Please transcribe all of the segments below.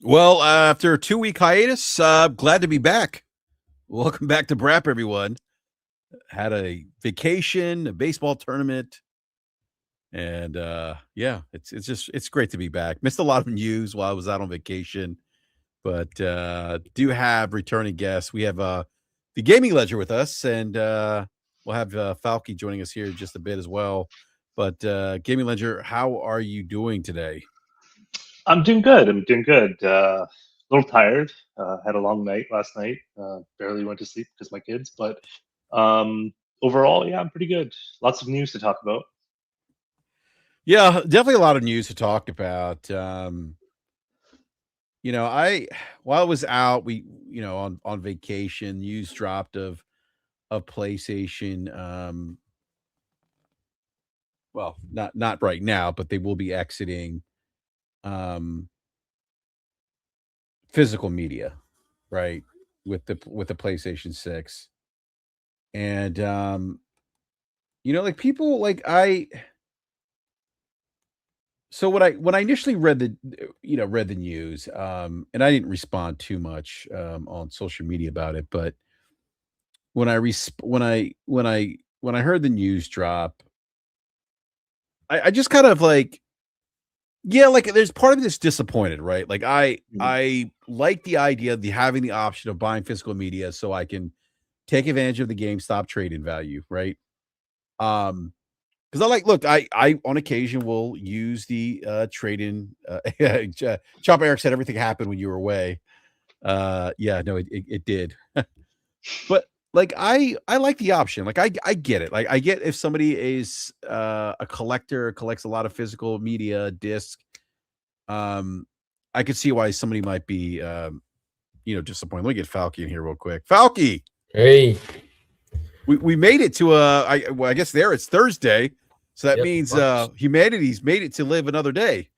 Well, after a 2-week hiatus, glad to be back. Welcome back to BRAP, everyone. Had a vacation, a baseball tournament, and yeah, it's great to be back. Missed a lot of news while I was out on vacation, but do have returning guests. We have the gaming ledger with us, and we'll have Falky joining us here in just a bit as well. But gaming ledger, how are you doing today? I'm doing good. I'm doing good. A little tired. Had a long night last night. Barely went to sleep because my kids. But um, overall, yeah, I'm pretty good. Lots of news to talk about. Yeah, definitely a lot of news to talk about. I while I was out, on vacation, news dropped of PlayStation. Well, not right now, but they will be exiting um physical media, right? With the PlayStation 6. And like people like I so when I initially read the news, and I didn't respond too much on social media about it, but when I resp when I heard the news drop, I just kind of like yeah, like there's part of me that's disappointed, right? Like Mhm. I like the idea of having the option of buying physical media so I can take advantage of the GameStop trade-in value, right? Um, because I like look, I on occasion will use the trade-in Chop Eric said everything happened when you were away. Yeah, no, it did. But, like, I like the option, like, I get it, like, I get if somebody is, a collector, collects a lot of physical media, disc, um, I could see why somebody might be, disappointed. Let me get Falky in here real quick. Falky, Hey, we made it to, I guess there it's Thursday, so that yep, means, humanity's made it to live another day.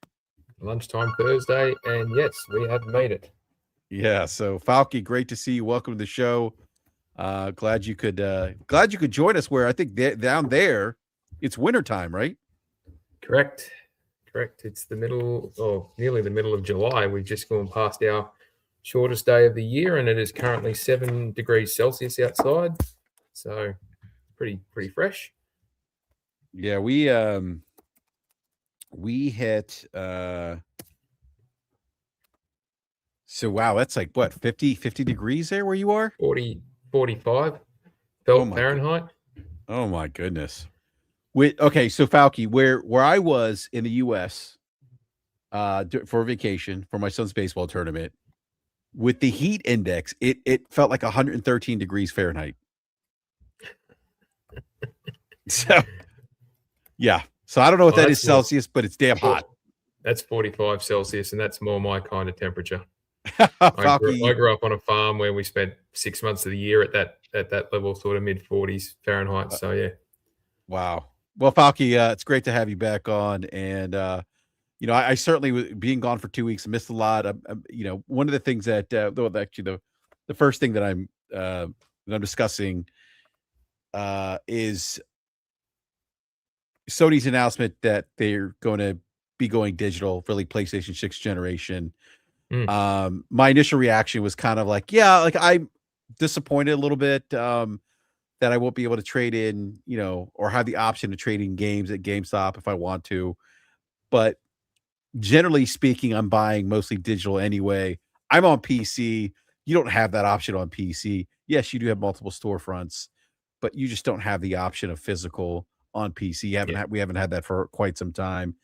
lunchtime Thursday, and yes, we have made it. Yeah, so Falky, great to see you, welcome to the show. Glad you could join us where I think down there, it's wintertime, right? Correct, correct. It's the middle, or nearly the middle of July. We've just gone past our shortest day of the year, and it is currently 7 degrees Celsius outside, so pretty fresh. Yeah, we hit so wow, that's like what, 50 degrees there where you are? 40, 45 Oh felt my good Fahrenheit. oh my goodness. Okay, so Falky, where I was in the US for vacation for my son's baseball tournament, with the heat index, it felt like 113 degrees Fahrenheit. So yeah. So I don't know what Oh, that is that's more. Celsius, but it's damn hot. That's 45 Celsius, and that's more my kind of temperature. I Falky, grew up on a farm where we spent 6 months of the year at that level, sort of mid 40s Fahrenheit. So yeah, wow. Well, Falky, it's great to have you back on, and I certainly being gone for 2 weeks, missed a lot. One of the things that, though, actually, the first thing that I'm discussing is Sony's announcement that they're going to be going digital, really PlayStation 6 generation. mm, My initial reaction was kind of like, yeah, like I'm disappointed a little bit. That I won't be able to trade in, or have the option to trade in games at GameStop if I want to. But generally speaking, I'm buying mostly digital anyway. I'm on PC. You don't have that option on PC. Yes, you do have multiple storefronts, but you just don't have the option of physical on PC. yeah, We haven't had that for quite some time.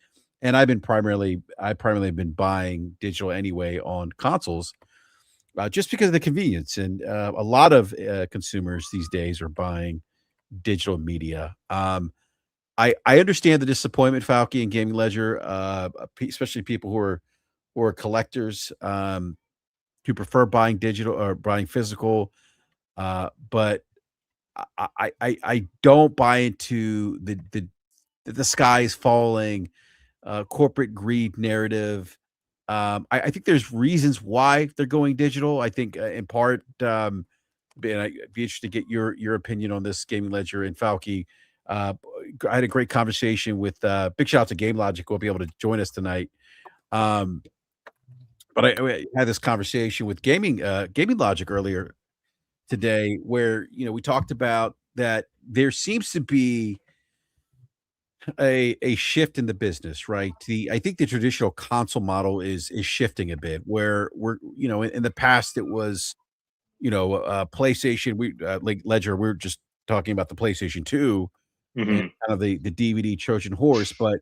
And I primarily have been buying digital anyway on consoles, just because of the convenience. And a lot of consumers these days are buying digital media. I understand the disappointment, Falky and Gaming Ledger, especially people who are collectors, who prefer buying digital or buying physical. But I don't buy into the sky is falling, corporate greed narrative. I think there's reasons why they're going digital. I think in part, and I'd be interested to get your opinion on this, Gaming Ledger and Falky. Uh, I had a great conversation with big shout out to Game Logic, who will be able to join us tonight. Um, But I had this conversation with gaming logic earlier today, where we talked about that there seems to be a shift in the business, right? I think the traditional console model is shifting a bit, where we're in the past it was PlayStation. Like Ledger, we are just talking about the PlayStation 2 and Hmm. kind of the DVD Trojan horse, but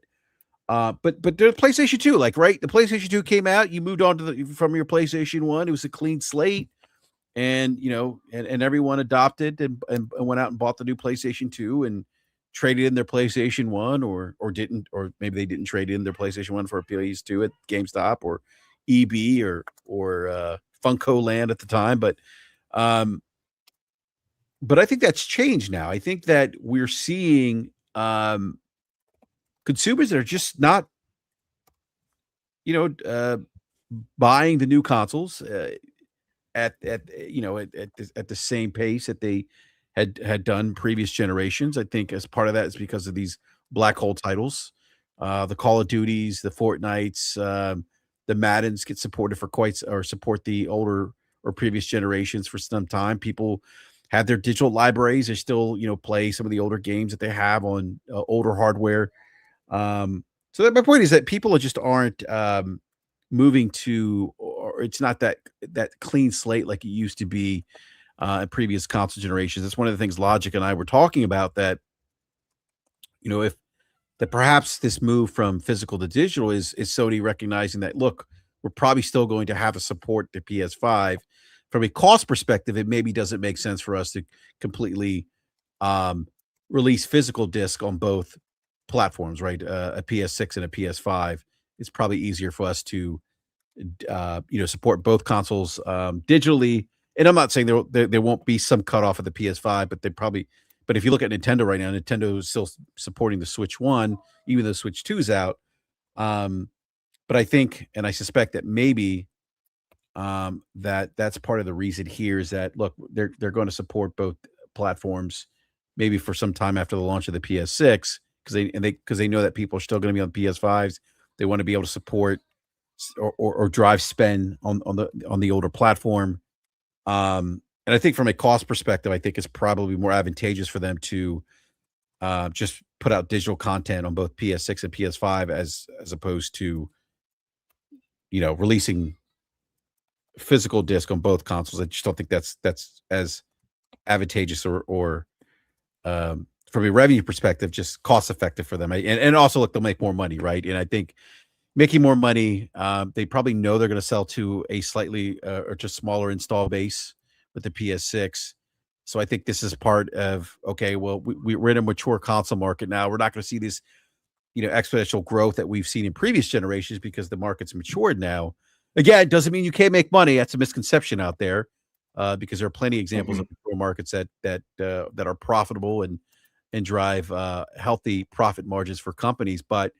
the PlayStation 2, like, right? The PlayStation 2 came out, you moved on to from your PlayStation 1, it was a clean slate, and and everyone adopted and went out and bought the new PlayStation 2 and traded in their PlayStation 1, or didn't, or maybe they didn't trade in their PlayStation 1 for a PS2 at GameStop or EB or Funko Land at the time. Um but I think that's changed now. I think that we're seeing consumers that are just not, you know, uh, buying the new consoles at the same pace that they had done previous generations. I think as part of that is because of these black hole titles, the Call of Duties, the Fortnites, the Maddens get supported for or support the older or previous generations for some time. People have their digital libraries. They still play some of the older games that they have on older hardware. My point is that people just aren't moving to, or it's not that clean slate like it used to be in previous console generations. That's one of the things Logic and I were talking about, that if that perhaps this move from physical to digital is Sony recognizing that, look, we're probably still going to have to support the PS5. From a cost perspective, it maybe doesn't make sense for us to completely um, release physical disc on both platforms, right? A PS6 and a PS5. It's probably easier for us to support both consoles digitally. And I'm not saying there won't be some cutoff of the PS5, but they probably. But if you look at Nintendo right now, Nintendo is still supporting the Switch 1, even though Switch 2 is out. Um, but I think, and I suspect that maybe that's part of the reason here is that, look, they're going to support both platforms maybe for some time after the launch of the PS6, because they know that people are still going to be on PS5s. They want to be able to support or drive spend on the older platform. And I think from a cost perspective, I think it's probably more advantageous for them to just put out digital content on both PS6 and PS5 as opposed to releasing physical disc on both consoles. I just don't think that's as advantageous or from a revenue perspective, just cost effective for them. And also, look, they'll make more money, right? And I think making more money, they probably know they're going to sell to a slightly or just smaller install base with the PS6. So I think this is part of, okay, well, we're in a mature console market now. We're not going to see this, exponential growth that we've seen in previous generations because the market's matured now. Again, it doesn't mean you can't make money. That's a misconception out there, because there are plenty of examples of mature markets that are profitable and drive healthy profit margins for companies. But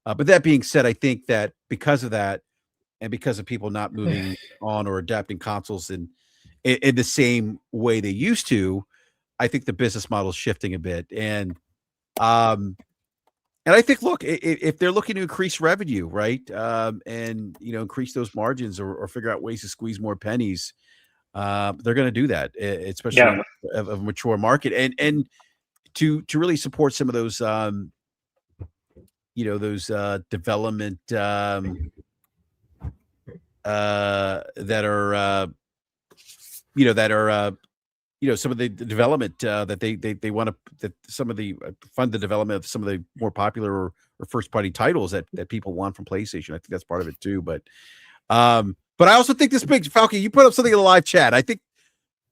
that being said, I think that because of that, and because of people not moving on or adapting consoles in the same way they used to, I think the business model is shifting a bit. And I think, look, if they're looking to increase revenue, right, and increase those margins or figure out ways to squeeze more pennies, they're going to do that, especially Yeah. of a mature market, and to really support some of those development that are some of the development that they want to, that some of the fund the development of some of the more popular or first party titles that people want from PlayStation. I think that's part of it too. But I also think this brings, Falcon, you put up something in the live chat. I think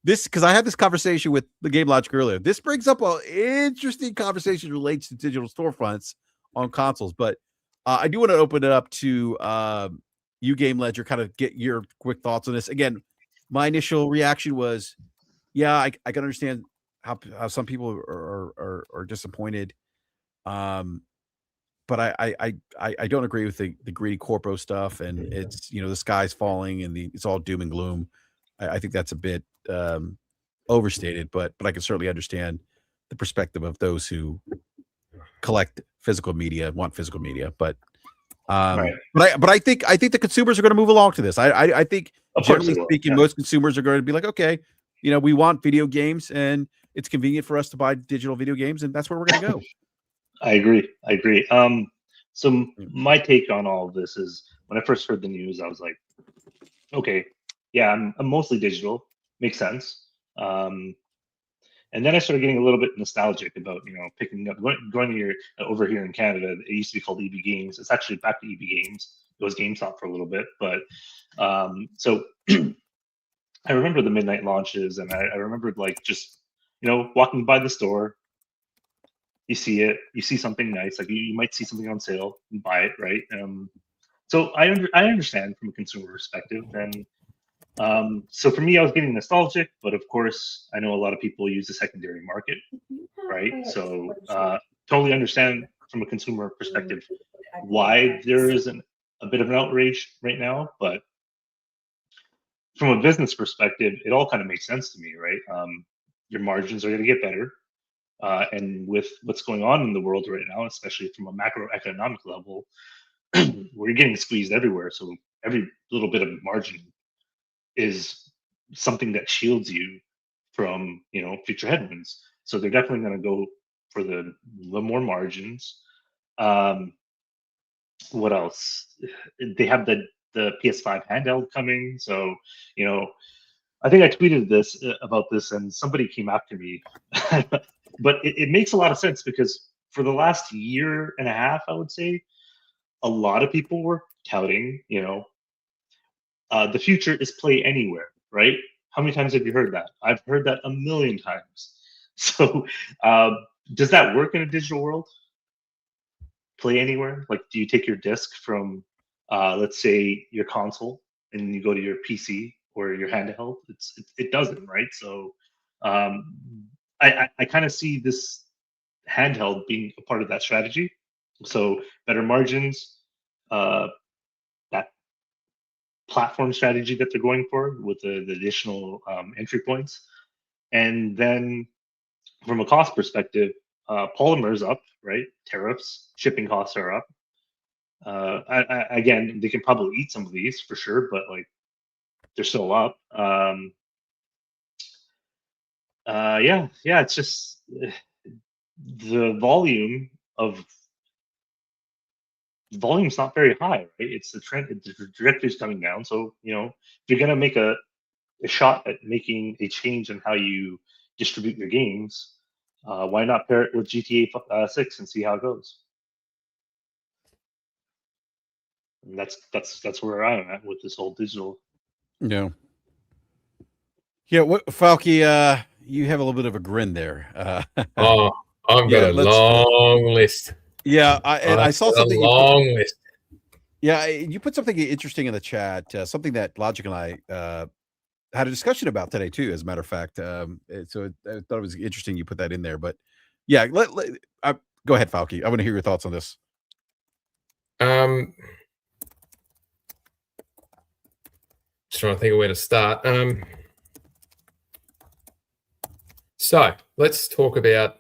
this, because I had this conversation with the Game Logic earlier. This brings up an interesting conversation relates to digital storefronts on consoles. But I do want to open it up to you, Game Ledger, kind of get your quick thoughts on this. Again, my initial reaction was, yeah, I can understand how some people are disappointed. But I don't agree with the greedy corpo stuff, and it's the sky's falling and it's all doom and gloom. I think that's a bit overstated, but I can certainly understand the perspective of those who collect physical media, want physical media. But Right. But I think the consumers are going to move along to this. I think Of course generally they will. speaking, Yeah. most consumers are going to be like, okay, we want video games, and it's convenient for us to buy digital video games, and that's where we're going to go. I agree. So Yeah. my take on all of this is, when I first heard the news, I was like, okay, yeah, I'm mostly digital. Makes sense. And then I started getting a little bit nostalgic about, picking up, going to over here in Canada. It used to be called EB Games. It's actually back to EB Games. It was GameStop for a little bit, but so I remember the midnight launches, and I remembered like just walking by the store. You see it, you see something nice, like you might see something on sale and buy it, right? So I understand from a consumer perspective, and so for me, I was getting nostalgic, but of course, I know a lot of people use the secondary market, right? So totally understand from a consumer perspective why there is a bit of an outrage right now, but from a business perspective, it all kind of makes sense to me, right? Your margins are going to get better. And with what's going on in the world right now, especially from a macroeconomic level, we're getting squeezed everywhere. So every little bit of margin is something that shields you from future headwinds. So they're definitely going to go for the more margins. What else? They have the PS5 handheld coming. So I think I tweeted this about this, and somebody came after me. But it makes a lot of sense, because for the last year and a half, I would say, a lot of people were touting, the future is play anywhere, right? How many times have you heard that? I've heard that a million times. So, does that work in a digital world? Play anywhere? Like, do you take your disc from, let's say, your console, and you go to your PC or your handheld? It doesn't, right? So, um, I kind of see this handheld being a part of that strategy. So better margins, that platform strategy that they're going for with the additional entry points, and then from a cost perspective, polymers up, right? Tariffs, shipping costs are up. Again, they can probably eat some of these for sure, but like they're still up. Yeah, it's just the volume's not very high, right? It's the trend, the trajectory's coming down. So, if you're gonna make a shot at making a change in how you distribute your games, why not pair it with GTA 6 and see how it goes? And that's where I'm at with this whole digital. Yeah. What, Falky? You have a little bit of a grin there. Oh, I've Yeah, got a long list. Yeah, I saw I've got something a long list. Yeah, you put something interesting in the chat, something that Logic and I had a discussion about today too, as a matter of fact. So I thought it was interesting you put that in there. But yeah, go ahead, Falky. I want to hear your thoughts on this. Just trying to think of where to start. So let's talk about.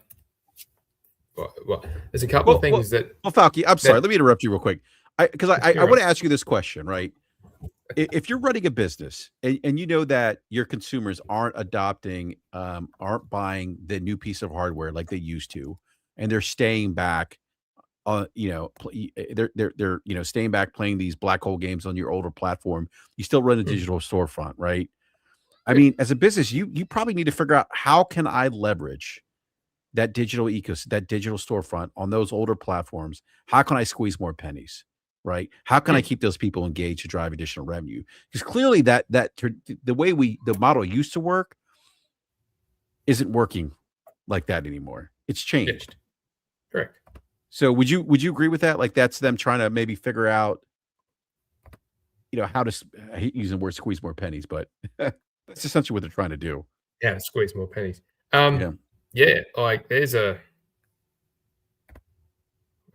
Well, there's a couple of things that. Well, Falky, I'm sorry. Let me interrupt you real quick, because I want to ask you this question, right? If you're running a business and you know that your consumers aren't adopting, aren't buying the new piece of hardware like they used to, and they're staying back, they're staying back playing these black hole games on your older platform, you still run a digital storefront, right? I mean, as a business, you probably need to figure out, how can I leverage that digital storefront on those older platforms? How can I squeeze more pennies? Right? How can I keep those people engaged to drive additional revenue? Because clearly the way the model used to work isn't working like that anymore. It's changed. Correct. So would you agree with that? Like, that's them trying to maybe figure out, how to, I hate using the word squeeze more pennies, but that's essentially what they're trying to do. Yeah, squeeze more pennies. Yeah. Like there's a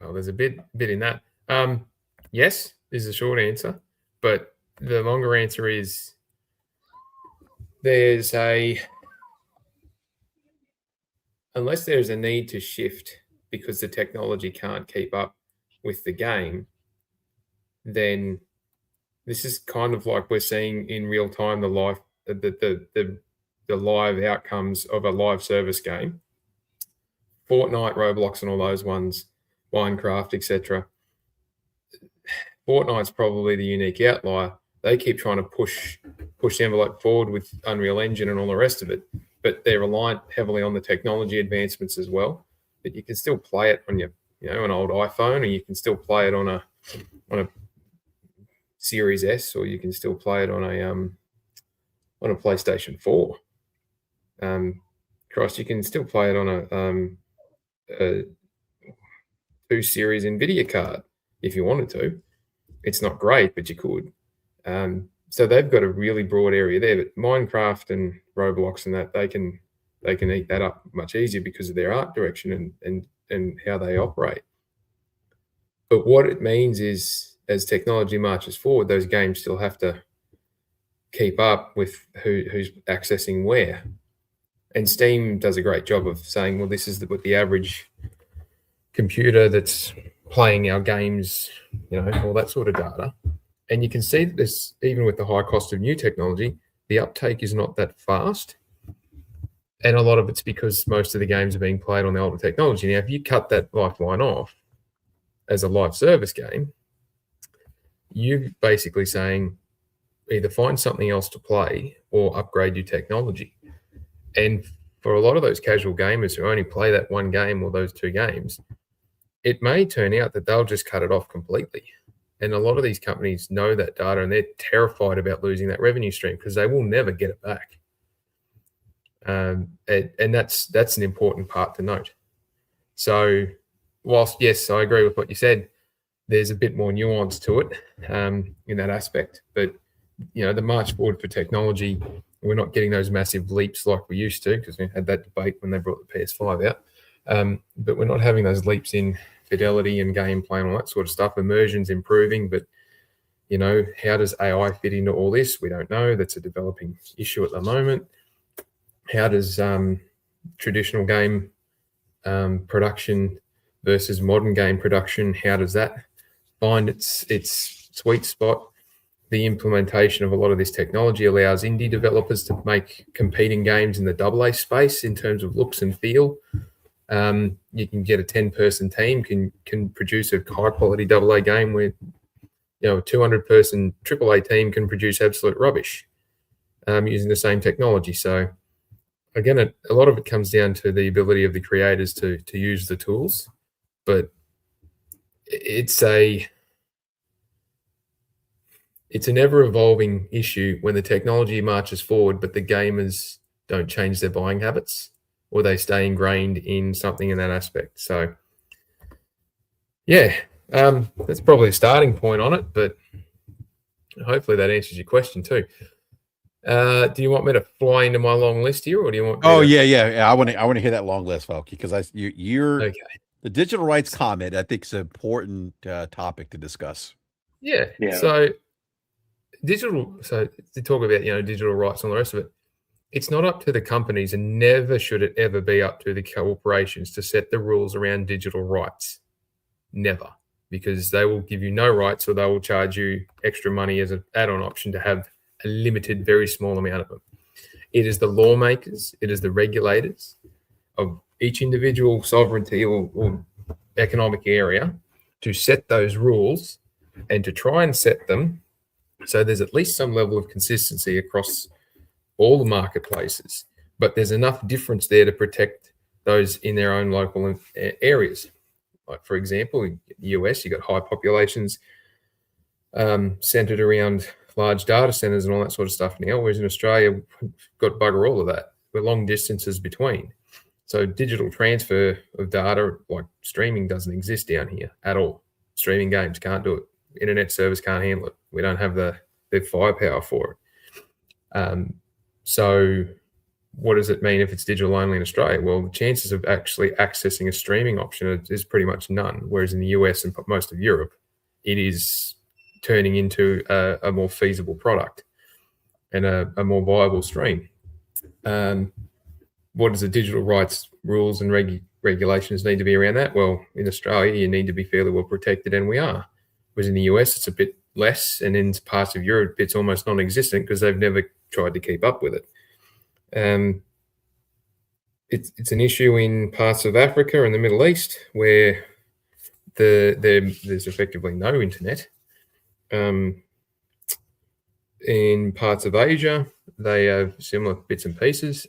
bit in that. Yes is the short answer, but the longer answer is unless there's a need to shift because the technology can't keep up with the game, then this is kind of like we're seeing in real time the live outcomes of a live service game. Fortnite, Roblox, and all those ones, Minecraft, etc. Fortnite's probably the unique outlier. They keep trying to push the envelope forward with Unreal Engine and all the rest of it, but they're reliant heavily on the technology advancements as well. But you can still play it on your, an old iPhone, or you can still play it on a Series S, or you can still play it on a PlayStation 4. Christ, you can still play it on a 2 Series NVIDIA card if you wanted to. It's not great, but you could. So they've got a really broad area there. But Minecraft and Roblox and that, they can eat that up much easier because of their art direction and how they operate. But what it means is, as technology marches forward, those games still have to keep up with who's accessing where. And Steam does a great job of saying, well, this is what the average computer that's playing our games, all that sort of data. And you can see that this, even with the high cost of new technology, the uptake is not that fast. And a lot of it's because most of the games are being played on the older technology. Now, if you cut that lifeline off as a live service game, you're basically saying either find something else to play or upgrade your technology. And for a lot of those casual gamers who only play that one game or those 2 games, it may turn out that they'll just cut it off completely. And a lot of these companies know that data, and they're terrified about losing that revenue stream because they will never get it back. And that's an important part to note. So whilst, yes, I agree with what you said, there's a bit more nuance to it in that aspect. But, the march forward for technology, we're not getting those massive leaps like we used to, because we had that debate when they brought the PS5 out. But we're not having those leaps in fidelity and gameplay and all that sort of stuff. Immersion's improving, but, how does AI fit into all this? We don't know. That's a developing issue at the moment. How does traditional game production versus modern game production, how does that find its sweet spot? The implementation of a lot of this technology allows indie developers to make competing games in the AA space in terms of looks and feel. You can get a 10-person team can produce a high-quality AA game where, a 200-person AAA team can produce absolute rubbish using the same technology. So, again, a lot of it comes down to the ability of the creators to use the tools, but it's an ever-evolving issue when the technology marches forward, but the gamers don't change their buying habits, or they stay ingrained in something in that aspect. So, yeah, that's probably a starting point on it, but hopefully that answers your question too. Do you want me to fly into my long list here, or do you want? Yeah. I want to hear that long list, Falky, because you're okay. The digital rights comment, I think, is an important topic to discuss. Yeah. So to talk about digital rights and all the rest of it, it's not up to the companies, and never should it ever be up to the corporations to set the rules around digital rights. Never, because they will give you no rights, or they will charge you extra money as an add-on option to have a limited, very small amount of them. It is the lawmakers, it is the regulators of each individual sovereignty or economic area to set those rules, and to try and set them so there's at least some level of consistency across all the marketplaces, but there's enough difference there to protect those in their own local areas. Like, for example, in the US, you've got high populations centered around large data centers and all that sort of stuff now, whereas in Australia, we've got bugger all of that. We're long distances between. So digital transfer of data, like streaming, doesn't exist down here at all. Streaming games can't do it. Internet service can't handle it. We don't have the firepower for it. So what does it mean if it's digital only in Australia? Well, the chances of actually accessing a streaming option is pretty much none, whereas in the US and most of Europe, it is turning into a more feasible product and a more viable stream. What does the digital rights rules and regulations need to be around that? Well, in Australia, you need to be fairly well protected, and we are. Whereas in the US, it's a bit less, and in parts of Europe it's almost non-existent because they've never tried to keep up with it. It's an issue in parts of Africa and the Middle East where there's effectively no internet. In parts of Asia, they have similar bits and pieces,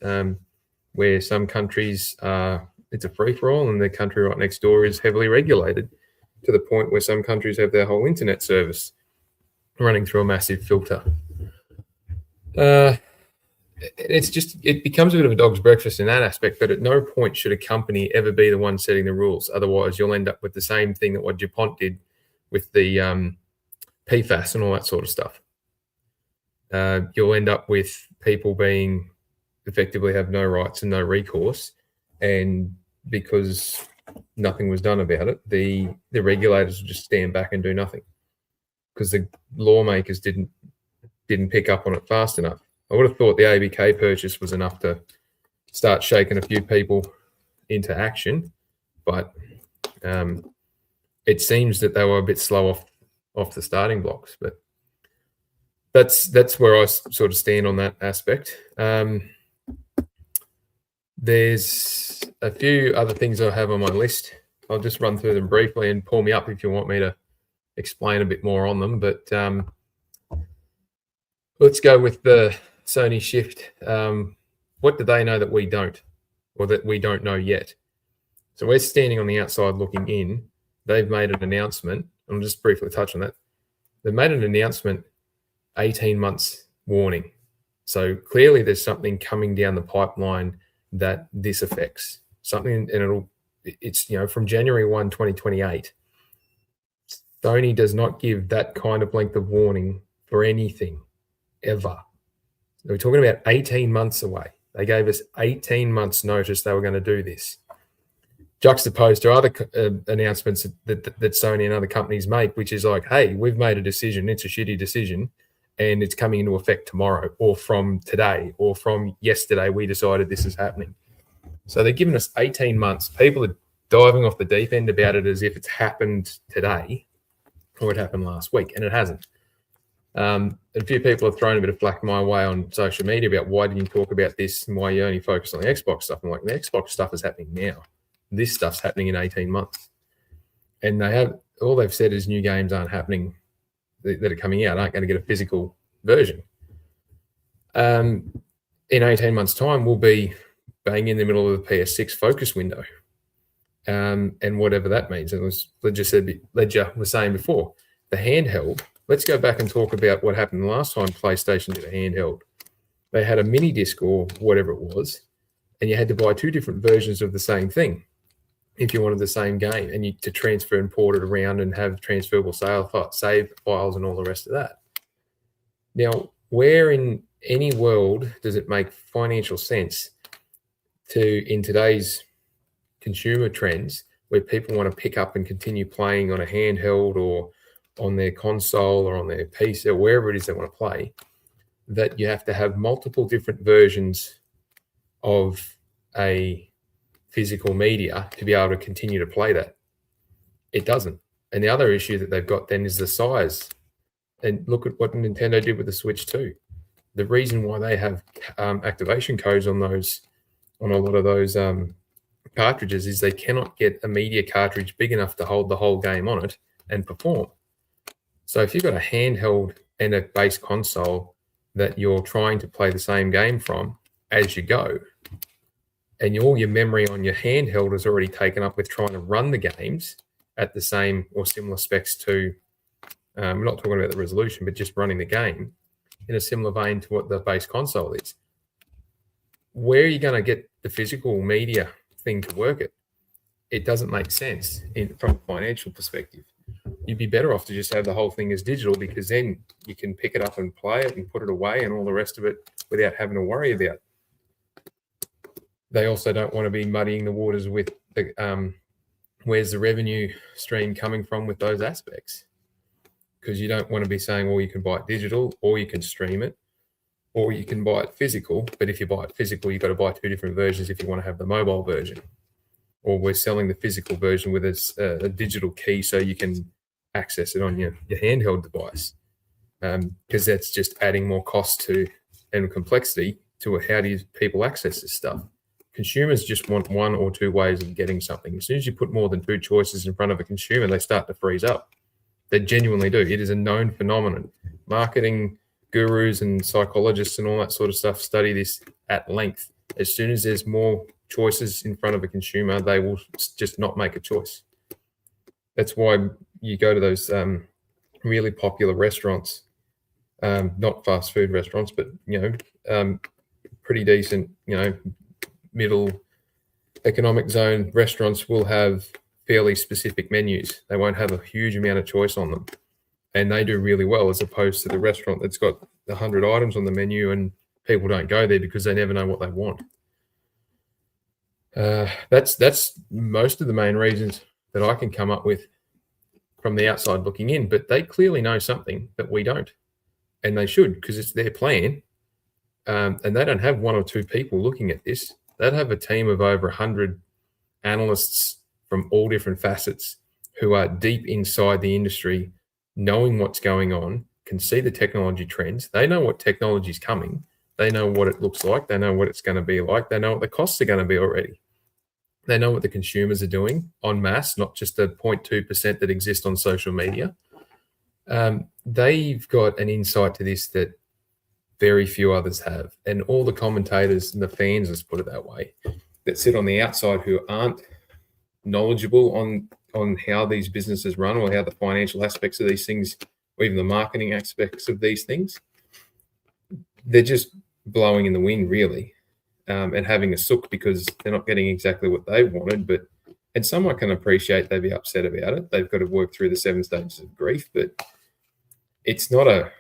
where some countries it's a free-for-all, and the country right next door is heavily regulated to the point where some countries have their whole internet service running through a massive filter. It becomes a bit of a dog's breakfast in that aspect, but at no point should a company ever be the one setting the rules. Otherwise, you'll end up with the same thing that what DuPont did with the PFAS and all that sort of stuff. You'll end up with people being effectively have no rights and no recourse, and because nothing was done about it, the regulators will just stand back and do nothing because the lawmakers didn't pick up on it fast enough. I would have thought the ABK purchase was enough to start shaking a few people into action, but it seems that they were a bit slow off the starting blocks. But that's where I sort of stand on that aspect. There's a few other things I have on my list. I'll just run through them briefly and pull me up if you want me to explain a bit more on them. But let's go with the Sony Shift. What do they know that we don't, or that we don't know yet? So we're standing on the outside looking in. They've made an announcement. I'll just briefly touch on that. They've made an announcement 18 months warning. So clearly there's something coming down the pipeline that this affects. Something, and it's from January 1, 2028. Sony does not give that kind of length of warning for anything, ever. We're talking about 18 months away. They gave us 18 months notice they were going to do this. Juxtaposed to other announcements that Sony and other companies make, which is like, hey, we've made a decision. It's a shitty decision, and it's coming into effect tomorrow, or from today, or from yesterday, we decided this is happening. So they're giving us 18 months. People are diving off the deep end about it as if it's happened today or it happened last week, and it hasn't. A few people have thrown a bit of flack my way on social media about why didn't you talk about this and why you only focus on the Xbox stuff. I'm like, the Xbox stuff is happening now. This stuff's happening in 18 months. And all they've said is new games aren't happening that are coming out, aren't going to get a physical version. In 18 months' time, we'll be bang in the middle of the PS6 focus window. And whatever that means. And as Ledger was saying before, the handheld, let's go back and talk about what happened the last time PlayStation did a handheld. They had a mini disc or whatever it was, and you had to buy two different versions of the same thing if you wanted the same game, and to transfer and port it around and have transferable save files and all the rest of that. Now, where in any world does it make financial sense in today's consumer trends where people want to pick up and continue playing on a handheld or on their console or on their PC or wherever it is they want to play, that you have to have multiple different versions of a physical media to be able to continue to play that? It doesn't. And the other issue that they've got then is the size. And look at what Nintendo did with the Switch 2. The reason why they have activation codes on a lot of those cartridges is they cannot get a media cartridge big enough to hold the whole game on it and perform. So if you've got a handheld and a base console that you're trying to play the same game from as you go, and all your memory on your handheld is already taken up with trying to run the games at the same or similar specs to, we're not talking about the resolution, but just running the game in a similar vein to what the base console is. Where are you going to get the physical media thing to work it? It doesn't make sense from a financial perspective. You'd be better off to just have the whole thing as digital, because then you can pick it up and play it and put it away and all the rest of it without having to worry about it. They also don't want to be muddying the waters with where's the revenue stream coming from with those aspects, because you don't want to be saying, well, you can buy it digital or you can stream it or you can buy it physical. But if you buy it physical, you've got to buy two different versions if you want to have the mobile version. Or we're selling the physical version with a digital key so you can access it on your handheld device. because that's just adding more cost to and complexity to how do people access this stuff. Consumers just want one or two ways of getting something. As soon as you put more than two choices in front of a consumer, they start to freeze up. They genuinely do. It is a known phenomenon. Marketing gurus and psychologists and all that sort of stuff study this at length. As soon as there's more choices in front of a consumer, they will just not make a choice. That's why you go to those really popular restaurants, not fast food restaurants, but pretty decent, middle economic zone restaurants will have fairly specific menus. They won't have a huge amount of choice on them, and they do really well, as opposed to the restaurant that's got 100 items on the menu and people don't go there because they never know what they want. That's most of the main reasons that I can come up with from the outside looking in, but they clearly know something that we don't, and they should, because it's their plan. And they don't have one or two people looking at this. They'd have a team of over 100 analysts from all different facets who are deep inside the industry, knowing what's going on, can see the technology trends. They know what technology is coming. They know what it looks like. They know what it's going to be like. They know what the costs are going to be already. They know what the consumers are doing en masse, not just the 0.2% that exist on social media. They've got an insight to this that very few others have. And all the commentators and the fans, let's put it that way, that sit on the outside who aren't knowledgeable on how these businesses run or how the financial aspects of these things, or even the marketing aspects of these things, they're just blowing in the wind, really, and having a sook because they're not getting exactly what they wanted. And someone can appreciate they'd be upset about it. They've got to work through the 7 stages of grief, but it's not an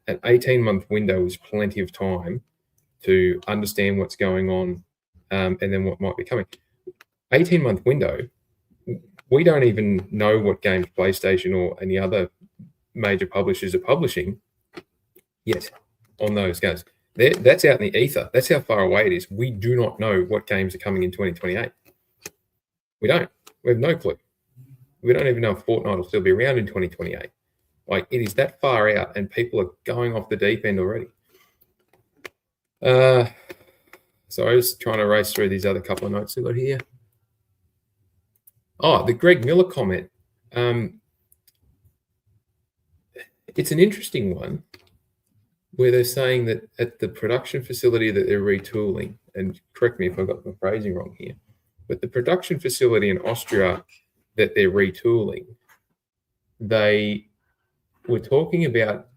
18-month window is plenty of time to understand what's going on and then what might be coming. 18-month window, we don't even know what games PlayStation or any other major publishers are publishing yet on those games. That's out in the ether. That's how far away it is. We do not know what games are coming in 2028. We don't. We have no clue. We don't even know if Fortnite will still be around in 2028. Like, it is that far out, and people are going off the deep end already. So I was trying to race through these other couple of notes I got here. Oh, the Greg Miller comment. It's an interesting one where they're saying that at the production facility that they're retooling, and correct me if I got the phrasing wrong here, but the production facility in Austria that they're retooling, they were talking about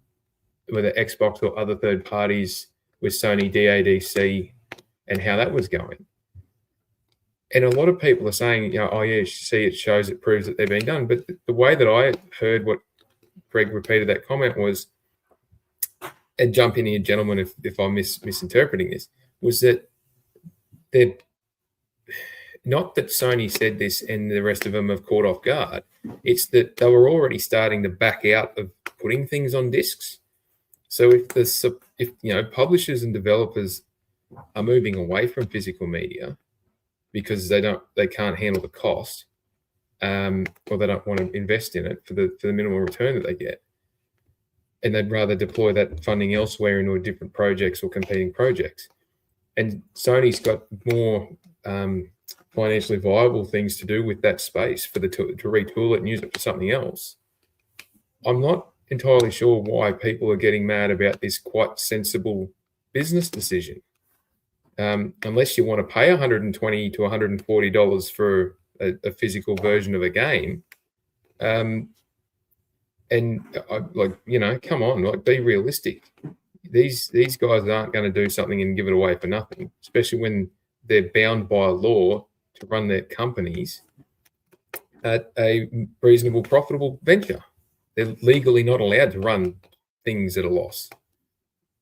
whether Xbox or other third parties with Sony DADC and how that was going. And a lot of people are saying, oh yeah, see, it shows, it proves that they're being done. But the way that I heard what Greg repeated that comment was, and jump in here, gentlemen, if I'm misinterpreting this, was that they're not that Sony said this and the rest of them have caught off guard. It's that they were already starting to back out of putting things on discs. So if publishers and developers are moving away from physical media because they can't handle the cost, or they don't want to invest in it for the minimal return that they get, and they'd rather deploy that funding elsewhere into different projects or competing projects. And Sony's got more financially viable things to do with that space to retool it and use it for something else. I'm not entirely sure why people are getting mad about this quite sensible business decision. Unless you want to pay $120 to $140 for a physical version of a game. Come on, be realistic. These guys aren't going to do something and give it away for nothing, especially when they're bound by law to run their companies at a reasonable, profitable venture. They're legally not allowed to run things at a loss.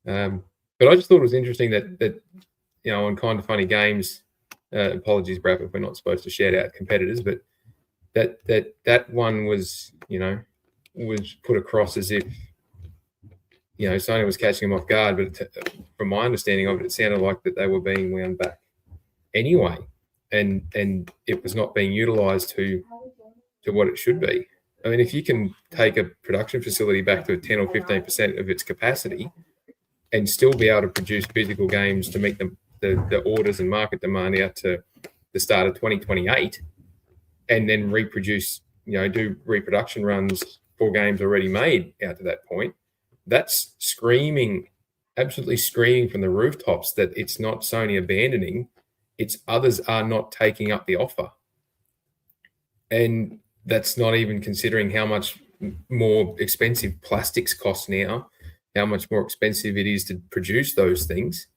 But I just thought it was interesting that on Kind of Funny Games, apologies, BRAP, if we're not supposed to shout out competitors, but that one was put across as if Sony was catching them off guard, but from my understanding of it, it sounded like that they were being wound back anyway, and it was not being utilized to what it should be. I mean, if you can take a production facility back to a 10 or 15% of its capacity and still be able to produce physical games to meet the orders and market demand out to the start of 2028, and then reproduce, do reproduction runs for games already made out to that point, that's absolutely screaming from the rooftops that it's not Sony abandoning, it's others are not taking up the offer. And that's not even considering how much more expensive plastics cost now, how much more expensive it is to produce those things,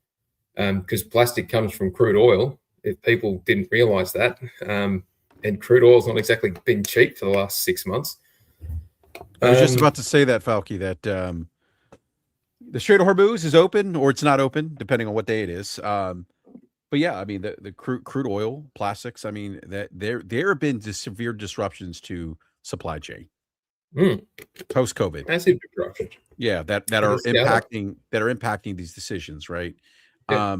because plastic comes from crude oil. If people didn't realize that, and crude oil's not exactly been cheap for the last 6 months. I was just about to say that, Falky, that the Strait of Hormuz is open, or it's not open, depending on what day it is. But yeah, I mean, the crude oil, plastics, I mean, that there have been severe disruptions to supply chain post COVID. Massive disruption. Yeah, that are impacting these decisions, right? Yeah.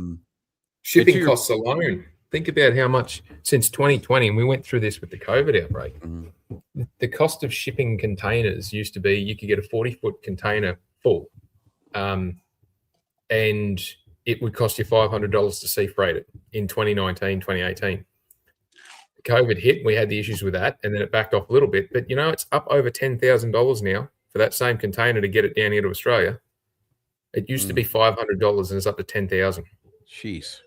Shipping costs alone. Think about how much since 2020, and we went through this with the COVID outbreak. Mm-hmm. The cost of shipping containers used to be you could get a 40-foot container full, and it would cost you $500 to sea freight it in 2019, 2018. COVID hit, we had the issues with that, and then it backed off a little bit. But, it's up over $10,000 now for that same container to get it down here to Australia. It used to be $500, and it's up to $10,000. Jeez.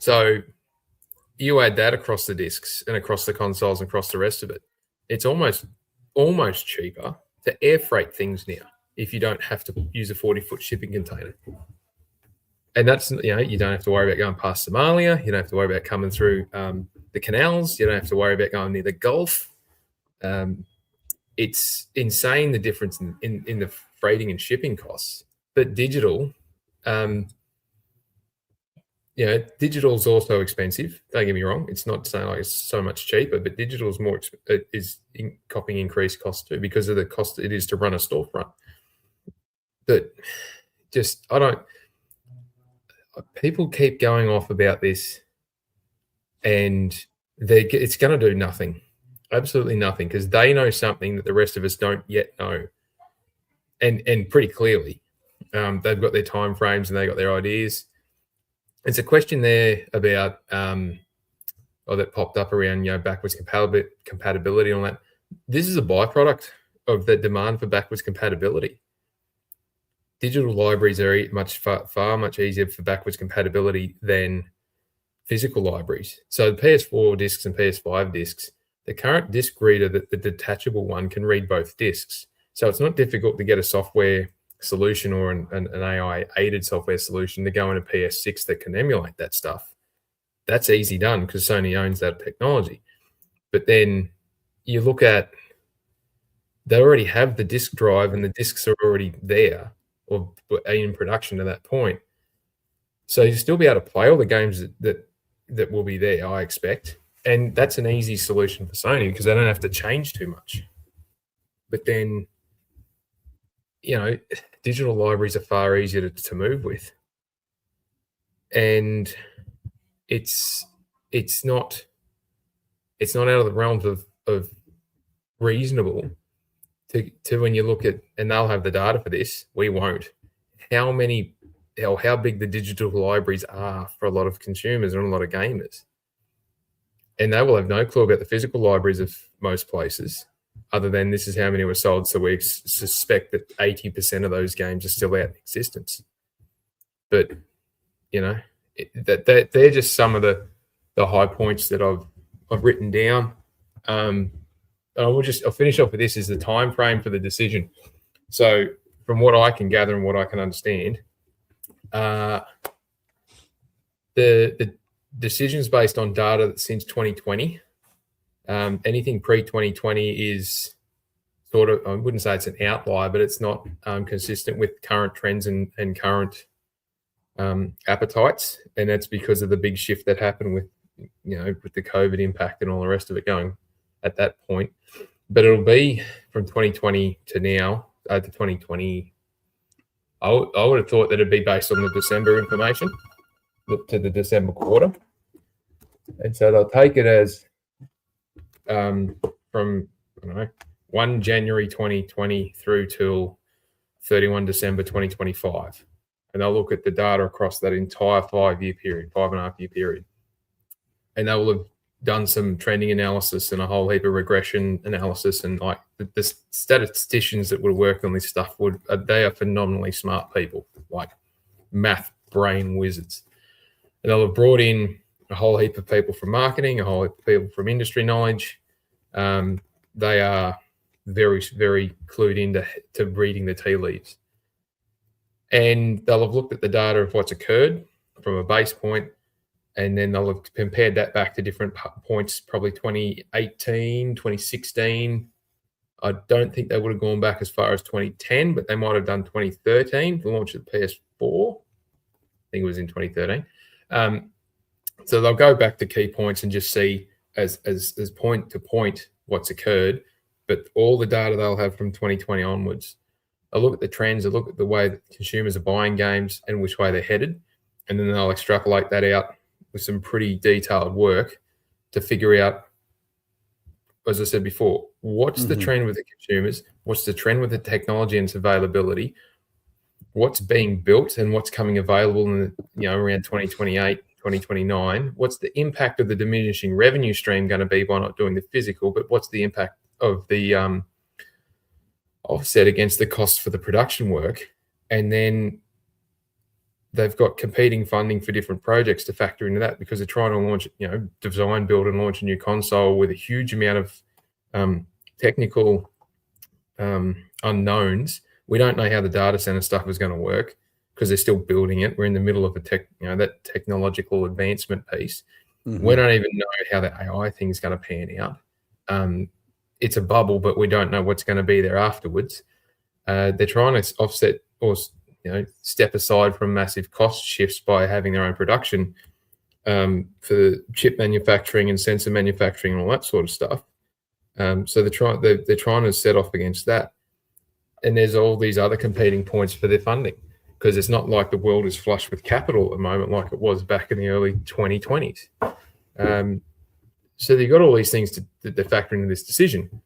So you add that across the discs and across the consoles and across the rest of it. It's almost cheaper to air freight things now if you don't have to use a 40-foot shipping container. And that's, you don't have to worry about going past Somalia. You don't have to worry about coming through the canals. You don't have to worry about going near the Gulf. It's insane, the difference in the freighting and shipping costs. But digital, digital's also expensive. Don't get me wrong. It's not saying like it's so much cheaper, but digital's copying increased cost too because of the cost it is to run a storefront. But people keep going off about this, and it's going to do nothing, absolutely nothing, because they know something that the rest of us don't yet know, and pretty clearly. They've got their time frames and they've got their ideas. It's a question there about, that popped up around, backwards compatibility and all that. This is a byproduct of the demand for backwards compatibility. Digital libraries are much easier for backwards compatibility than physical libraries. So the PS4 discs and PS5 discs, the current disc reader, the detachable one, can read both discs. So it's not difficult to get a software solution or an AI-aided software solution to go in a PS6 that can emulate that stuff. That's easy done because Sony owns that technology. But then you look at, they already have the disk drive and the discs are already there or in production to that point. So you'll still be able to play all the games that will be there, I expect. And that's an easy solution for Sony because they don't have to change too much. But then, digital libraries are far easier to move with. And it's not out of the realms of reasonable to when you look at, and they'll have the data for this, we won't, how big the digital libraries are for a lot of consumers and a lot of gamers. And they will have no clue about the physical libraries of most places, other than this is how many were sold. So we suspect that 80% of those games are still out in existence. But, that they're just some of the high points that I've written down. I'll finish off with this, is the time frame for the decision. So from what I can gather and what I can understand, the decision's based on data that's since 2020. Anything pre-2020 is sort of, I wouldn't say it's an outlier, but it's not consistent with current trends and current appetites. And that's because of the big shift that happened with the COVID impact and all the rest of it going at that point. But it'll be from 2020 to now, to 2020. I would have thought that it'd be based on the December information, to the December quarter. And so they'll take it as from, 1 January 2020 through till 31 December 2025. And they'll look at the data across that entire 5-year period, 5.5-year period. And they will have done some trending analysis and a whole heap of regression analysis. And like the statisticians that would work on this stuff they are phenomenally smart people, like math brain wizards. And they'll have brought in a whole heap of people from marketing, a whole heap of people from industry knowledge. They are very, very clued into reading the tea leaves. And they'll have looked at the data of what's occurred from a base point, and then they'll have compared that back to different points, probably 2018, 2016. I don't think they would have gone back as far as 2010, but they might have done 2013, the launch of the PS4. I think it was in 2013. So they'll go back to key points and just see as point to point what's occurred, but all the data they'll have from 2020 onwards. They'll look at the trends, they'll look at the way that consumers are buying games and which way they're headed, and then they'll extrapolate that out with some pretty detailed work to figure out, as I said before, what's the trend with the consumers, what's the trend with the technology and its availability, what's being built and what's coming available in around 2028, 2029, what's the impact of the diminishing revenue stream going to be by not doing the physical, but what's the impact of the offset against the cost for the production work. And then they've got competing funding for different projects to factor into that, because they're trying to launch, design, build and launch a new console with a huge amount of technical unknowns. We don't know how the data center stuff is going to work because they're still building it. We're in the middle of that technological advancement piece. We don't even know how the AI thing is going to pan out. It's a bubble, but we don't know what's going to be there afterwards. They're trying to offset or step aside from massive cost shifts by having their own production for chip manufacturing and sensor manufacturing and all that sort of stuff. So they're trying to set off against that. And there's all these other competing points for their funding, because it's not like the world is flush with capital at the moment like it was back in the early 2020s. So you've got all these things that they're factoring into this decision.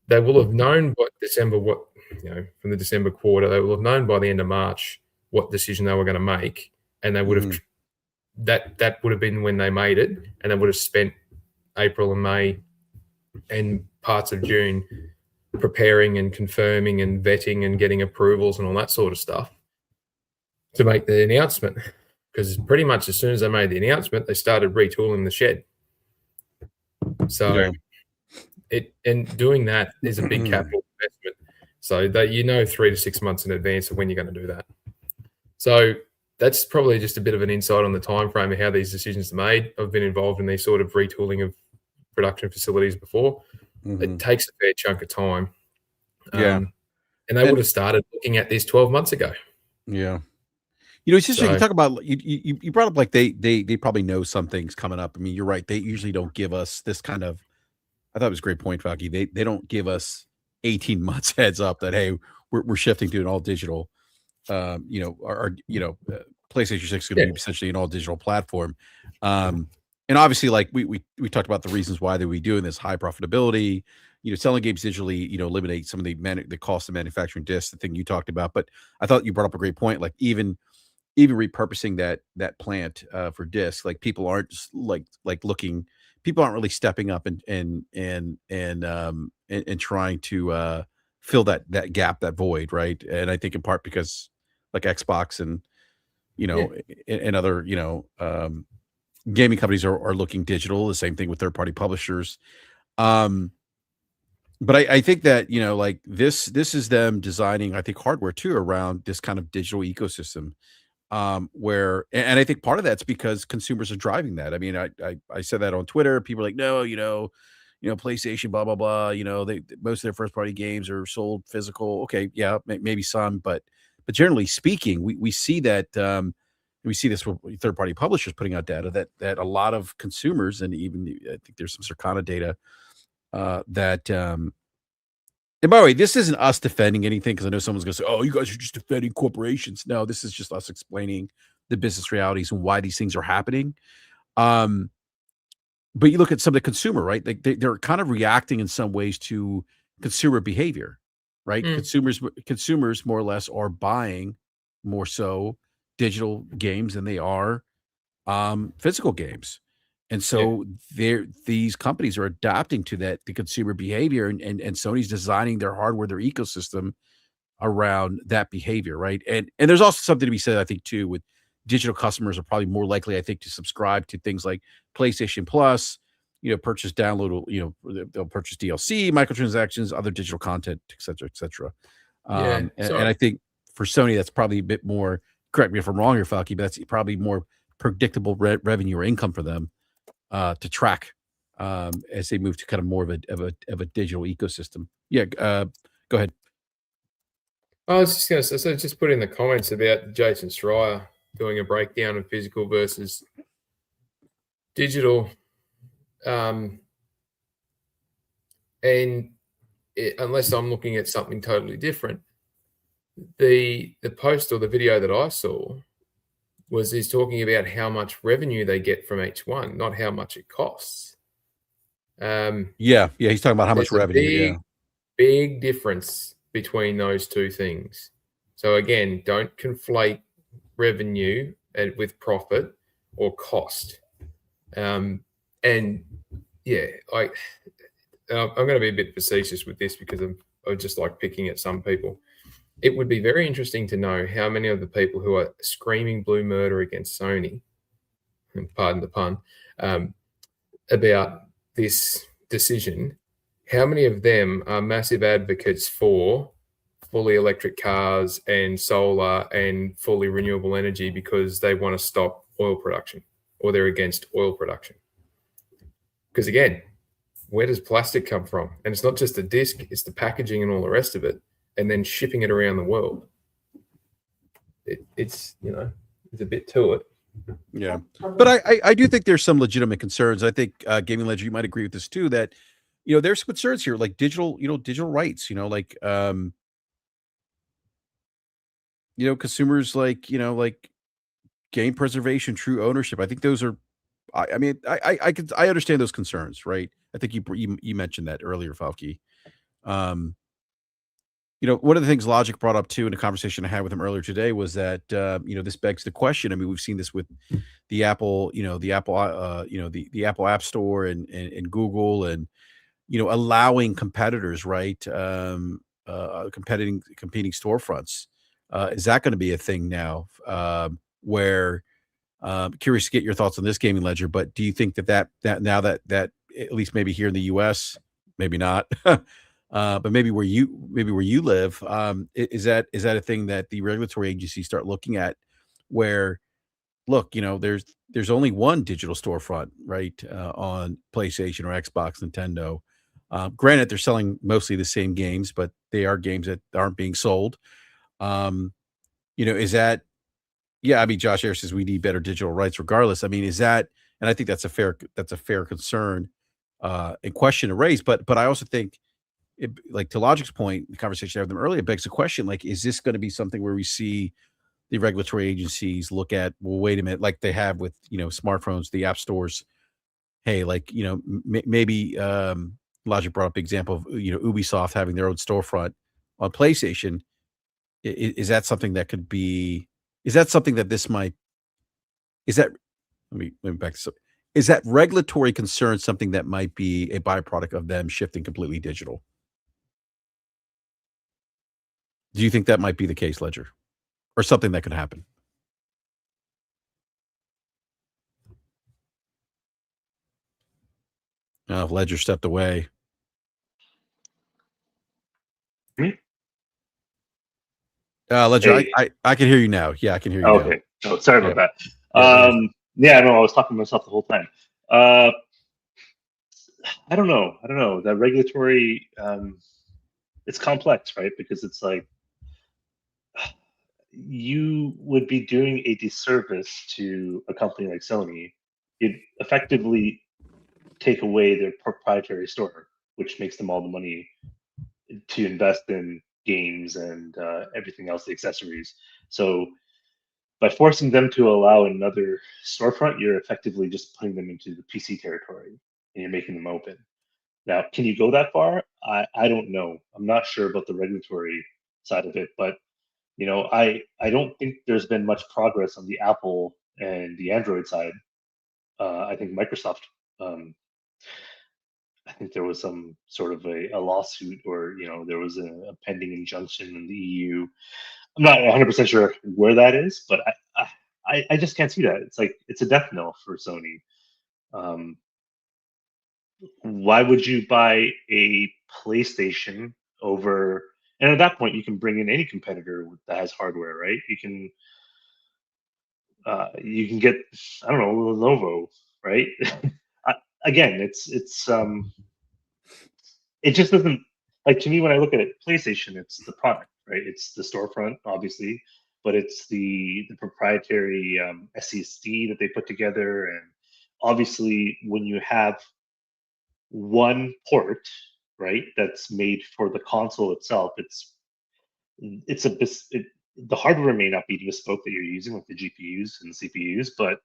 They will have known by December from the December quarter, they will have known by the end of March what decision they were going to make, and they would have that would have been when they made it, and they would have spent April and May and parts of June preparing and confirming and vetting and getting approvals and all that sort of stuff to make the announcement. Because pretty much as soon as they made the announcement, they started retooling the shed. So doing that is a big capital investment. So that 3 to 6 months in advance of when you're going to do that. So that's probably just a bit of an insight on the time frame of how these decisions are made. I've been involved in these sort of retooling of production facilities before. It takes a fair chunk of time. And they would have started looking at this 12 months ago. Yeah. It's interesting. You talk about you brought up like they probably know something's coming up. I mean, you're right. They usually don't give us this kind of. I thought it was a great point, Falky. They don't give us 18 months heads up that hey, we're shifting to an all digital. PlayStation 6 is going to be essentially an all digital platform. And obviously, like we talked about the reasons why they were doing this: high profitability. Selling games digitally, eliminate some of the cost of manufacturing discs. The thing you talked about, but I thought you brought up a great point. Like even repurposing that plant for discs, like people aren't like looking. People aren't really stepping up and trying to fill that gap, that void, right? And I think in part because like Xbox and and other gaming companies are looking digital. The same thing with third-party publishers. But I think that like this is them designing, I think, hardware too around this kind of digital ecosystem. Where and I think part of that's because consumers are driving that. I mean, I said that on Twitter. People are like, no, PlayStation, blah blah blah. They most of their first party games are sold physical. Okay, yeah, maybe some, but generally speaking, we see that we see this with third party publishers putting out data that a lot of consumers, and even I think there's some Circana data that. And by the way, this isn't us defending anything, because I know someone's going to say, oh, you guys are just defending corporations. No, this is just us explaining the business realities and why these things are happening. But you look at some of the consumer, right? They're kind of reacting in some ways to consumer behavior, right? Mm. Consumers more or less are buying more so digital games than they are physical games. And so these companies are adapting to that, the consumer behavior, and Sony's designing their hardware, their ecosystem around that behavior, right? And there's also something to be said, I think, too, with digital customers are probably more likely, I think, to subscribe to things like PlayStation Plus, purchase download, they'll purchase DLC, microtransactions, other digital content, et cetera, et cetera. Yeah. And I think for Sony, that's probably a bit more, correct me if I'm wrong here, Falky, but that's probably more predictable revenue or income for them to track as they move to kind of more of a digital ecosystem. Yeah, go ahead. I was just going to say, so just put in the comments about Jason Schreier doing a breakdown of physical versus digital. Unless I'm looking at something totally different, the post or the video that I saw is talking about how much revenue they get from each one, not how much it costs. Yeah, he's talking about how much revenue. Big difference between those two things. So again, don't conflate revenue with profit or cost. I'm going to be a bit facetious with this because I just like picking at some people. It would be very interesting to know how many of the people who are screaming blue murder against Sony, and pardon the pun, about this decision, how many of them are massive advocates for fully electric cars and solar and fully renewable energy because they want to stop oil production or they're against oil production? Because again, where does plastic come from? And it's not just the disc, it's the packaging and all the rest of it, and then shipping it around the world. It's a bit to it. Yeah, but I do think there's some legitimate concerns. I think Gaming Ledger, you might agree with this too, that there's concerns here, like digital rights, consumers like game preservation, true ownership. I think those are, I mean, I understand those concerns, right? I think you mentioned that earlier, Falky. One of the things Logic brought up too in a conversation I had with him earlier today was that this begs the question. I mean, we've seen this with the Apple, the Apple App Store and Google, and allowing competitors, right? Competing storefronts. Is that going to be a thing now? Where curious to get your thoughts on this, Gaming Ledger. But do you think that now that at least maybe here in the U.S., maybe not, but maybe where you live, is that a thing that the regulatory agencies start looking at? Where, look, there's only one digital storefront, right, on PlayStation or Xbox, Nintendo. Granted, they're selling mostly the same games, but they are games that aren't being sold. Is that? Yeah, I mean, Josh Ayers says we need better digital rights regardless. I mean, is that, and I think that's a fair concern and question to raise. But I also think, like to Logic's point, the conversation I had with them earlier begs the question, like, is this going to be something where we see the regulatory agencies look at, well, wait a minute, like they have with, smartphones, the app stores. Hey, like, maybe Logic brought up the example of, Ubisoft having their own storefront on PlayStation. Is that something that could be, is that something that this might, is that, let me back this up. Is that regulatory concern something that might be a byproduct of them shifting completely digital? Do you think that might be the case, Ledger, or something that could happen? Oh, Ledger stepped away. Me? Ledger, Hey. I can hear you now. Yeah, I can hear you now. Okay. Oh, sorry about that. Yeah, No, I was talking to myself the whole time. I don't know. That regulatory, it's complex, right? Because it's like you would be doing a disservice to a company like Sony. You'd effectively take away their proprietary store, which makes them all the money to invest in games and everything else, the accessories. So by forcing them to allow another storefront, you're effectively just putting them into the PC territory and you're making them open. Now, can you go that far? I don't know. I'm not sure about the regulatory side of it, but I don't think there's been much progress on the Apple and the Android side. I think Microsoft, I think there was some sort of a lawsuit, or there was a pending injunction in the EU. I'm not 100% sure where that is, but I just can't see that. It's like it's a death knell for Sony. Why would you buy a PlayStation over? And at that point, you can bring in any competitor that has hardware, right? You can get, I don't know, Lenovo, right? Again, it just doesn't, like, to me, when I look at it, PlayStation, it's the product, right? It's the storefront, obviously, but it's the proprietary SSD that they put together, and obviously when you have one port, right, that's made for the console itself, the hardware may not be bespoke that you're using, like the GPUs and the CPUs, but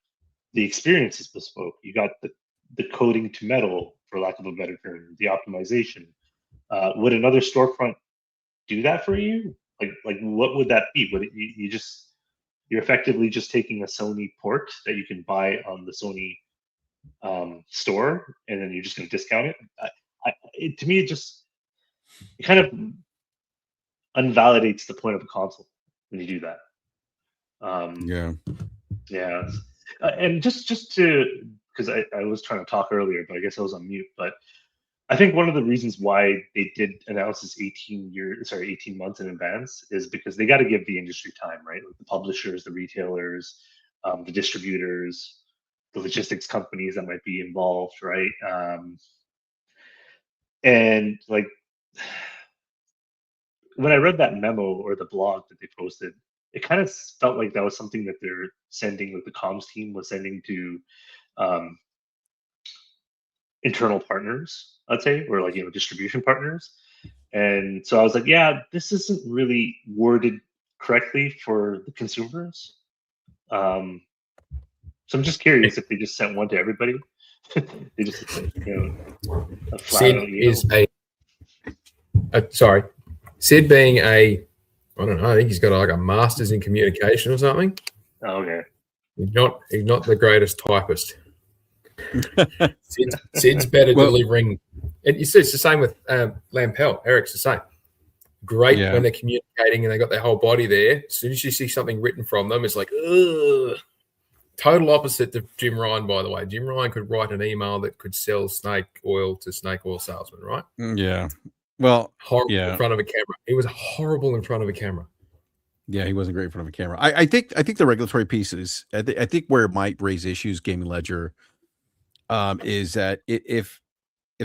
the experience is bespoke. You got the coating to metal, for lack of a better term, the optimization. Would another storefront do that for you? Like what would that be? Would it, you're effectively just taking a Sony port that you can buy on the Sony store, and then you're just going to discount it? To me, it kind of unvalidates the point of a console when you do that. Yeah. And just to, because I was trying to talk earlier, but I guess I was on mute. But I think one of the reasons why they did announce this 18 months in advance is because they got to give the industry time, right? Like the publishers, the retailers, the distributors, the logistics companies that might be involved, right? And like when I read that memo or the blog that they posted, it kind of felt like that was something that they're sending, like the comms team was sending to internal partners, I'd say, or like distribution partners. And so I was like, yeah, this isn't really worded correctly for the consumers. So I'm just curious if they just sent one to everybody. They just a flat out, is sorry. Sid being I don't know, I think he's got like a master's in communication or something. Oh, okay. He's not the greatest typist. Sid's better delivering. It's the same with Lampel. Eric's the same. Great when they're communicating and they got their whole body there. As soon as you see something written from them, it's like, ugh. Total opposite to Jim Ryan, by the way. Jim Ryan could write an email that could sell snake oil to snake oil salesmen, right? Yeah. Well, horrible in front of a camera. He was horrible in front of a camera. Yeah, he wasn't great in front of a camera. I think the regulatory piece is, I think where it might raise issues, Gaming Ledger, is that if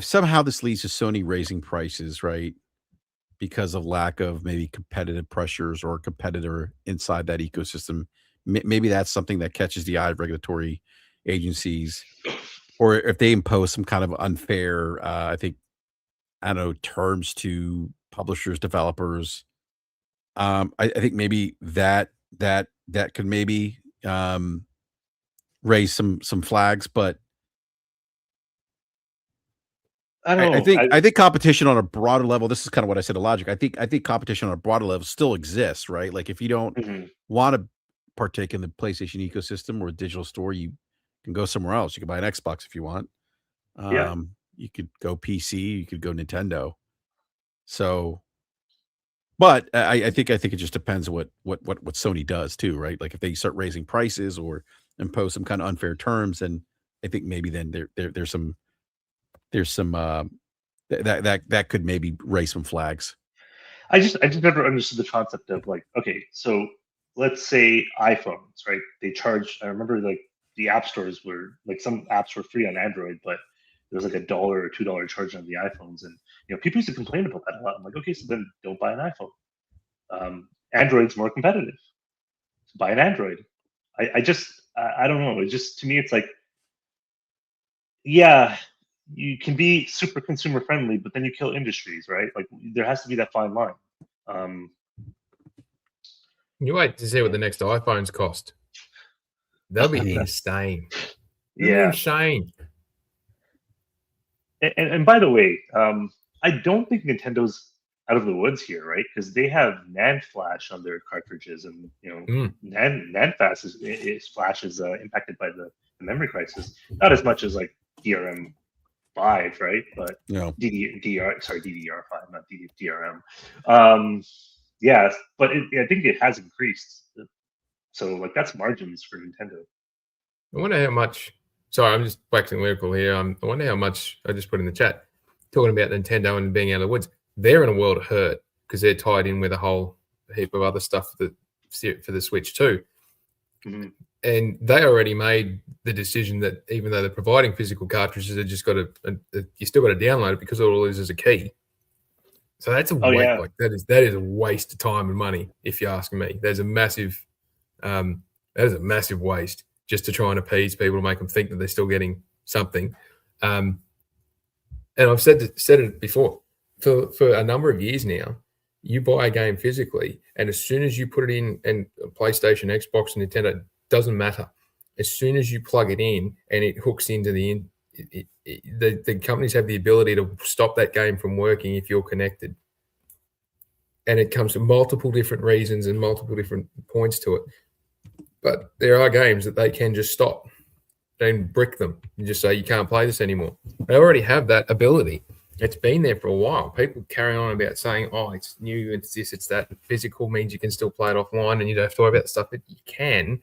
somehow this leads to Sony raising prices, right, because of lack of maybe competitive pressures or a competitor inside that ecosystem, maybe that's something that catches the eye of regulatory agencies, or if they impose some kind of unfair, I don't know, terms to publishers, developers. I think maybe that could maybe raise some flags, but I don't know. I think competition on a broader level. This is kind of what I said to Logic. I think competition on a broader level still exists, right? Like if you don't want to partake in the PlayStation ecosystem or a digital store, you can go somewhere else. You can buy an Xbox if you want. You could go PC. You could go Nintendo. So, but I think it just depends what Sony does too, right? Like if they start raising prices or impose some kind of unfair terms, and I think maybe then there's some that could maybe raise some flags. I just never understood the concept of like, okay, so let's say iPhones, right? They charge. I remember like the app stores were like, some apps were free on Android, but there was like $1 or $2 charge on the iPhones, and people used to complain about that a lot. I'm like, okay, so then don't buy an iPhone. Android's more competitive. So buy an Android. I don't know. It just, to me, it's like, yeah, you can be super consumer friendly, but then you kill industries, right? Like there has to be that fine line. You wait to see what the next iPhones cost. They'll be insane. Yeah, insane. And by the way, I don't think Nintendo's out of the woods here, right? Because they have NAND flash on their cartridges, and NAND flash flash is impacted by the memory crisis. Not as much as like DRM5, right? But DDR5, not DRM. Yeah, but I think it has increased. So like that's margins for Nintendo. I wonder how much. Sorry, I'm just waxing lyrical here. I wonder how much I just put in the chat talking about Nintendo and being out of the woods. They're in a world of hurt because they're tied in with a whole heap of other stuff for the Switch too. Mm-hmm. And they already made the decision that even though they're providing physical cartridges, they just got to you still got to download it because all it is a key. So that's a waste. Yeah. Like that is a waste of time and money, if you're asking me. There's a massive that is a massive waste just to try and appease people to make them think that they're still getting something. And I've said it before. For a number of years now, you buy a game physically, and as soon as you put it in, and PlayStation, Xbox, and Nintendo, doesn't matter. As soon as you plug it in and it hooks into the companies have the ability to stop that game from working if you're connected. And it comes to multiple different reasons and multiple different points to it. But there are games that they can just stop and brick them and just say, you can't play this anymore. They already have that ability. It's been there for a while. People carry on about saying, oh, it's new, it's this, it's that. Physical means you can still play it offline and you don't have to worry about the stuff that you can,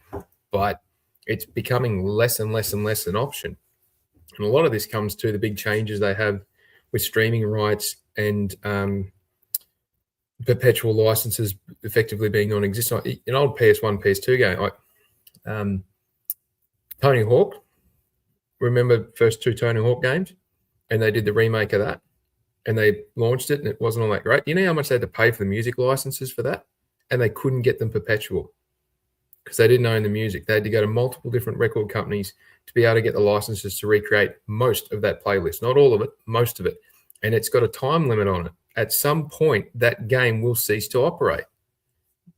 but it's becoming less and less and less an option. And a lot of this comes to the big changes they have with streaming rights and perpetual licenses effectively being non-existent. An old PS1, PS2 game, like Tony Hawk, remember the first two Tony Hawk games? And they did the remake of that. And they launched it, and it wasn't all that great. You know how much they had to pay for the music licenses for that? And they couldn't get them perpetual because they didn't own the music. They had to go to multiple different record companies to be able to get the licenses to recreate most of that playlist. Not all of it, most of it. And it's got a time limit on it. At some point, that game will cease to operate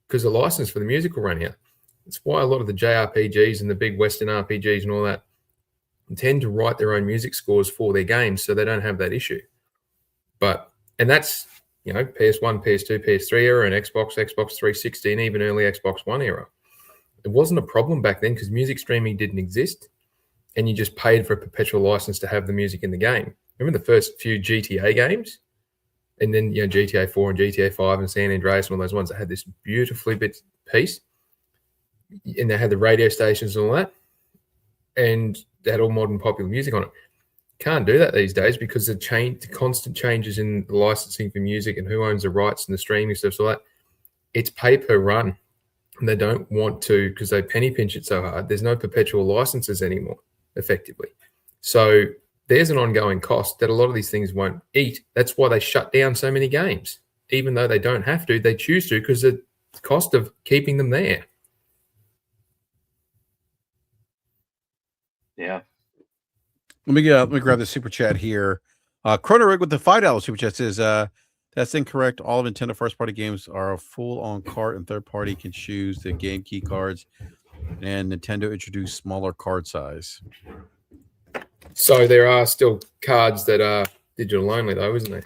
because the license for the music will run out. That's why a lot of the JRPGs and the big Western RPGs and all that tend to write their own music scores for their games so they don't have that issue. And that's, PS1, PS2, PS3 era and Xbox 360 and even early Xbox One era. It wasn't a problem back then because music streaming didn't exist and you just paid for a perpetual license to have the music in the game. Remember the first few GTA games? And then, GTA 4 and GTA 5 and San Andreas and all those ones that had this beautifully bit piece. And they had the radio stations and all that. And they had all modern popular music on it. Can't do that these days because the constant changes in the licensing for music and who owns the rights and the streaming stuff, so that it's pay per run. And they don't want to because they penny pinch it so hard. There's no perpetual licenses anymore, effectively. So there's an ongoing cost that a lot of these things won't eat. That's why they shut down so many games. Even though they don't have to, they choose to because the cost of keeping them there. Yeah. Let me grab the super chat here. Chrono Rig with the $5 super chat says, that's incorrect. All of Nintendo first party games are a full on cart and third party can choose the game key cards, and Nintendo introduced smaller card size. So there are still cards that are digital only though, isn't there?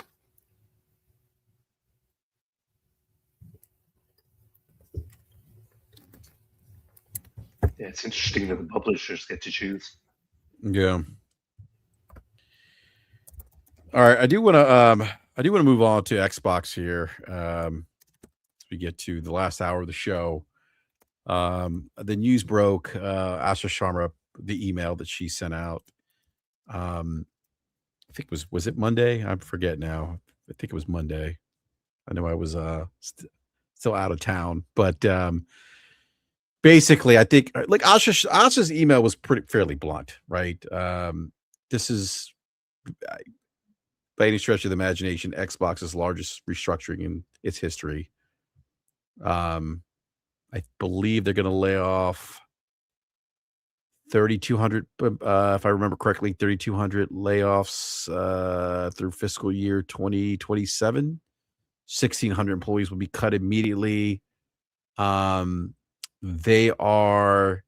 Yeah, it's interesting that the publishers get to choose. Yeah. All right, I do want to move on to Xbox here. As we get to the last hour of the show, the news broke. Asha Sharma, the email that she sent out. I think was it Monday? I forget now. I think it was Monday. I know I was still out of town, but basically, I think like Asha's email was fairly blunt, right? This is, by any stretch of the imagination, Xbox's largest restructuring in its history. I believe they're going to lay off 3,200, if I remember correctly, 3,200 layoffs through fiscal year 2027. 1,600 employees will be cut immediately. They are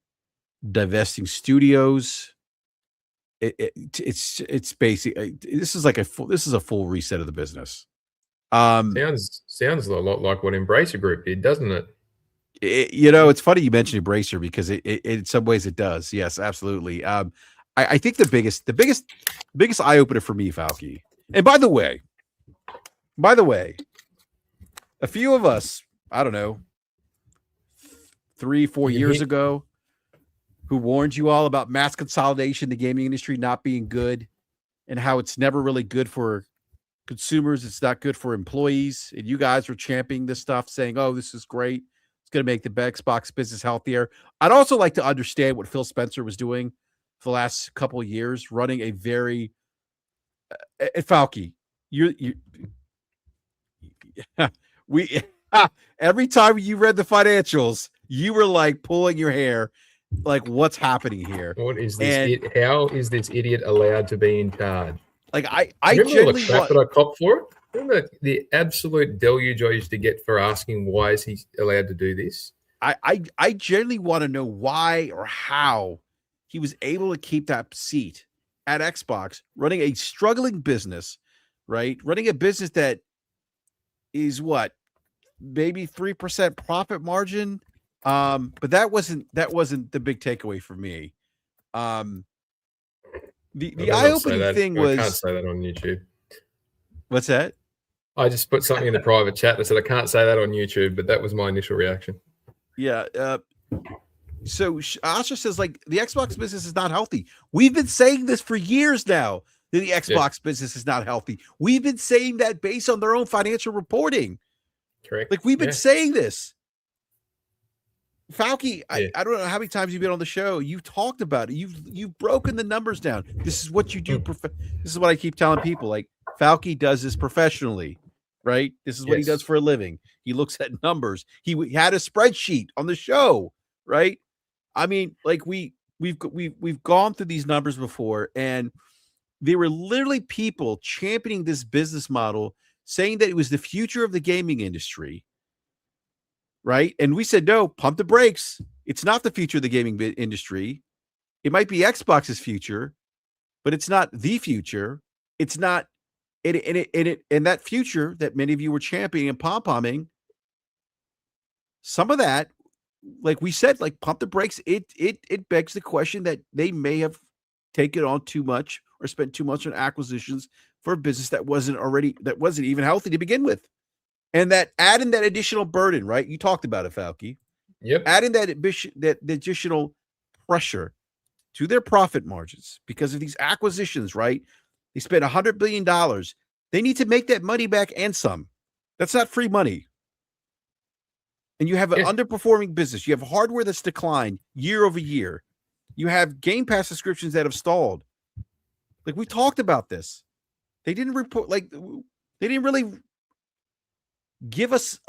divesting studios it's basic. This is a full reset of the business. Sounds a lot like what Embracer Group did, doesn't it? It's funny you mentioned Embracer because it in some ways it does. Yes, absolutely. I think the biggest eye opener for me, Falky. And by the way, a few of us, I don't know, 3-4 years ago, who warned you all about mass consolidation, the gaming industry not being good, and how it's never really good for consumers. It's not good for employees. And you guys were championing this stuff, saying, "Oh, this is great. It's going to make the Xbox business healthier." I'd also like to understand what Phil Spencer was doing for the last couple of years, running a very Falky. We every time you read the financials, you were like pulling your hair, like what's happening here? What is this? How is this idiot allowed to be in charge? Like I remember all the crap that I copped for it. Remember the absolute deluge I used to get for asking why is he allowed to do this? I generally want to know why or how he was able to keep that seat at Xbox, running a struggling business, right? Running a business that is what, maybe 3% profit margin. But that wasn't the big takeaway for me. The eye-opening thing was, I can't say that on YouTube. What's that? I just put something in the private chat that said I can't say that on YouTube, but that was my initial reaction. Yeah. So Asha says, like, the Xbox business is not healthy. We've been saying this for years now, that the Xbox business is not healthy. We've been saying that based on their own financial reporting. Correct. Like, we've been saying this. Falky, I don't know how many times you've been on the show. You've talked about it. You've broken the numbers down. This is what you do. This is what I keep telling people. Like, Falky does this professionally, right? This is what he does for a living. He looks at numbers. He had a spreadsheet on the show, right? I mean, like we've gone through these numbers before, and there were literally people championing this business model, saying that it was the future of the gaming industry. Right. And we said, no, pump the brakes. It's not the future of the gaming industry. It might be Xbox's future, but it's not the future. It's not. And that future that many of you were championing and pom-pomming, some of that, like we said, like pump the brakes. It begs the question that they may have taken on too much or spent too much on acquisitions for a business that wasn't even healthy to begin with. And that adding that additional burden, right? You talked about it, Falky. Yep. Adding that additional pressure to their profit margins because of these acquisitions, right? They spent $100 billion. They need to make that money back and some. That's not free money. And you have an underperforming business. You have hardware that's declined year over year. You have Game Pass subscriptions that have stalled. Like, we talked about this. They didn't report, like, they didn't really give us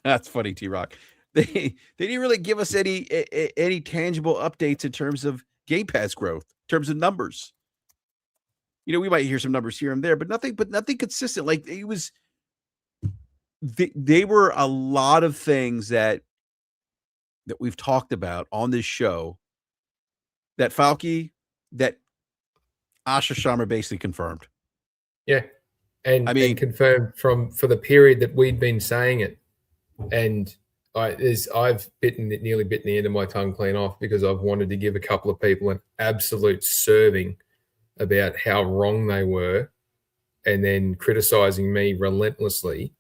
that's funny, T-Rock. They didn't really give us any tangible updates in terms of Game Pass growth, in terms of numbers. We might hear some numbers here and there, but nothing consistent. Like, it was they were a lot of things that we've talked about on this show that Falky, that Asha Sharma basically confirmed. Yeah. And confirmed for the period that we'd been saying it. And I've nearly bitten the end of my tongue clean off because I've wanted to give a couple of people an absolute serving about how wrong they were, and then criticizing me relentlessly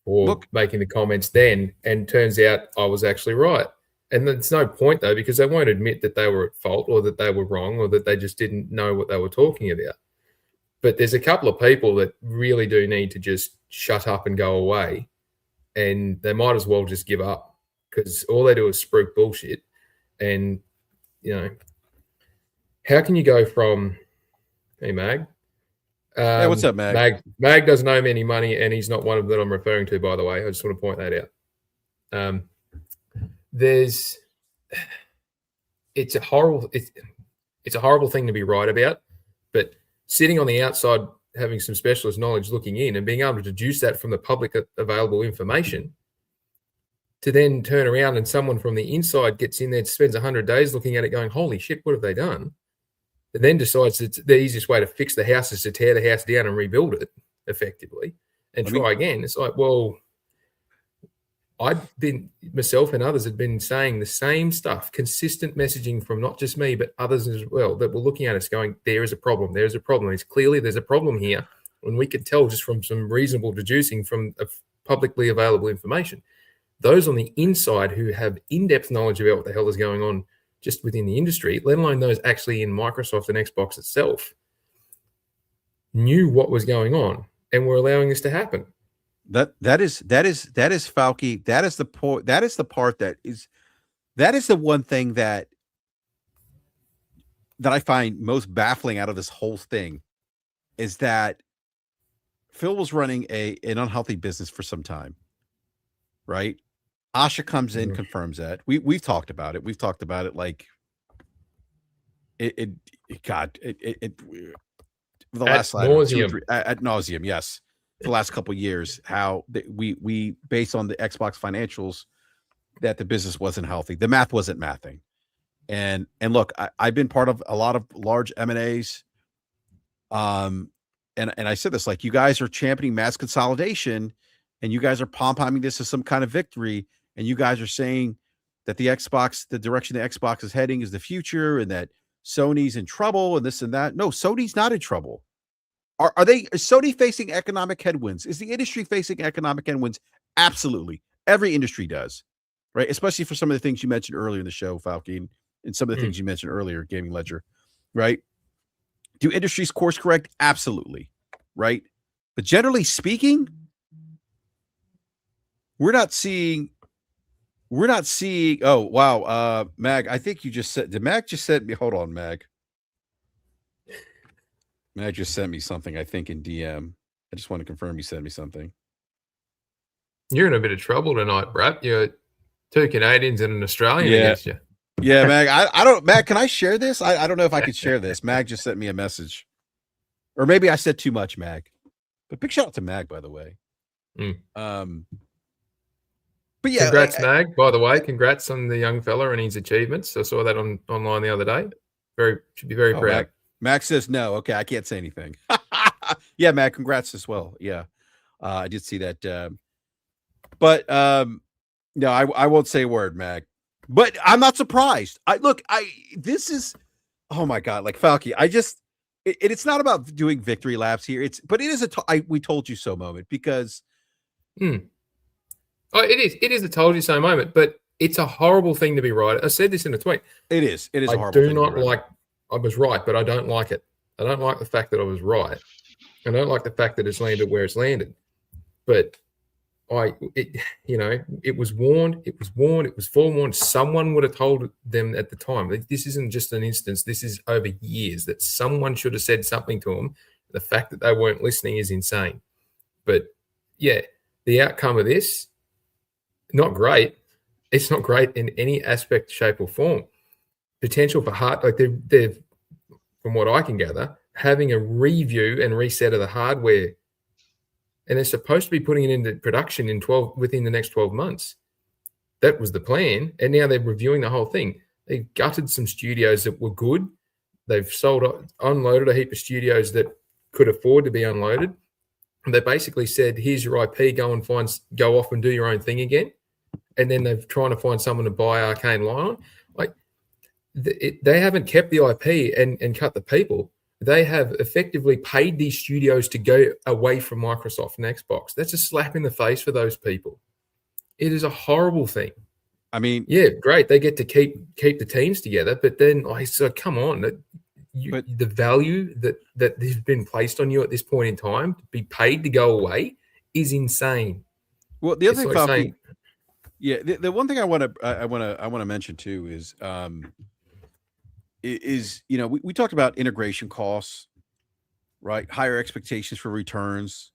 for making the comments then. And turns out I was actually right. And there's no point, though, because they won't admit that they were at fault or that they were wrong or that they just didn't know what they were talking about. But there's a couple of people that really do need to just shut up and go away, and they might as well just give up because all they do is spruik bullshit. And, how can you go from, hey, Mag? Hey, what's up, Mag? Mag doesn't owe me any money, and he's not one of them that I'm referring to, by the way. I just want to point that out. It's a horrible thing to be right about, but sitting on the outside, having some specialist knowledge looking in and being able to deduce that from the public available information, to then turn around and someone from the inside gets in there, spends 100 days looking at it going, holy shit, what have they done? And then decides it's the easiest way to fix the house is to tear the house down and rebuild it effectively and try again. It's like, well, I've been, myself and others have been saying the same stuff, consistent messaging from not just me, but others as well, that were looking at us going, there is a problem. There's a problem. It's clearly there's a problem here. And we can tell just from some reasonable deducing from publicly available information. Those on the inside who have in-depth knowledge about what the hell is going on just within the industry, let alone those actually in Microsoft and Xbox itself, knew what was going on and were allowing this to happen. That is Falky. That is the point. That is the part that is the one thing that I find most baffling out of this whole thing is that Phil was running an unhealthy business for some time, right? Asha comes in, confirms that. We've talked about it. We've talked about it like it for the last ad nauseum, yes. For the last couple of years, how we based on the Xbox financials that the business wasn't healthy. The math wasn't mathing. And look, I've been part of a lot of large M&As. And I said this, like, you guys are championing mass consolidation and you guys are pom-pomming this as some kind of victory. And you guys are saying that the direction the Xbox is heading is the future and that Sony's in trouble and this and that. No, Sony's not in trouble. Is Sony facing economic headwinds? Is the industry facing economic headwinds? Absolutely. Every industry does, right? Especially for some of the things you mentioned earlier in the show, Falcon, and some of the things you mentioned earlier, Gaming Ledger, right? Do industries course correct? Absolutely, right? But generally speaking, we're not seeing. Oh, wow. Mag, I think you just said, did Mag just send me? Hold on, Mag. Mag just sent me something, I think, in DM. I just want to confirm he sent me something. You're in a bit of trouble tonight, BRAP. You're 2 Canadians and an Australian against you. Yeah, Mag. I don't, Mag, can I share this? I don't know if I could share this. Mag just sent me a message. Or maybe I said too much, Mag. But big shout out to Mag, by the way. But yeah, congrats, Mag. By the way, congrats on the young fella and his achievements. I saw that online the other day. Should be very proud. Max says no. Okay, I can't say anything. Yeah, Mac, congrats as well. Yeah, I did see that. But no, I won't say a word, Mac. But I'm not surprised. This is, oh my God, like Falky. It's not about doing victory laps here. But it is we told you so moment because. Oh, it is a told you so moment, but it's a horrible thing to be right. I said this in a tweet. It is a horrible thing. I do not like. I was right, but I don't like it. I don't like the fact that I was right. I don't like the fact that it's landed where it's landed. But it was warned. It was forewarned. Someone would have told them at the time. This isn't just an instance. This is over years that someone should have said something to them. The fact that they weren't listening is insane. But yeah, the outcome of this, not great. It's not great in any aspect, shape, or form. Potential for they're from what I can gather, having a review and reset of the hardware, and they're supposed to be putting it into production within the next 12 months. That was the plan, and now they're reviewing the whole thing. They've gutted some studios that were good. They've unloaded a heap of studios that could afford to be unloaded. And they basically said, "Here's your IP. Go off and do your own thing again." And then they're trying to find someone to buy Arcane Lion. They haven't kept the IP and cut the people. They have effectively paid these studios to go away from Microsoft and Xbox. That's a slap in the face for those people. It is a horrible thing. I mean, yeah, great. They get to keep the teams together, but then come on. The value that has been placed on you at this point in time to be paid to go away is insane. Well, the other thing, Falky, the one thing I want to mention too is we talked about integration costs, right? Higher expectations for returns.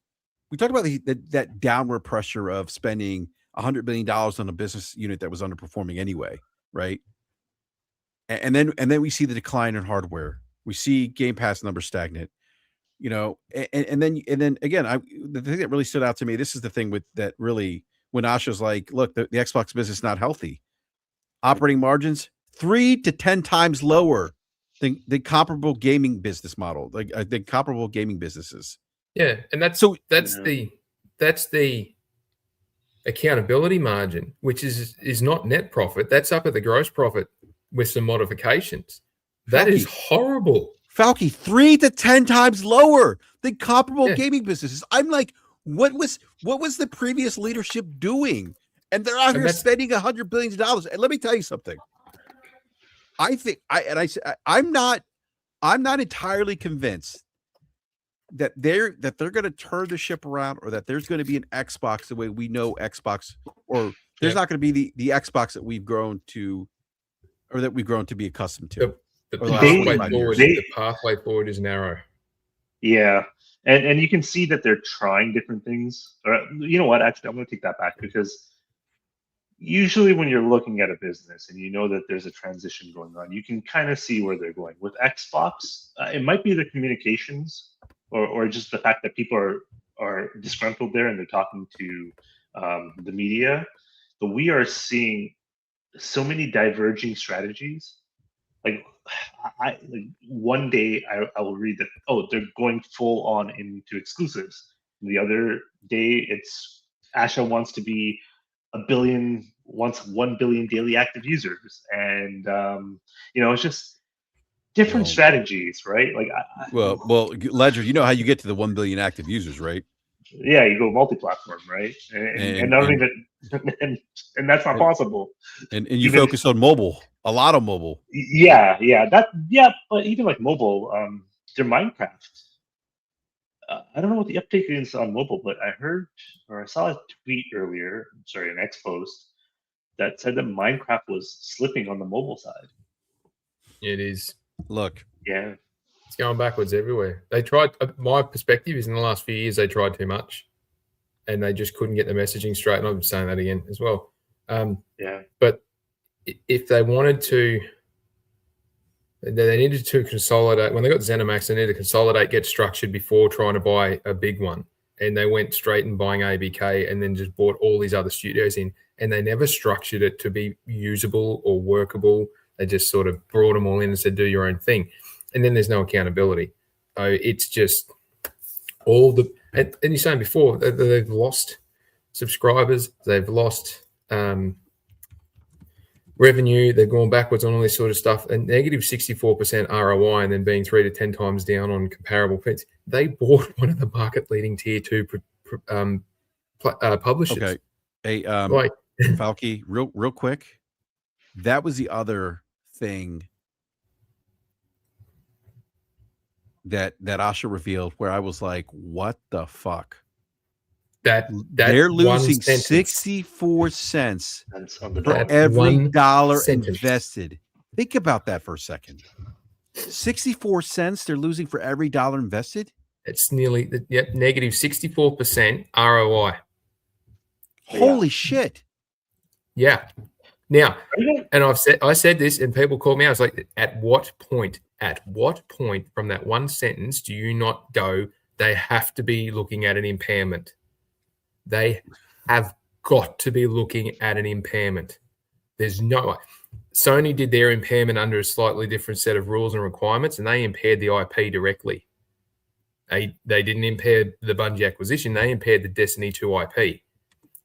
We talked about that downward pressure of spending $100 billion on a business unit that was underperforming anyway, right? And then we see the decline in hardware. We see Game Pass numbers stagnant, and then again, the thing that really stood out to me. This is the thing that really when Asha's like, look, the Xbox business is not healthy. Operating margins 3 to 10 times lower than the comparable gaming business model, like the comparable gaming businesses. Yeah, and that's the accountability margin, which is not net profit. That's up at the gross profit with some modifications. That is horrible. Falky, 3 to 10 times lower than comparable gaming businesses. I'm like, what was the previous leadership doing? And they're out here spending $100 billion. And let me tell you something. I think I'm not entirely convinced that they're going to turn the ship around, or that there's going to be an Xbox the way we know Xbox, or there's not going to be the Xbox that we've grown to, or that we've grown to be accustomed to. The pathway forward is narrow. Yeah. And you can see that they're trying different things. Or you know what? Actually, I'm going to take that back, because usually when you're looking at a business and you know that there's a transition going on, you can kind of see where they're going. With Xbox, it might be the communications, or just the fact that people are disgruntled there and they're talking to the media. But we are seeing so many diverging strategies. Like one day I will read that, oh, they're going full on into exclusives. And the other day it's Asha wants to be 1 billion daily active users, and it's just different strategies, right? Like, well, Ledger, you know how you get to the 1 billion active users, right? Yeah, you go multi-platform, right? And not even, and that's not possible. And you focus on mobile, a lot of mobile. Yeah, but even like mobile, their Minecraft. I don't know what the uptake is on mobile, but I heard, or I saw a tweet earlier, an X post that said that Minecraft was slipping on the mobile side. It is. Look. Yeah. It's going backwards everywhere. They tried. My perspective is in the last few years, they tried too much, and they just couldn't get the messaging straight. And I'm saying that again as well. But if they wanted to, they needed to consolidate. When they got ZeniMax, they needed to consolidate, get structured before trying to buy a big one. And they went straight and buying ABK, and then just bought all these other studios in. And they never structured it to be usable or workable. They just sort of brought them all in and said, do your own thing. And then there's no accountability. So it's just all the, and you're saying before, they've lost subscribers, they've lost revenue, they're going backwards on all this sort of stuff, and negative 64% ROI, and then being 3 to 10 times down on comparable prints. They bought one of the market leading tier 2 publishers. Okay. Hey, Falky, real quick. That was the other thing that Asha revealed, where I was like, what the fuck? That they're losing 64 cents for every dollar invested. Think about that for a second. 64 cents they're losing for every dollar invested? It's nearly negative 64% ROI. Holy shit. Yeah. Now, and I said this, and people call me out. I was like, at what point from that one sentence do you not go, they have to be looking at an impairment? They have got to be looking at an impairment. There's no way. Sony did their impairment under a slightly different set of rules and requirements, and they impaired the IP directly. They didn't impair the Bungie acquisition. They impaired the Destiny 2 IP.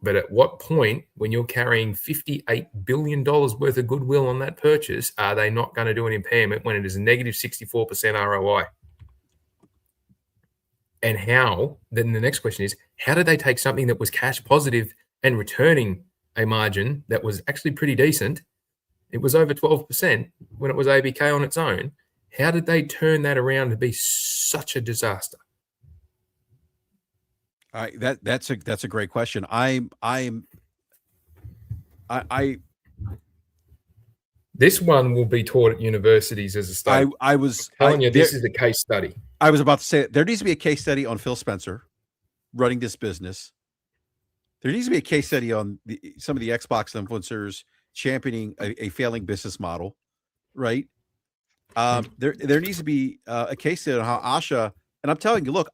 But at what point, when you're carrying $58 billion worth of goodwill on that purchase, are they not going to do an impairment when it is a negative 64% ROI? And how, then the next question is, how did they take something that was cash positive and returning a margin that was actually pretty decent? It was over 12% when it was ABK on its own. How did they turn that around to be such a disaster? That's a great question. This one will be taught at universities as a study. I'm telling you, this is the case study. I was about to say, there needs to be a case study on Phil Spencer running this business. There needs to be a case study on some of the Xbox influencers championing a failing business model, right? There needs to be a case study on how Asha, and I'm telling you, look,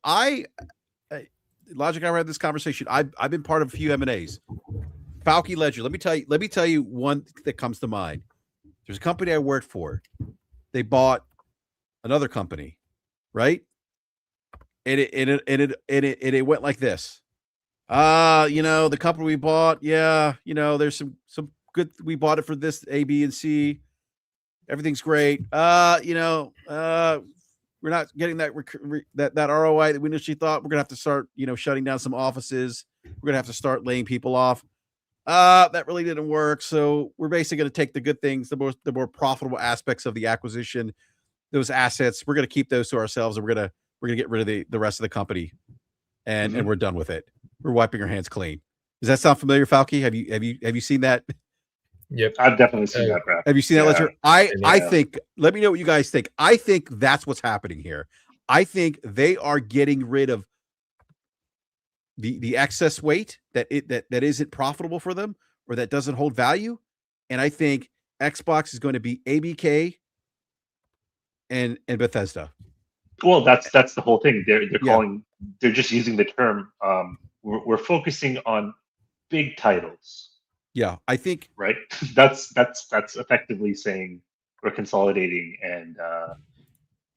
Logic, I had this conversation. I've been part of a few M&As. Falke Ledger. Let me tell you one that comes to mind. There's a company I worked for. They bought another company, right? And it went like this. The company we bought, there's some good. We bought it for this A, B, and C. Everything's great. We're not getting that that ROI that we initially thought. We're gonna have to start, shutting down some offices. We're gonna have to start laying people off. That really didn't work. So we're basically gonna take the good things, the more profitable aspects of the acquisition, those assets. We're gonna keep those to ourselves, and we're gonna get rid of the rest of the company, and we're done with it. We're wiping our hands clean. Does that sound familiar, Falke? Have you seen that? Yep. I've definitely seen that, BRAP. Have you seen that, Ledger? I Yeah. think, let me know what you guys think. I think that's what's happening here. I think they are getting rid of the excess weight that isn't profitable for them or that doesn't hold value. And I think Xbox is going to be ABK and Bethesda. Well, that's the whole thing. They're just using the term. We're focusing on big titles. Yeah, I think right. That's effectively saying we're consolidating, and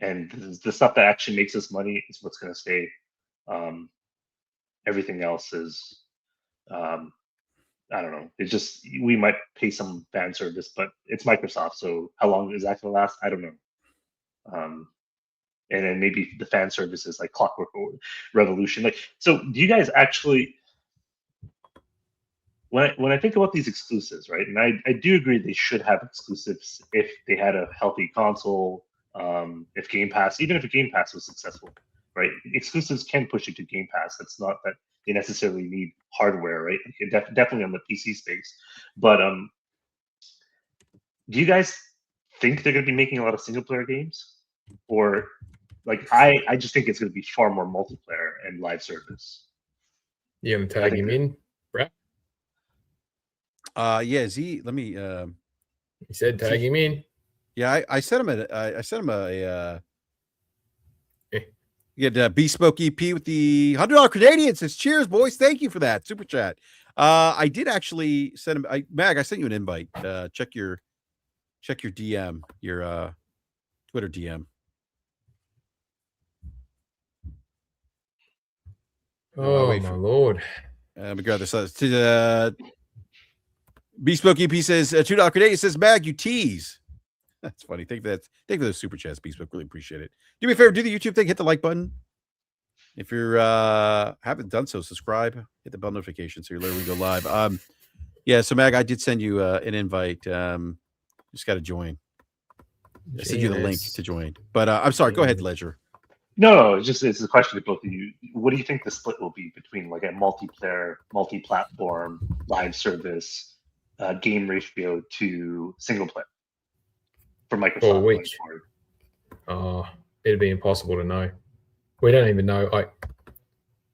the stuff that actually makes us money is what's going to stay. Everything else is, I don't know. It's just we might pay some fan service, but it's Microsoft, so how long is that going to last? I don't know. And then maybe the fan service is like Clockwork Revolution. Like, so do you guys actually? When I think about these exclusives, right, and I do agree they should have exclusives if they had a healthy console, if Game Pass, even if a Game Pass was successful, right? Exclusives can push you to Game Pass. That's not that they necessarily need hardware, right? Definitely on the PC space. But do you guys think they're going to be making a lot of single player games, or like I just think it's going to be far more multiplayer and live service. You gonna tag him in, BRAP? Yeah, Z. Let me. He said tag him in. Yeah, I sent him a. You get Bespoke EP with the $100 Canadian. Says cheers, boys. Thank you for that super chat. I did actually send him. Mag, I sent you an invite. Check your DM, your Twitter DM. Oh my lord! Let me grab this. To Bespoke EP says $2 Canadian. Says Mag, you tease. That's funny. Thank you for those super chats, Bespoke. Really appreciate it. Do me a favor, do the YouTube thing, hit the like button. If you're haven't done so, subscribe, hit the bell notification so you're literally go live. Yeah, so Mag, I did send you an invite. Just got to join. I sent you the link to join. But I'm sorry, go ahead, Ledger. No, it's a question to both of you. What do you think the split will be between like a multiplayer, multi-platform, live service, game ratio to single player for Microsoft going forward? Oh, it'd be impossible to know. We don't even know.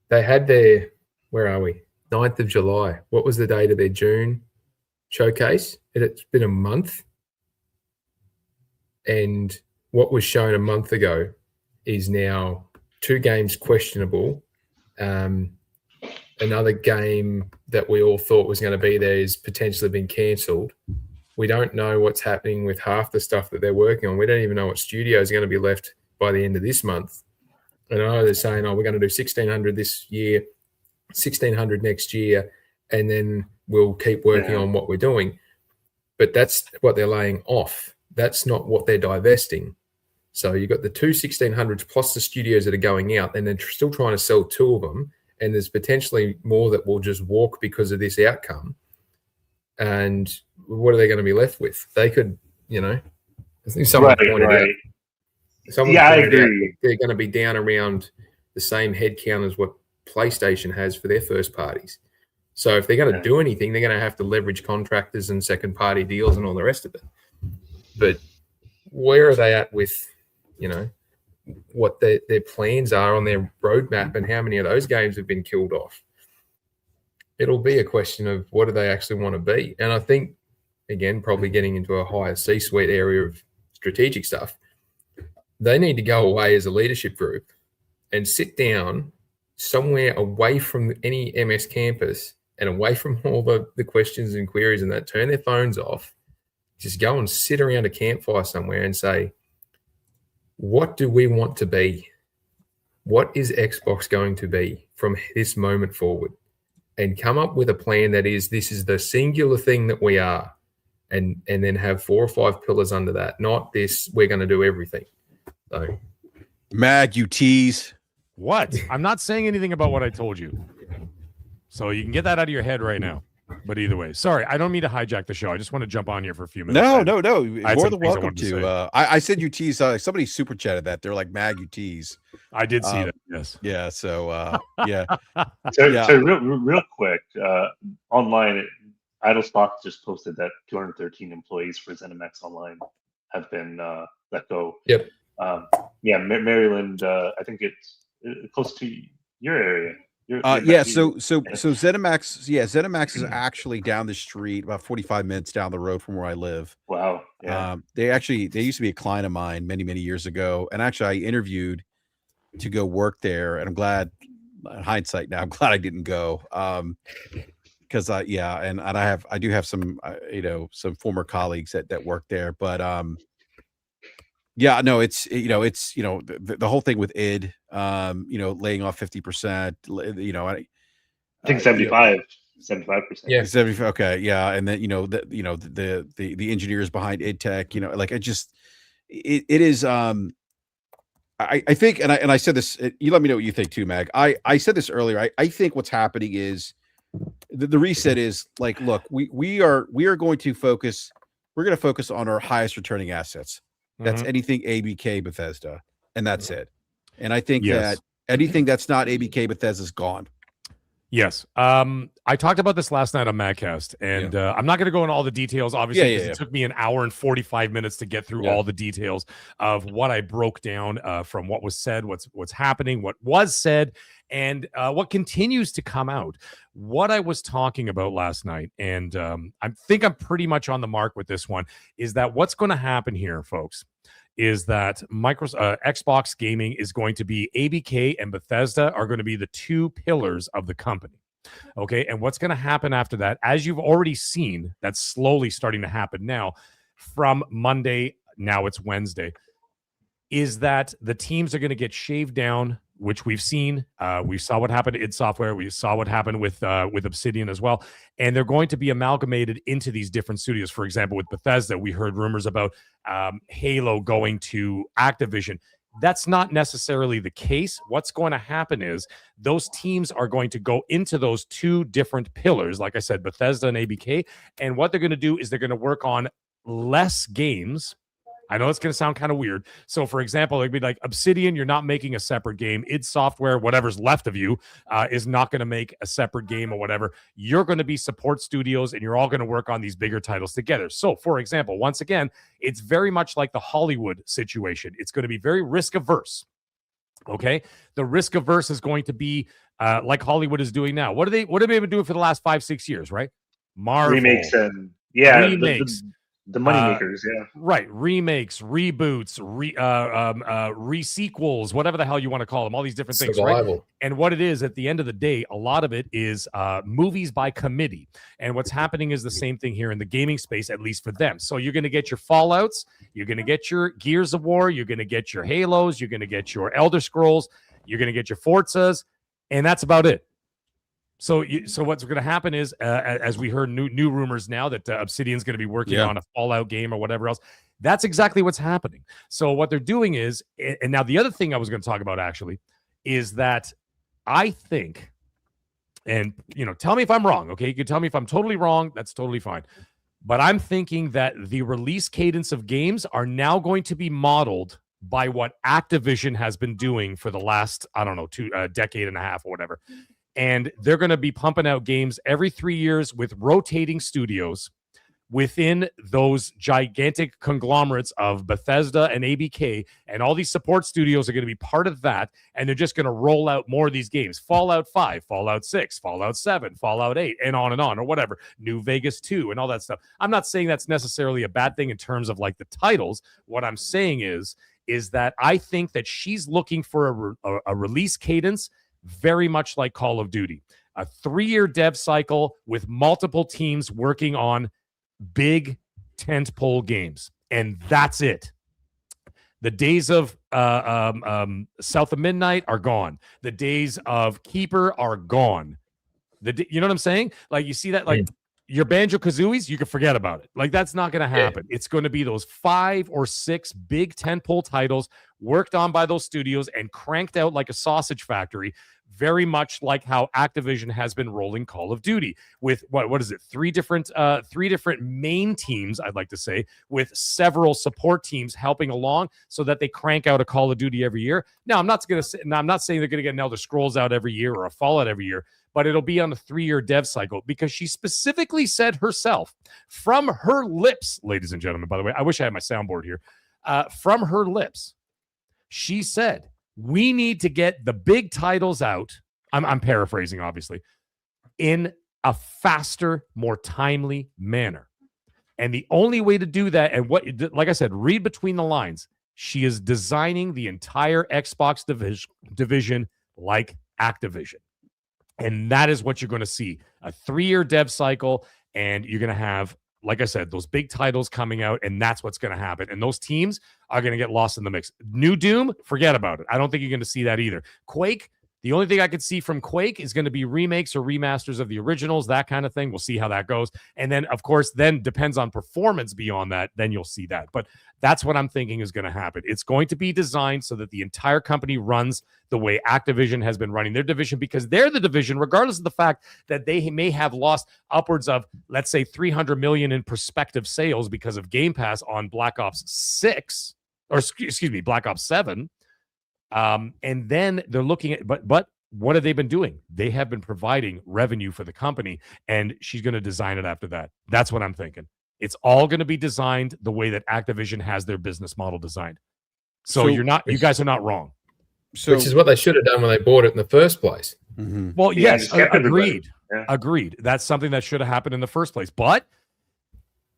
They had their, where are we? 9th of July. What was the date of their June showcase? It's been a month. And what was shown a month ago is now 2 games questionable. Another game that we all thought was going to be there is potentially been cancelled. We don't know what's happening with half the stuff that they're working on. We don't even know what studio is going to be left by the end of this month. And I know they're saying, we're going to do 1,600 this year, 1,600 next year, and then we'll keep working on what we're doing. But that's what they're laying off. That's not what they're divesting. So you've got the 2 1,600s plus the studios that are going out, and they're still trying to sell 2 of them. And there's potentially more that will just walk because of this outcome. And what are they going to be left with? They could, I think someone pointed out. I agree. They're going to be down around the same headcount as what PlayStation has for their first parties. So if they're going to do anything, they're going to have to leverage contractors and second-party deals and all the rest of it. But where are they at with, what their plans are on their roadmap and how many of those games have been killed off? It'll be a question of what do they actually want to be. And I think, again, probably getting into a higher C-suite area of strategic stuff, they need to go away as a leadership group and sit down somewhere away from any MS campus and away from all the questions and queries and that, turn their phones off, just go and sit around a campfire somewhere and say, what do we want to be? What is Xbox going to be from this moment forward? And come up with a plan that is, this is the singular thing that we are. And then have 4 or 5 pillars under that, not this, we're going to do everything. So, Mag, you tease. What? I'm not saying anything about what I told you. So you can get that out of your head right now. But either way, sorry, I don't mean to hijack the show. I just want to jump on here for a few minutes. No. I had More some than things I welcome wanted to to. say. I said you tease. Somebody super chatted that. They're like, Mag, you tease. I did see that. Yes. Yeah. So, yeah. So real quick, online, Idlestock just posted that 213 employees for ZeniMax Online have been let go. Yep. Maryland. I think it's close to your area. So ZeniMax is actually down the street, about 45 minutes down the road from where I live. Wow. Yeah. They used to be a client of mine many, many years ago. And actually I interviewed to go work there. And I'm glad, in hindsight now, I'm glad I didn't go. Because I do have some, some former colleagues that work there, but, it's the whole thing with id, laying off 50%, I think 75%. Yeah. 70. Okay. Yeah. And then, the engineers behind id Tech, it is, I think, and I said this, you let me know what you think too, Mag. I said this earlier. I think what's happening is the reset is like, look, we are going to focus. We're going to focus on our highest returning assets. That's anything ABK Bethesda, and that's it. And I think that anything that's not ABK Bethesda is gone. Yes. I talked about this last night on Madcast, and I'm not going to go into all the details, obviously, because it took me an hour and 45 minutes to get through all the details of what I broke down from what was said, what's happening, what was said, and what continues to come out. What I was talking about last night, and I think I'm pretty much on the mark with this one, is that what's going to happen here, folks, is that Xbox Gaming is going to be ABK and Bethesda are going to be the 2 pillars of the company. Okay. And what's going to happen after that, as you've already seen, that's slowly starting to happen now from Monday, now it's Wednesday, is that the teams are going to get shaved down, which we've seen. We saw what happened to id Software. We saw what happened with Obsidian as well. And they're going to be amalgamated into these different studios. For example, with Bethesda, we heard rumors about Halo going to Activision. That's not necessarily the case. What's going to happen is those teams are going to go into those 2 different pillars, like I said, Bethesda and ABK. And what they're going to do is they're going to work on less games. I know it's going to sound kind of weird. So, for example, it'd be like Obsidian, you're not making a separate game. id Software, whatever's left of you, is not going to make a separate game or whatever. You're going to be support studios, and you're all going to work on these bigger titles together. So, for example, once again, it's very much like the Hollywood situation. It's going to be very risk-averse. Okay? The risk-averse is going to be like Hollywood is doing now. What have they been doing for the last 5-6 years, right? Marvel. Remakes and remakes. The moneymakers, right? Remakes, reboots, re-sequels, whatever the hell you want to call them, all these different things, right? And what it is, at the end of the day, a lot of it is movies by committee. And what's happening is the same thing here in the gaming space, at least for them. So you're going to get your Fallouts, you're going to get your Gears of War, you're going to get your Halos, you're going to get your Elder Scrolls, you're going to get your Forzas, and that's about it. So what's going to happen is, as we heard new rumors now that Obsidian's going to be working on a Fallout game or whatever else. That's exactly what's happening. So what they're doing is, and now the other thing I was going to talk about actually is that I think, and tell me if I'm wrong. Okay, you can tell me if I'm totally wrong. That's totally fine. But I'm thinking that the release cadence of games are now going to be modeled by what Activision has been doing for the last, decade and a half or whatever. And they're going to be pumping out games every 3 years with rotating studios within those gigantic conglomerates of Bethesda and ABK. And all these support studios are going to be part of that. And they're just going to roll out more of these games. Fallout 5, Fallout 6, Fallout 7, Fallout 8, and on, or whatever. New Vegas 2 and all that stuff. I'm not saying that's necessarily a bad thing in terms of like the titles. What I'm saying is that I think that she's looking for a release cadence very much like Call of Duty. A 3-year dev cycle with multiple teams working on big tentpole games. And that's it. The days of South of Midnight are gone. The days of Keeper are gone. You know what I'm saying? Like, you see that, like, your Banjo-Kazooies, you can forget about it. Like, that's not going to happen. Yeah. It's going to be those 5 or 6 big tentpole titles worked on by those studios and cranked out like a sausage factory, very much like how Activision has been rolling Call of Duty with what is it? 3 different main teams, I'd like to say, with several support teams helping along so that they crank out a Call of Duty every year. Now, I'm not saying they're going to get an Elder Scrolls out every year or a Fallout every year, but it'll be on a 3-year dev cycle, because she specifically said herself, from her lips, ladies and gentlemen, by the way, I wish I had my soundboard here, from her lips, she said, we need to get the big titles out, I'm paraphrasing, obviously, in a faster, more timely manner. And the only way to do that, and like I said, read between the lines, she is designing the entire Xbox division like Activision. And that is what you're going to see, a 3-year dev cycle, and you're going to have, like I said, those big titles coming out, and that's what's going to happen. And those teams are going to get lost in the mix. New Doom, forget about it. I don't think you're going to see that either. Quake, the only thing I could see from Quake is going to be remakes or remasters of the originals, that kind of thing. We'll see how that goes. And then, of course, then depends on performance beyond that. Then you'll see that. But that's what I'm thinking is going to happen. It's going to be designed so that the entire company runs the way Activision has been running their division, because they're the division, regardless of the fact that they may have lost upwards of, let's say, $300 million in prospective sales because of Game Pass on Black Ops 6, or excuse me, Black Ops 7. And then they're looking at, but what have they been doing? They have been providing revenue for the company, and she's going to design it after that. That's what I'm thinking. It's all going to be designed the way that Activision has their business model designed. So you guys are not wrong. So, which is what they should have done when they bought it in the first place. Mm-hmm. Well, yes, agreed. Yeah. Agreed. That's something that should have happened in the first place. But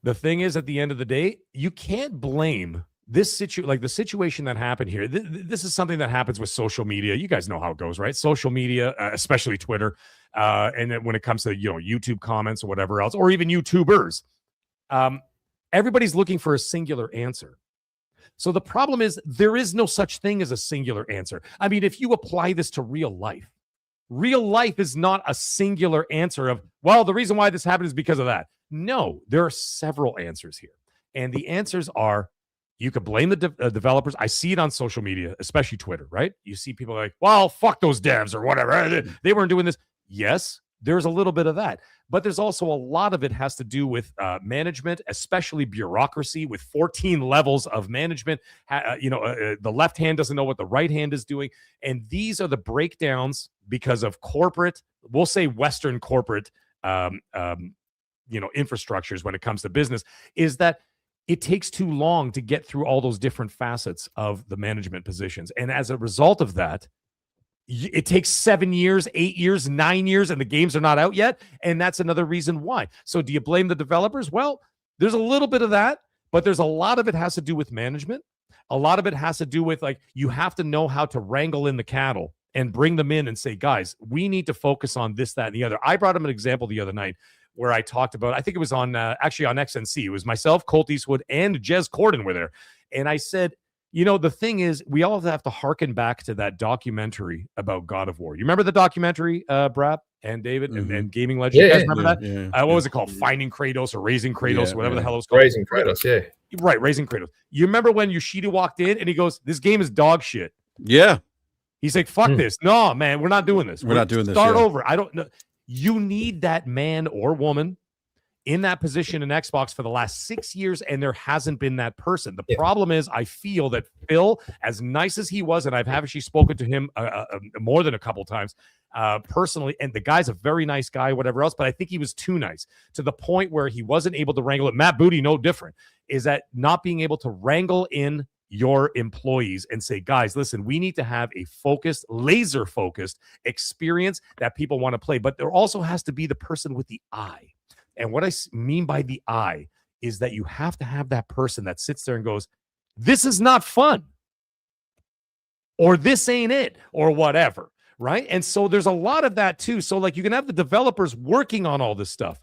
the thing is, at the end of the day, you can't blame this the situation that happened here. This is something that happens with social media. You guys know how it goes, right? Social media, especially Twitter, and then when it comes to YouTube comments or whatever else, or even YouTubers, everybody's looking for a singular answer. So the problem is there is no such thing as a singular answer. I mean, if you apply this to real life is not a singular answer of, well, the reason why this happened is because of that. No, there are several answers here, and the answers are. You could blame the developers. I see it on social media, especially Twitter, right? You see people like, well, fuck those devs or whatever. They weren't doing this. Yes, there's a little bit of that. But there's also a lot of it has to do with management, especially bureaucracy with 14 levels of management. The left hand doesn't know what the right hand is doing. And these are the breakdowns because of corporate, we'll say Western corporate, infrastructures when it comes to business, is that it takes too long to get through all those different facets of the management positions. And as a result of that, it takes 7 years, 8 years, 9 years, and the games are not out yet. And that's another reason why. So do you blame the developers? Well, there's a little bit of that, but there's a lot of it has to do with management. A lot of it has to do with, like, you have to know how to wrangle in the cattle and bring them in and say, guys, we need to focus on this, that, and the other. I brought him an example the other night where I talked about, I think it was on actually on XNC. It was myself, Colt Eastwood, and Jez Corden were there. And I said, the thing is, we all have to hearken back to that documentary about God of War. You remember the documentary, BRAP and David, and Gaming Legend? You guys remember that? Yeah. What was it called? Finding Kratos or Raising Kratos, whatever the hell it was called. Raising Kratos, yeah. Right, Raising Kratos. You remember when Yoshida walked in and he goes, this game is dog shit. Yeah. He's like, fuck this. No, man, we're not doing this. We're not doing this. Start over. I don't know. You need that man or woman in that position in Xbox for the last 6 years, and there hasn't been that person. The problem is, I feel that Phil, as nice as he was, and I've actually spoken to him more than a couple times personally, and the guy's a very nice guy, whatever else, but I think he was too nice to the point where he wasn't able to wrangle it. Matt Booty, no different, is that not being able to wrangle in your employees and say, guys, listen, we need to have a focused, laser focused experience that people want to play. But there also has to be the person with the eye. And what I mean by the eye is that you have to have that person that sits there and goes, this is not fun, or this ain't it, or whatever, right? And so there's a lot of that too. So like you can have the developers working on all this stuff,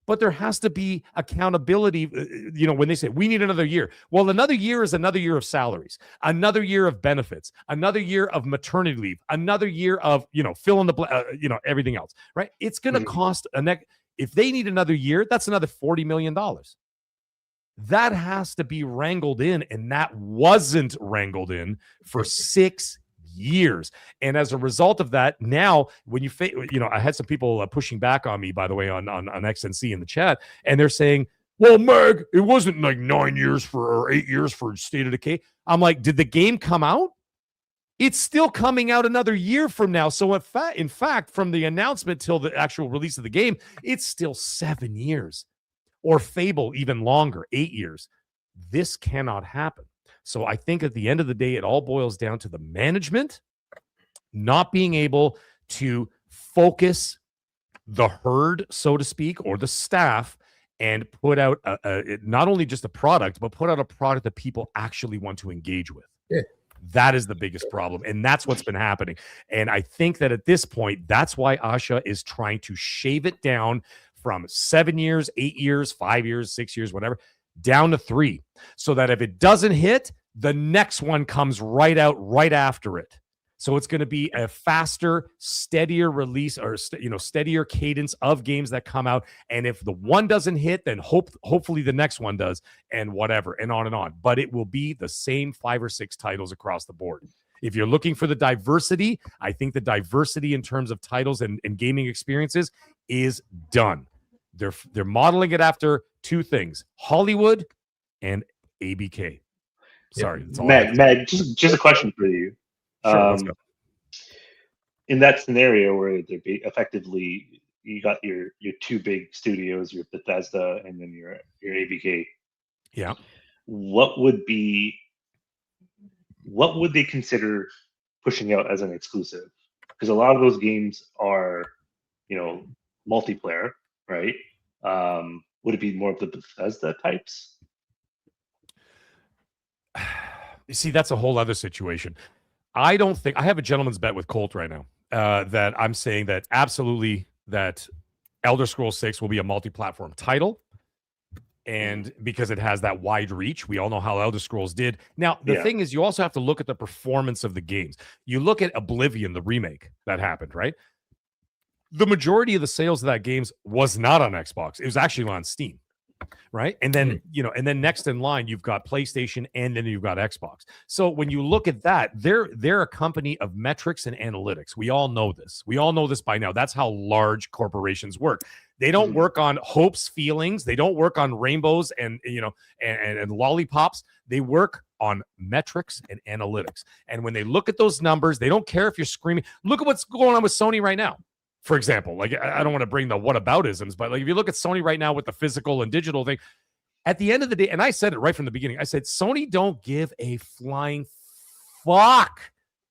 but there has to be accountability. When they say we need another year, well, another year is another year of salaries, another year of benefits, another year of maternity leave, another year of, fill in the, everything else, right? It's going to cost if they need another year, that's another $40 million. That has to be wrangled in, and that wasn't wrangled in for 6 years. And as a result of that, now when I had some people pushing back on me, by the way, on XNC in the chat, and they're saying, well, Meg, it wasn't like 9 years or 8 years for State of Decay. I'm like, did the game come out? It's still coming out another year from now. So in fact, from the announcement till the actual release of the game, it's still 7 years, or Fable even longer, 8 years. This cannot happen. So I think at the end of the day, it all boils down to the management not being able to focus the herd, so to speak, or the staff, and put out not only just a product, but put out a product that people actually want to engage with. Yeah. That is the biggest problem. And that's what's been happening. And I think that at this point, that's why Asha is trying to shave it down from 7 years, 8 years, 5 years, 6 years, whatever, down to 3. So that if it doesn't hit, the next one comes right out right after it. So it's going to be a faster, steadier release, or steadier cadence of games that come out. And if the one doesn't hit, then hopefully the next one does, and whatever, and on and on. But it will be the same 5 or 6 titles across the board. If you're looking for the diversity, I think the diversity in terms of titles and gaming experiences is done. They're modeling it after 2 things: Hollywood and ABK. Sorry, that's all. Meg, just a question for you. Sure, let's go. In that scenario where they're effectively, you got your 2 big studios, your Bethesda and then your ABK. Yeah. What would they consider pushing out as an exclusive? Because a lot of those games are, multiplayer, right? Would it be more of the Bethesda types? You see, that's a whole other situation. I don't think I have a gentleman's bet with Colt right now that I'm saying that absolutely that Elder Scrolls 6 will be a multi-platform title. And because it has that wide reach, we all know how Elder Scrolls did. Now, the thing is, you also have to look at the performance of the games. You look at Oblivion, the remake that happened, right? The majority of the sales of that games was not on Xbox. It was actually on Steam. Right. And then, and then next in line, you've got PlayStation, and then you've got Xbox. So when you look at that, they're a company of metrics and analytics. We all know this. We all know this by now. That's how large corporations work. They don't work on hopes, feelings. They don't work on rainbows and lollipops. They work on metrics and analytics. And when they look at those numbers, they don't care if you're screaming. Look at what's going on with Sony right now. For example, like, I don't want to bring the whataboutisms, but like if you look at Sony right now with the physical and digital thing, at the end of the day, and I said it right from the beginning, I said Sony don't give a flying fuck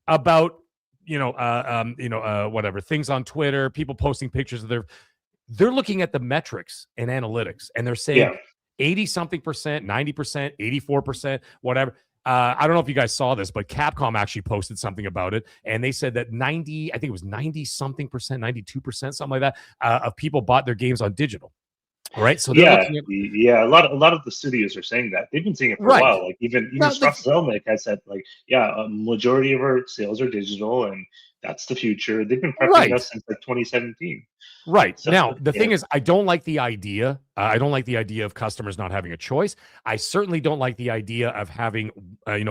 about whatever things on Twitter, people posting pictures of they're looking at the metrics and analytics, and they're saying 80-something percent, 90%, 84%, whatever. I don't know if you guys saw this, but Capcom actually posted something about it, and they said that I think it was 90-something percent, 92%, something like that, of people bought their games on digital. Right. So a lot of the studios are saying that. They've been saying it for a while. Like even Strauss Zelnick has said, like, a majority of our sales are digital, and that's the future. They've been prepping us since like 2017. Right. So, now, the thing is, I don't like the idea. I don't like the idea of customers not having a choice. I certainly don't like the idea of having,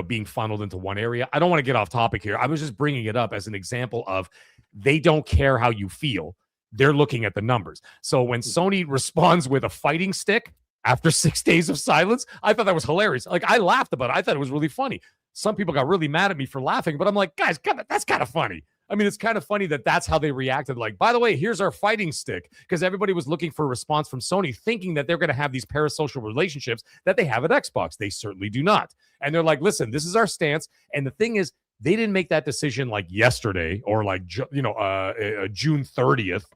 being funneled into one area. I don't want to get off topic here. I was just bringing it up as an example of they don't care how you feel. They're looking at the numbers. So when Sony responds with a fighting stick after 6 days of silence, I thought that was hilarious. Like, I laughed about it. I thought it was really funny. Some people got really mad at me for laughing, but I'm like, guys, that's kind of funny. I mean, it's kind of funny that that's how they reacted. Like, by the way, here's our fighting stick, because everybody was looking for a response from Sony, thinking that they're going to have these parasocial relationships that they have at Xbox. They certainly do not. And they're like, listen, this is our stance. And the thing is, they didn't make that decision like yesterday or like, June 30th.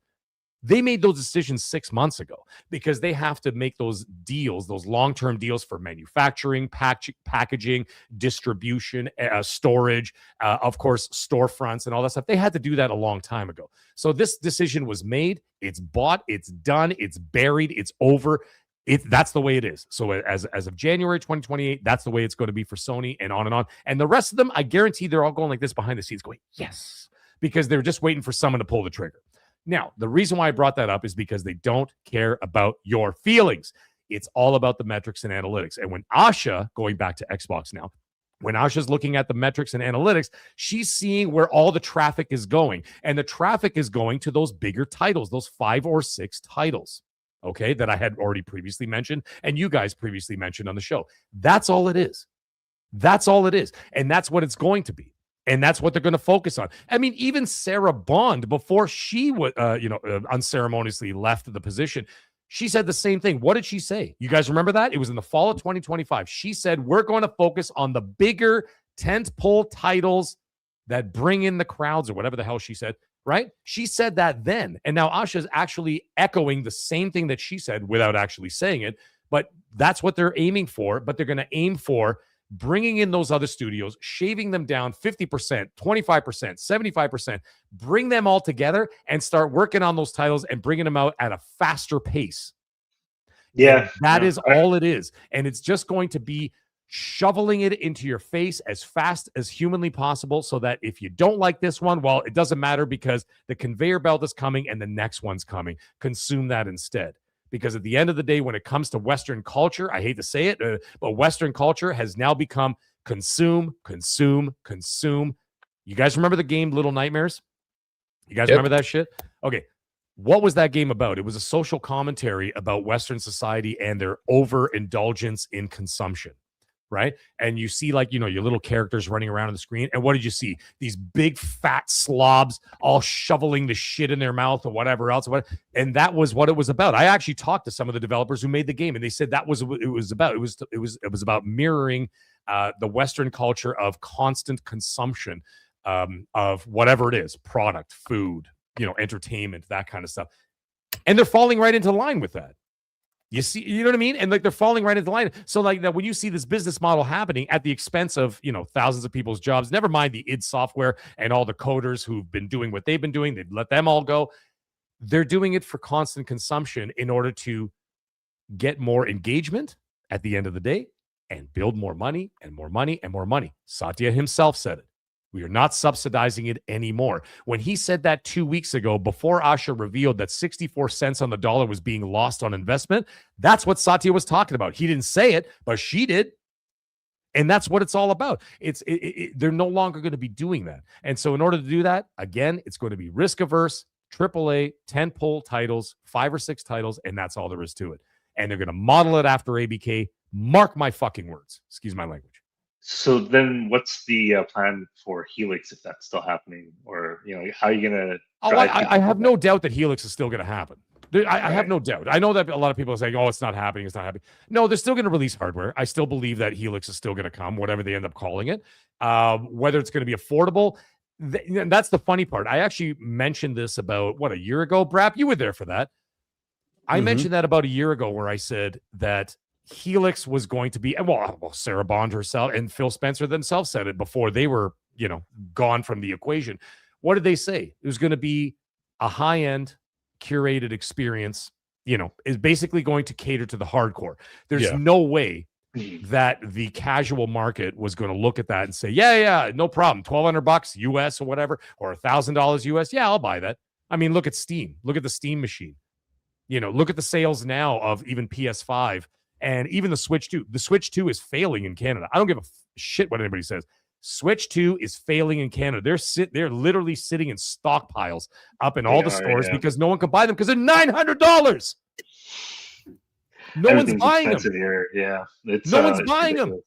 They made those decisions 6 months ago because they have to make those deals, those long-term deals for manufacturing, packaging, distribution, storage, of course, storefronts and all that stuff. They had to do that a long time ago. So this decision was made. It's bought. It's done. It's buried. It's over. That's the way it is. So as of January 2028, that's the way it's going to be for Sony, and on and on. And the rest of them, I guarantee they're all going like this behind the scenes going, yes, because they're just waiting for someone to pull the trigger. Now, the reason why I brought that up is because they don't care about your feelings. It's all about the metrics and analytics. And when Asha, going back to Xbox now, when Asha's looking at the metrics and analytics, she's seeing where all the traffic is going. And the traffic is going to those bigger titles, those 5 or 6 titles, okay, that I had already previously mentioned and you guys previously mentioned on the show. That's all it is. That's all it is. And that's what it's going to be. And that's what they're going to focus on. I mean, even Sarah Bond, before she was, unceremoniously left the position, she said the same thing. What did she say? You guys remember that? It was in the fall of 2025. She said, we're going to focus on the bigger tentpole titles that bring in the crowds, or whatever the hell she said, right? She said that then. And now Asha is actually echoing the same thing that she said without actually saying it. But that's what they're aiming for. But they're going to aim for bringing in those other studios, shaving them down 50%, 25%, 75%, bring them all together and start working on those titles and bringing them out at a faster pace. Yeah. And that is all it is. And it's just going to be shoveling it into your face as fast as humanly possible so that if you don't like this one, well, it doesn't matter because the conveyor belt is coming and the next one's coming. Consume that instead. Because at the end of the day, when it comes to Western culture, I hate to say it, but Western culture has now become consume, consume, consume. You guys remember the game Little Nightmares? You guys remember that shit? Okay. What was that game about? It was a social commentary about Western society and their overindulgence in consumption. Right? And you see, like, your little characters running around on the screen. And what did you see? These big fat slobs all shoveling the shit in their mouth or whatever else. And that was what it was about. I actually talked to some of the developers who made the game, and they said that was what it was about. It was about mirroring the Western culture of constant consumption of whatever it is, product, food, entertainment, that kind of stuff. And they're falling right into line with that. You see, you know what I mean? And like they're falling right into line. So like that when you see this business model happening at the expense of, thousands of people's jobs, never mind the id Software and all the coders who've been doing what they've been doing, they'd let them all go. They're doing it for constant consumption in order to get more engagement at the end of the day and build more money and more money and more money. Satya himself said it. We are not subsidizing it anymore. When he said that 2 weeks ago, before Asha revealed that 64 cents on the dollar was being lost on investment, that's what Satya was talking about. He didn't say it, but she did. And that's what it's all about. They're no longer going to be doing that. And so in order to do that, again, it's going to be risk averse, AAA, 10-pole titles, 5 or 6 titles, and that's all there is to it. And they're going to model it after ABK. Mark my fucking words. Excuse my language. So then what's the plan for Helix if that's still happening? Or, how are you going to... I have no doubt that Helix is still going to happen. I have no doubt. I know that a lot of people are saying, oh, it's not happening. It's not happening. No, they're still going to release hardware. I still believe that Helix is still going to come, whatever they end up calling it. Whether it's going to be affordable, that's the funny part. I actually mentioned this about, a year ago, BRAP? You were there for that. I mentioned that about a year ago where I said that Helix was going to be, well, Sarah Bond herself and Phil Spencer themselves said it before they were, gone from the equation. What did they say? It was going to be a high-end curated experience, is basically going to cater to the hardcore. There's no way that the casual market was going to look at that and say, yeah, no problem. $1,200 US or whatever, or $1,000 US. Yeah, I'll buy that. I mean, look at Steam. Look at the Steam machine. Look at the sales now of even PS5 and even the Switch 2. The Switch 2 is failing in Canada. I don't give a shit what anybody says. Switch 2 is failing in Canada. They're literally sitting in stockpiles up in all the stores because no one can buy them because they're $900. No one's buying them. Here. Yeah, no one's buying them.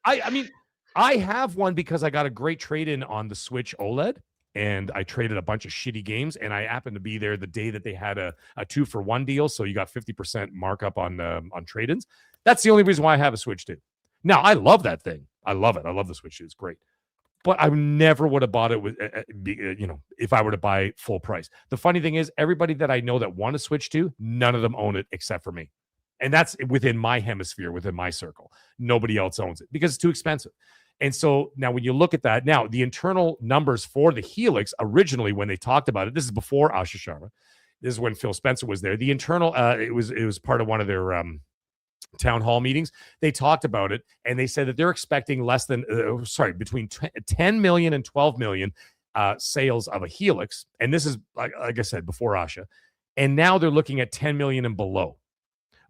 I mean, I have one because I got a great trade-in on the Switch OLED, and I traded a bunch of shitty games, and I happened to be there the day that they had a 2-for-1 deal, so you got 50% markup on trade-ins. That's the only reason why I have a Switch 2. Now, I love that thing. I love it. I love the Switch 2. It's great. but I never would have bought it with, if I were to buy full price. The funny thing is, everybody that I know that want to switch to, none of them own it except for me. And that's within my hemisphere, within my circle. Nobody else owns it because it's too expensive. And so now when you look at that, now the internal numbers for the Helix originally, when they talked about it, this is before Asha Sharma. This is when Phil Spencer was there. The internal, it was part of one of their town hall meetings. They talked about it, and they said that they're expecting between 10 million and 12 million sales of a Helix. And this is, like I said, before Asha. And now they're looking at 10 million and below.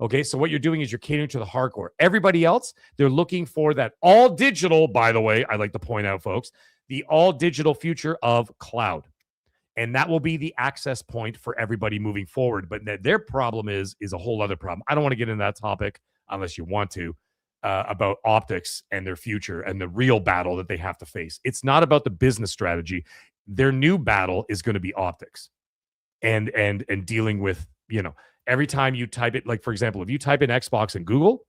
Okay, so what you're doing is you're catering to the hardcore. Everybody else, they're looking for that all digital, by the way, I like to point out, folks, the all digital future of cloud. And that will be the access point for everybody moving forward. But their problem is a whole other problem. I don't want to get into that topic unless you want to, about optics and their future and the real battle that they have to face. It's not about the business strategy. Their new battle is going to be optics and dealing with, every time you type it, like, for example, if you type in Xbox in Google,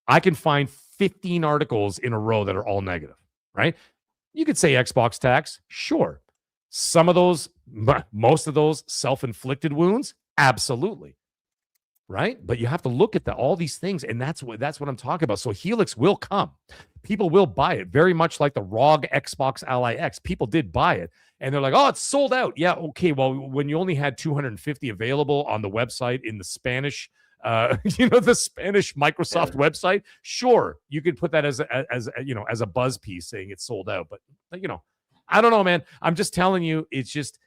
I can find 15 articles in a row that are all negative, right? You could say Xbox tax. Sure. Some of those, most of those self-inflicted wounds, absolutely. Right? But you have to look at all these things, and that's what I'm talking about. So Helix will come. People will buy it, very much like the ROG Xbox Ally X. People did buy it, and they're like, oh, it's sold out. Yeah, okay. Well, when you only had 250 available on the website in the Spanish, the Spanish Microsoft website, sure, you could put that as a buzz piece saying it's sold out. But I don't know, man. I'm just telling you, it's just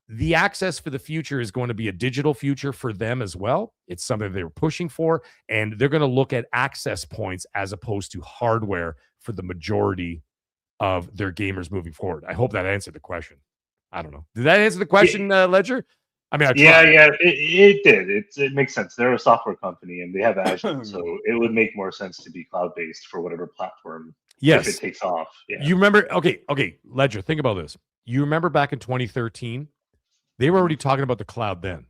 the access for the future is going to be a digital future for them as well. It's something they were pushing for, and they're going to look at access points as opposed to hardware for the majority of their gamers moving forward. I hope that answered the question. I don't know. Did that answer the question, Ledger? I mean, it did. It makes sense. They're a software company and they have Azure, so it would make more sense to be cloud-based for whatever platform. Yes, if it takes off. Yeah. You remember? Okay, Ledger. Think about this. You remember back in 2013, they were already talking about the cloud then.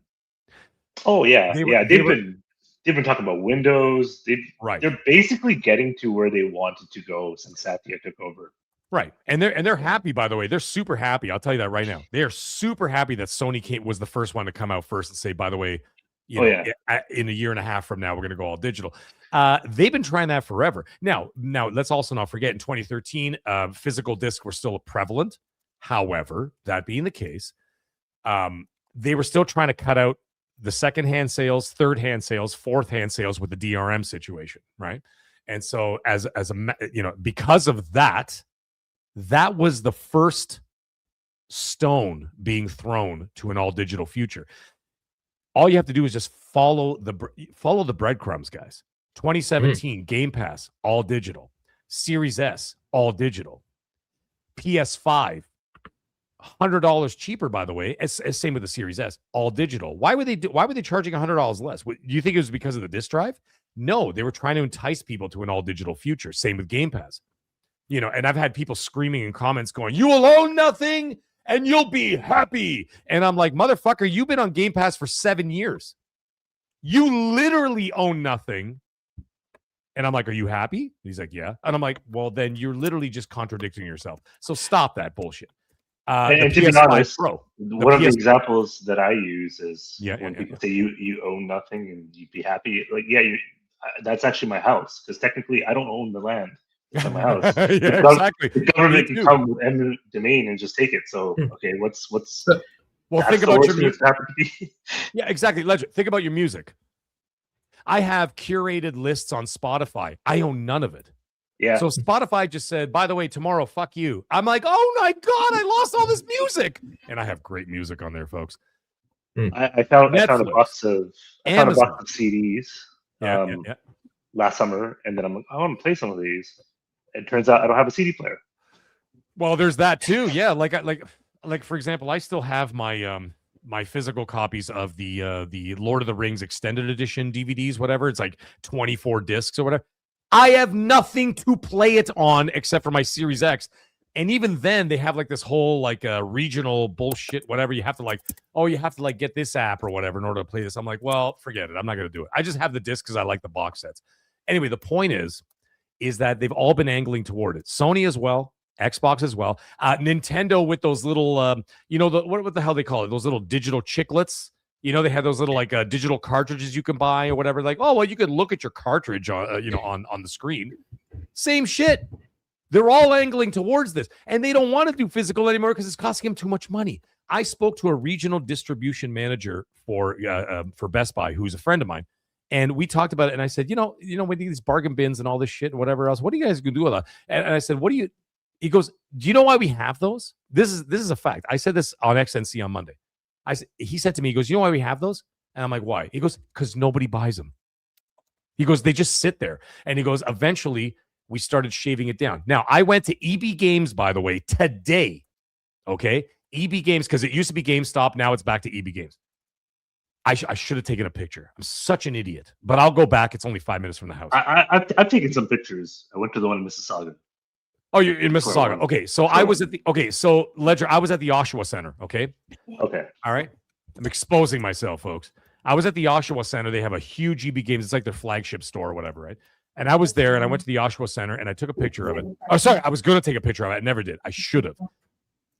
Oh yeah, they've been talking about Windows. They're basically getting to where they wanted to go since Satya took over. Right, and they're happy. By the way, they're super happy. I'll tell you that right now. They are super happy that Sony was the first one to come out first and say, by the way, in a year and a half from now, we're going to go all digital. They've been trying that forever. Now, let's also not forget, in 2013, physical discs were still prevalent. However, that being the case, they were still trying to cut out the secondhand sales, third-hand sales, fourth-hand sales with the DRM situation, right? And so, because of that, that was the first stone being thrown to an all-digital future. All you have to do is just follow the breadcrumbs, guys. 2017 Game Pass, all digital. Series S, all digital. PS5, $100 cheaper, by the way. As same with the Series S, all digital. Why were they charging $100 less? Do you think it was because of the disk drive? No, they were trying to entice people to an all digital future. Same with Game Pass. And I've had people screaming in comments going, "You will own nothing and you'll be happy." And I'm like, motherfucker, you've been on Game Pass for 7 years. You literally own nothing. And I'm like, are you happy? He's like, yeah. And I'm like, well, then you're literally just contradicting yourself. So stop that bullshit. And to be honest, one of the examples that I use is when people say you own nothing and you'd be happy. Like, that's actually my house, because technically I don't own the land. It's my house. Exactly. The government can come with eminent domain and just take it. So, okay, what's well, think about your music. Yeah, exactly. Legend. Think about your music. I have curated lists on Spotify. I own none of it. Yeah. So Spotify just said, by the way, tomorrow, fuck you. I'm like, oh my God, I lost all this music. And I have great music on there, folks. I found a box of CDs last summer, and then I'm like, I want to play some of these. It turns out I don't have a CD player. Well, there's that too. Yeah, like for example, I still have my my physical copies of the Lord of the Rings extended edition DVDs, whatever. It's like 24 discs or whatever. I have nothing to play it on except for my Series X. And even then, they have like this whole like regional bullshit, whatever. You have to get this app or whatever in order to play this. I'm like, well, forget it. I'm not going to do it. I just have the disc because I like the box sets. Anyway, the point is that they've all been angling toward it. Sony as well. Xbox as well. Nintendo with those little, you know, what the hell they call it? Those little digital chiclets. You know, they had those little like digital cartridges you can buy or whatever. Like, oh well, you could look at your cartridge on, you know, on the screen. Same shit. They're all angling towards this, and they don't want to do physical anymore because it's costing them too much money. I spoke to a regional distribution manager for Best Buy, who's a friend of mine, and we talked about it. And I said, you know, with these bargain bins and all this shit and whatever else, what are you guys gonna do with that? And I said, he goes, do you know why we have those? This is a fact. I said this on XNC on Monday. He said to me, he goes, you know why we have those? And I'm like, why? He goes, because nobody buys them. He goes, they just sit there. And he goes, eventually we started shaving it down. Now, I went to EB Games, by the way, today. Okay? EB Games, because it used to be GameStop. Now it's back to EB Games. I should have taken a picture. I'm such an idiot. But I'll go back. It's only 5 minutes from the house. I've taken some pictures. I went to the one in Mississauga. Oh, you're in Mississauga. Okay, so I was at the Ledger. I was at the Oshawa Center. Okay. Okay. All right. I'm exposing myself, folks. I was at the Oshawa Center. They have a huge EB Games. It's like their flagship store or whatever, right? And I was there, and I went to the Oshawa Center, and I took a picture of it. Oh, sorry, I was going to take a picture of it. I never did. I should have.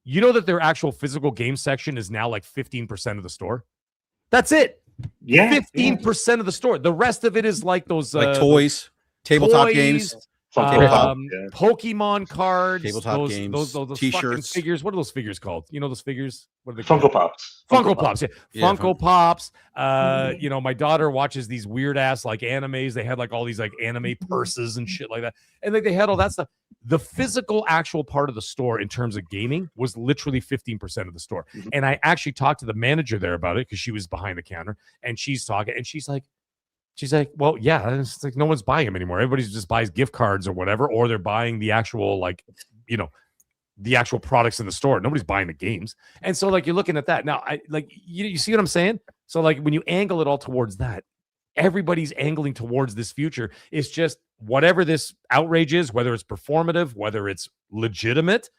You know that their actual physical game section is now like 15% of the store. That's it. Yeah. 15% of the store. The rest of it is like those like toys, tabletop games. Pokemon cards, tabletop games, those t-shirts, figures. What are those figures called? You know those figures? What are they called? Funko Pops. Funko Pops. Yeah. Funko Pops. You know, my daughter watches these weird ass like animes. They had like all these like anime purses and shit like that, and like they had all that stuff. The physical, actual part of the store in terms of gaming was literally 15% of the store. Mm-hmm. And I actually talked to the manager there about it because she was behind the counter, and she's talking, and she's like, well, yeah, it's like no one's buying them anymore. Everybody just buys gift cards or whatever, or they're buying the actual, like, you know, the actual products in the store. Nobody's buying the games. And so, like, you're looking at that. Now, you see what I'm saying? So, like, when you angle it all towards that, everybody's angling towards this future. It's just whatever this outrage is, whether it's performative, whether it's legitimate.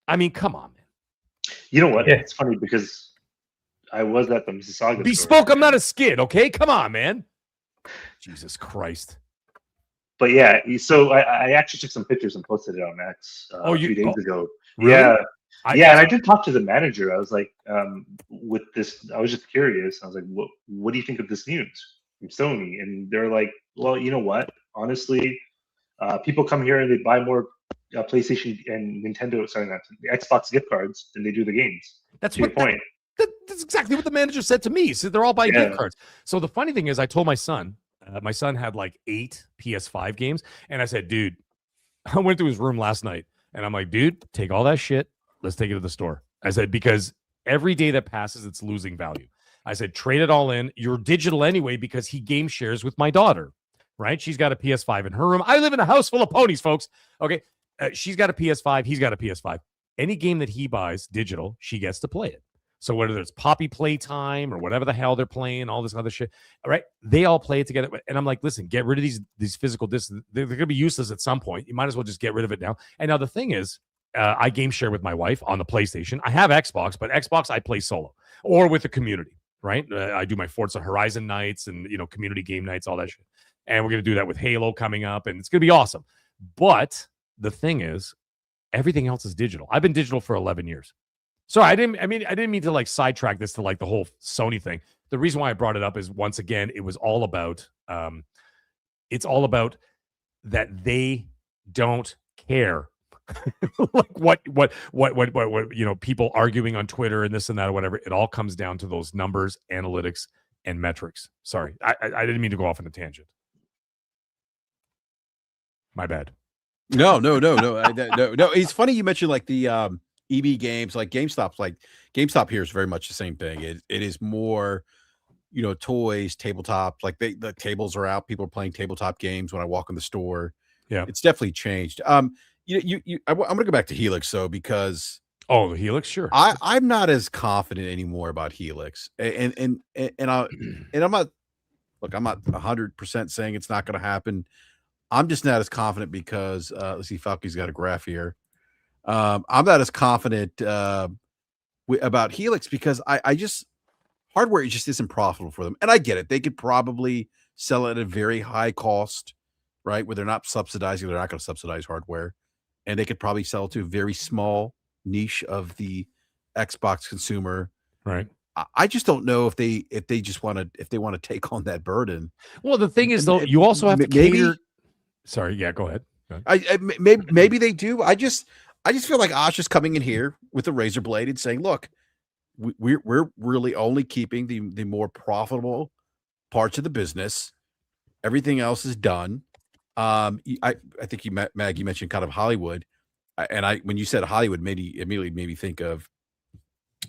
I mean, come on, man. You know what? Yeah. It's funny because I was at the Mississauga Bespoke, store. I'm not a skid, okay? Come on, man. Jesus Christ. But yeah, so I actually took some pictures and posted it on X a few days ago. Really? Yeah. And I did talk to the manager. I was like, with this, I was just curious. I was like, what do you think of this news from Sony? And they're like, well, you know what? Honestly, people come here and they buy more PlayStation and Nintendo, sorry, not the Xbox gift cards than they do the games. That's your point. That's exactly what the manager said to me. So they're all buying gift cards. So the funny thing is, I told my son had like 8 PS5 games. And I said, dude, I went to his room last night and I'm like, dude, take all that shit. Let's take it to the store. I said, because every day that passes, it's losing value. I said, trade it all in. You're digital anyway, because he game shares with my daughter, right? She's got a PS5 in her room. I live in a house full of ponies, folks. Okay. She's got a PS5. He's got a PS5. Any game that he buys digital, she gets to play it. So whether it's Poppy Playtime or whatever the hell they're playing, all this other shit, all right, they all play it together. And I'm like, listen, get rid of these physical discs. They're going to be useless at some point. You might as well just get rid of it now. And now the thing is, I game share with my wife on the PlayStation. I have Xbox, but Xbox I play solo or with the community, right? I do my Forza Horizon nights and, you know, community game nights, all that shit. And we're going to do that with Halo coming up, and it's going to be awesome. But the thing is, everything else is digital. I've been digital for 11 years. So I didn't mean to like sidetrack this to like the whole Sony thing. The reason why I brought it up is, once again, it was all about it's all about that they don't care. Like what you know, people arguing on Twitter and this and that or whatever. It all comes down to those numbers, analytics, and metrics. Sorry, I didn't mean to go off on a tangent. My bad. No. It's funny you mentioned like the EB Games, like GameStop's like GameStop here is very much the same thing. It is more, you know, toys, tabletop. Like the tables are out. People are playing tabletop games when I walk in the store. Yeah, it's definitely changed. I'm gonna go back to Helix though, because the Helix, sure. I'm not as confident anymore about Helix, and I'm not 100% saying it's not going to happen. I'm just not as confident because let's see, Falky's got a graph here. I'm not as confident about Helix because I just hardware just isn't profitable for them, and I get it. They could probably sell it at a very high cost, right? Where they're not subsidizing. They're not going to subsidize hardware. and they could probably sell to a very small niche of the Xbox consumer. Right. I just don't know if they want to take on that burden. Well, the thing is, though, you also have to cater. Sorry, yeah, go ahead. Maybe they do. I just feel like Asha's coming in here with a razor blade and saying, "Look, we're really only keeping the more profitable parts of the business. Everything else is done." I think Mag, you mentioned kind of Hollywood, and when you said Hollywood, immediately made me think of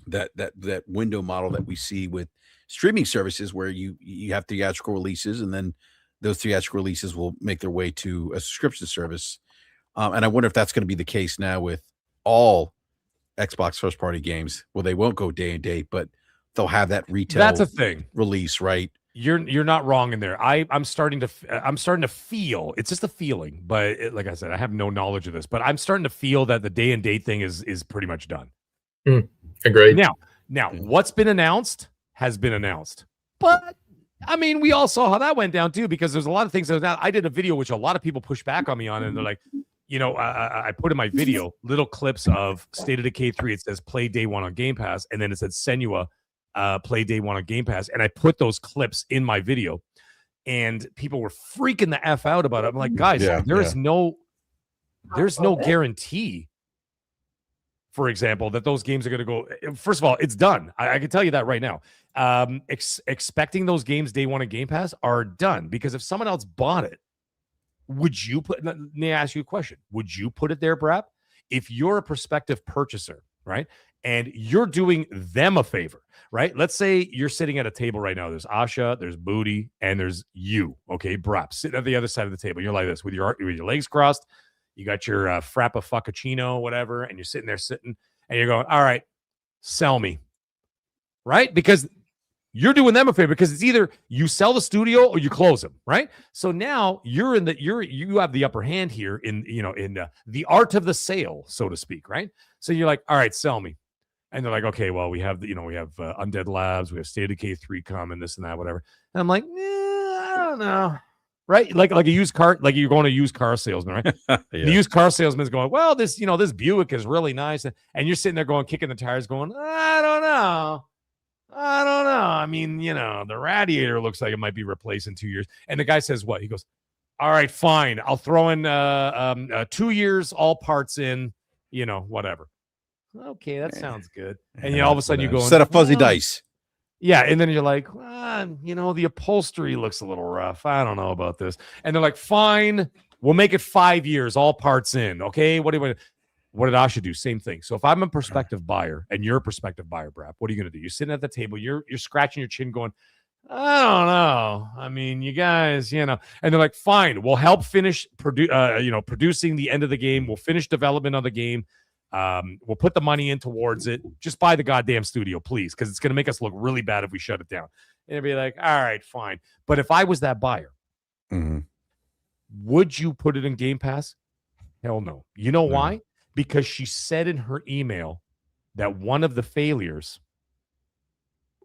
that window model that we see with streaming services, where you have theatrical releases, and then those theatrical releases will make their way to a subscription service. And I wonder if that's going to be the case now with all Xbox first party games. Well, they won't go day and date, but they'll have that retail. That's a thing. Release, right? You're not wrong in there. I'm starting to feel, it's just a feeling, but like I said, I have no knowledge of this, but I'm starting to feel that the day and date thing is pretty much done. Agreed. Now what's been announced has been announced, but I mean, we all saw how that went down too, because there's a lot of things that I did a video which a lot of people push back on me on, and they're like, I put in my video little clips of State of Decay 3. It says play day one on Game Pass, and then it said Senua play day one on Game Pass, and I put those clips in my video, and people were freaking the F out about it. I'm like, guys, there's no guarantee, for example, that those games are going to go. First of all, it's done. I can tell you that right now. Expecting those games day one on Game Pass are done, because if someone else bought it, would you put? Let me ask you a question. Would you put it there, BRAP? If you're a prospective purchaser, right, and you're doing them a favor, right? Let's say you're sitting at a table right now. There's Asha, there's Booty, and there's you, okay, BRAP, sitting at the other side of the table. You're like this with your legs crossed. You got your frappa fuccuccino, whatever, and you're sitting there and you're going, all right, sell me, right? Because you're doing them a favor, because it's either you sell the studio or you close them, right? So now you have the upper hand here in the art of the sale, so to speak, right? So you're like, all right, sell me. And they're like, okay, well, we have Undead Labs, we have State of Decay 3 coming, this and that, whatever. And I'm like, I don't know. Right? Like a used car, like you're going to used car salesman, right? The used car salesman's going, well, this Buick is really nice. And you're sitting there going, kicking the tires, going, I don't know. I mean, the radiator looks like it might be replaced in 2 years. And the guy says what? He goes, all right, fine. I'll throw in 2 years, all parts in, whatever. Okay, that sounds good. And all of a sudden you go, set of fuzzy dice. Yeah, and then you're like, the upholstery looks a little rough. I don't know about this. And they're like, fine, we'll make it 5 years, all parts in. Okay, what did Asha do? Same thing. So if I'm a prospective buyer and you're a prospective buyer, BRAP, what are you going to do? You're sitting at the table, you're scratching your chin going, I don't know. I mean, you guys, and they're like, fine, we'll help finish producing the end of the game. We'll finish development of the game. We'll put the money in towards it. Just buy the goddamn studio, please, because it's going to make us look really bad if we shut it down. And it'd be like, all right, fine. But if I was that buyer, would you put it in Game Pass? Hell no. You know why? Because she said in her email that one of the failures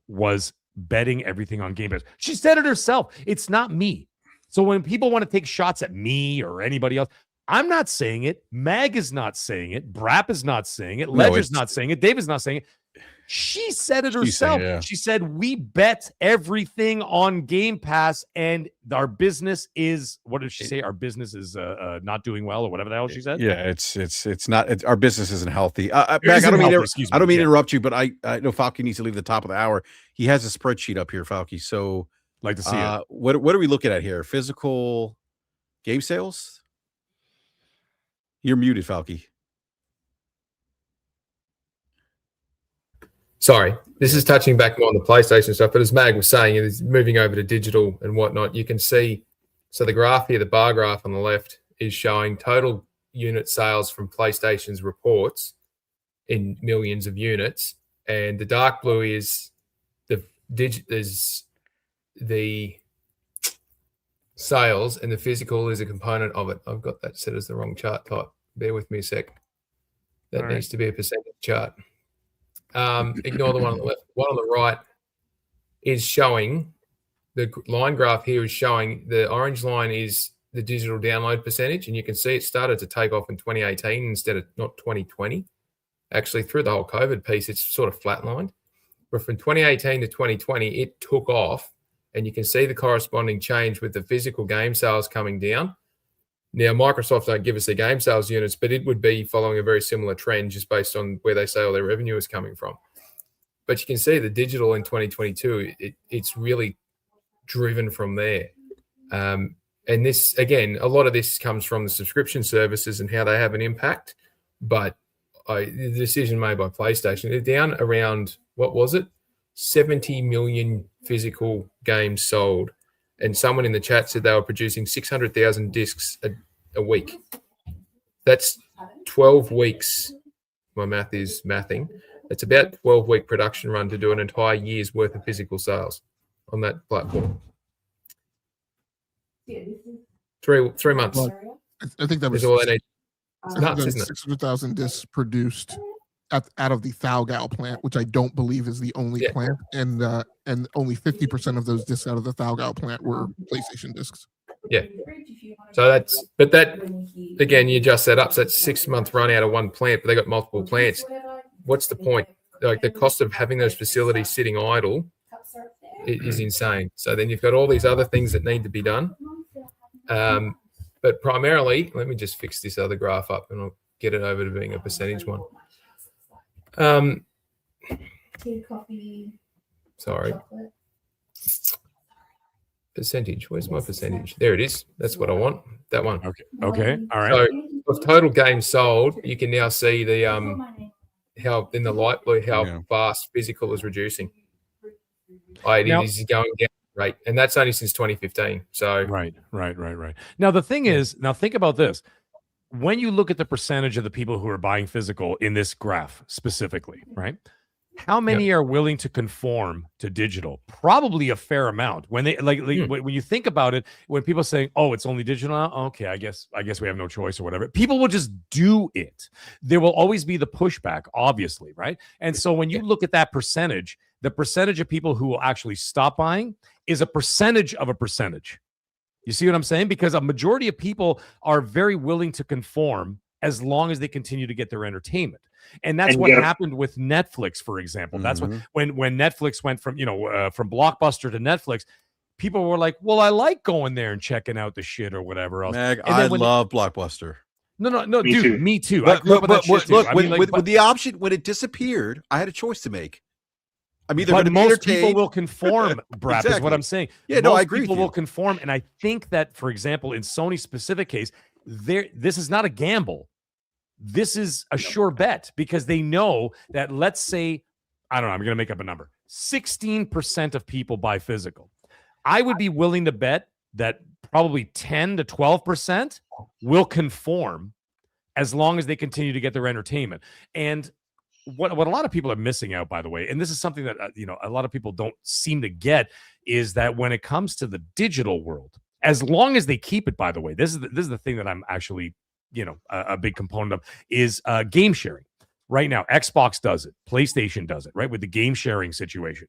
was betting everything on Game Pass. She said it herself. It's not me. So when people want to take shots at me or anybody else, I'm not saying it. Mag is not saying it. BRAP is not saying it. Ledger's not saying it. David's not saying it. She said it herself. She said, we bet everything on Game Pass, and our business is, what did she say? Our business is not doing well, or whatever the hell she said. Yeah, it's not, our business isn't healthy. Mag, I don't mean to interrupt you, but I know Falky needs to leave the top of the hour. He has a spreadsheet up here, Falky. So like to see it. What are we looking at here? Physical game sales? You're muted, Falky. Sorry, this is touching back more on the PlayStation stuff, but as Mag was saying, it's moving over to digital and whatnot. You can see, so the graph here, the bar graph on the left, is showing total unit sales from PlayStation's reports in millions of units, and the dark blue is the sales, and the physical is a component of it. I've got that set as the wrong chart type. Bear with me a sec. That needs to be a percentage chart. Ignore the one on the left. One on the right is showing, the line graph here is showing the orange line is the digital download percentage, and you can see it started to take off in 2018 instead of not 2020. Actually, through the whole COVID piece, it's sort of flatlined. But from 2018 to 2020, it took off, and you can see the corresponding change with the physical game sales coming down. Now, Microsoft don't give us their game sales units, but it would be following a very similar trend just based on where they say all their revenue is coming from. But you can see the digital in 2022, it's really driven from there. And this, again, a lot of this comes from the subscription services and how they have an impact. But the decision made by PlayStation, they're down around, what was it? 70 million physical games sold. And someone in the chat said they were producing 600,000 discs a week. That's 12 weeks. My math is mathing. It's about 12-week production run to do an entire year's worth of physical sales on that platform. 3 months. Well, I think that was all they need. It's nuts, isn't it? 600,000 discs produced out of the Thaugal plant, which I don't believe is the only plant, and only 50% of those discs out of the Thaugal plant were PlayStation discs. Yeah. So that again, you adjust that up. So that's 6 month run out of one plant, but they got multiple plants. What's the point? Like the cost of having those facilities sitting idle is insane. So then you've got all these other things that need to be done. But primarily, let me just fix this other graph up and I'll get it over to being a percentage one. Tea, coffee, Sorry. chocolate. Percentage. Where's my percentage? There it is. That's what I want. That one. Okay. All right. So of total games sold, you can now see the how in the light blue how fast physical is reducing. It is going down rate, and that's only since 2015. So right. Now the thing is, now think about this. When you look at the percentage of the people who are buying physical in this graph specifically, right? How many are willing to conform to digital? Probably a fair amount. When they when you think about it, when people say, "Oh, it's only digital now," okay, I guess we have no choice or whatever. People will just do it. There will always be the pushback, obviously, right? And so when you look at that percentage, the percentage of people who will actually stop buying is a percentage of a percentage. You see what I'm saying? Because a majority of people are very willing to conform as long as they continue to get their entertainment. And that's what happened with Netflix, for example. That's when Netflix went from, from Blockbuster to Netflix, people were like, well, I like going there and checking out the shit or whatever else. Meg, I love Blockbuster. No, dude, too. me too. But look, with with the option, when it disappeared, I had a choice to make. I'm either going to be most entertained. people will conform, BRAP, Exactly. is what I'm saying. Yeah, no, most I agree people with you. will conform. And I think that, for example, in Sony's specific case, this is not a gamble. This is a sure bet because they know that, let's say, I don't know, I'm going to make up a number. 16% of people buy physical. I would be willing to bet that probably 10 to 12% will conform as long as they continue to get their entertainment. And what a lot of people are missing out, by the way, and this is something that a lot of people don't seem to get, is that when it comes to the digital world, as long as they keep it, by the way, this is the thing that I'm actually a big component of, is game sharing. Right now, Xbox does it, PlayStation does it, right, with the game sharing situation.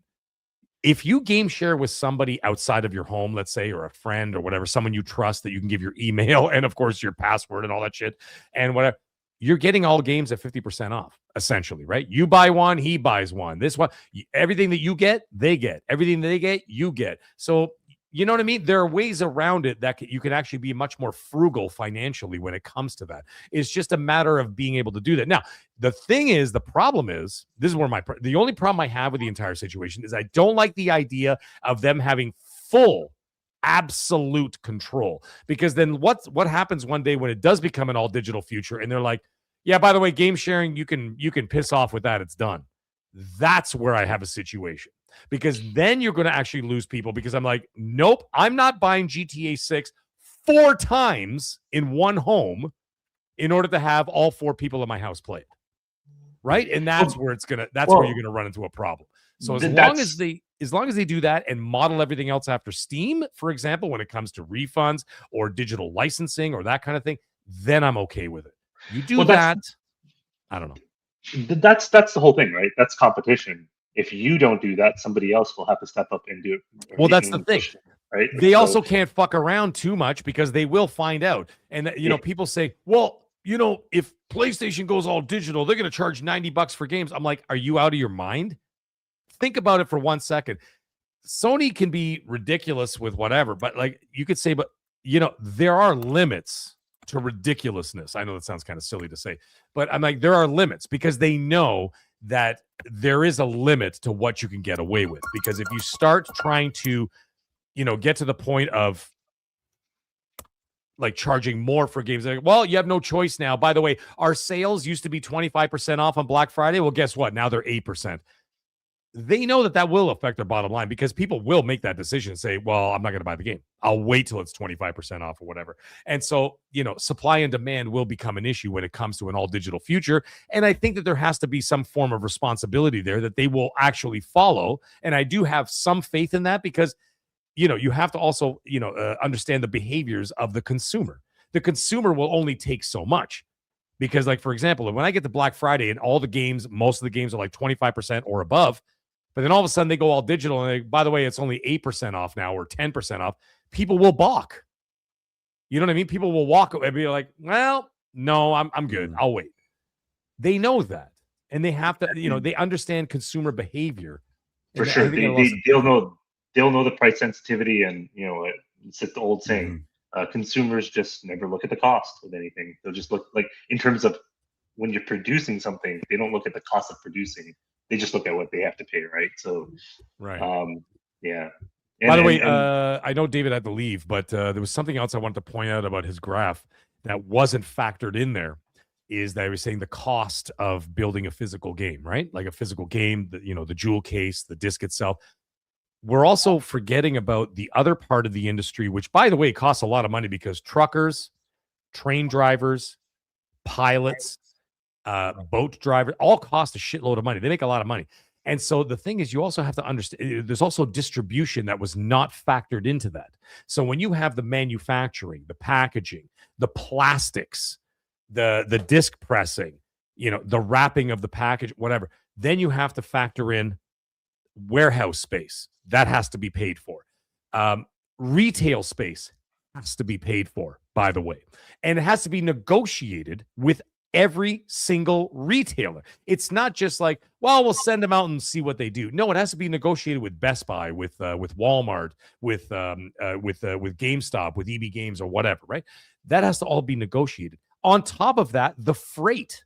If you game share with somebody outside of your home, let's say, or a friend or whatever, someone you trust that you can give your email and, of course, your password and all that shit and whatever, you're getting all games at 50% off, essentially, right? You buy one, he buys one. This one, everything that you get, they get. Everything they get, you get. So, you know what I mean? There are ways around it that you can actually be much more frugal financially when it comes to that. It's just a matter of being able to do that. Now, the thing is, the problem is, this is where the only problem I have with the entire situation is I don't like the idea of them having full absolute control, because then what happens one day when it does become an all digital future and they're like, yeah, by the way, game sharing, you can piss off with that, it's done. That's where I have a situation, because then you're going to actually lose people, because I'm like, nope, I'm not buying GTA 6 4 times in one home in order to have all 4 people in my house play it, right? And that's where where you're gonna run into a problem. So as long as they do that and model everything else after Steam, for example, when it comes to refunds or digital licensing or that kind of thing, then I'm okay with it. You do that, I don't know. That's the whole thing, right? That's competition. If you don't do that, somebody else will have to step up and do it. Well, that's the thing. right? They also can't fuck around too much because they will find out. And people say, well, if PlayStation goes all digital, they're going to charge $90 for games. I'm like, are you out of your mind? Think about it for 1 second. Sony can be ridiculous with whatever, but like you could say, but there are limits to ridiculousness. I know that sounds kind of silly to say, but I'm like, there are limits because they know that there is a limit to what you can get away with. Because if you start trying to, get to the point of like charging more for games, like, well, you have no choice now. By the way, our sales used to be 25% off on Black Friday. Well, guess what? Now they're 8%. They know that will affect their bottom line because people will make that decision and say, well, I'm not going to buy the game. I'll wait till it's 25% off or whatever. And so, supply and demand will become an issue when it comes to an all digital future. And I think that there has to be some form of responsibility there that they will actually follow. And I do have some faith in that because, you have to also, understand the behaviors of the consumer. The consumer will only take so much because, like, for example, when I get to Black Friday and all the games, most of the games are like 25% or above. But then all of a sudden they go all digital and by the way, it's only 8% off now or 10% off. People will balk. You know what I mean? People will walk and be like, well, no, I'm good. I'll wait. They know that. And they have to, they understand consumer behavior. For sure. They'll know the price sensitivity and, it's the old saying, consumers just never look at the cost of anything. They'll just look like in terms of when you're producing something, they don't look at the cost of producing. They just look at what they have to pay, right? So, right. Yeah. By the way, I know David had to leave, but there was something else I wanted to point out about his graph that wasn't factored in there. Is that I was saying the cost of building a physical game, right? Like a physical game, the jewel case, the disc itself. We're also forgetting about the other part of the industry, which, by the way, costs a lot of money because truckers, train drivers, pilots, boat drivers all cost a shitload of money. They make a lot of money. And so the thing is, you also have to understand there's also distribution that was not factored into that. So when you have the manufacturing, the packaging, the plastics, the disc pressing, the wrapping of the package, whatever, then you have to factor in warehouse space. That has to be paid for. Retail space has to be paid for, by the way. And it has to be negotiated with every single retailer. It's not just like, well, we'll send them out and see what they do. No, it has to be negotiated with Best Buy, with Walmart, with GameStop, with EB Games or whatever, right? That has to all be negotiated. On top of that, the freight.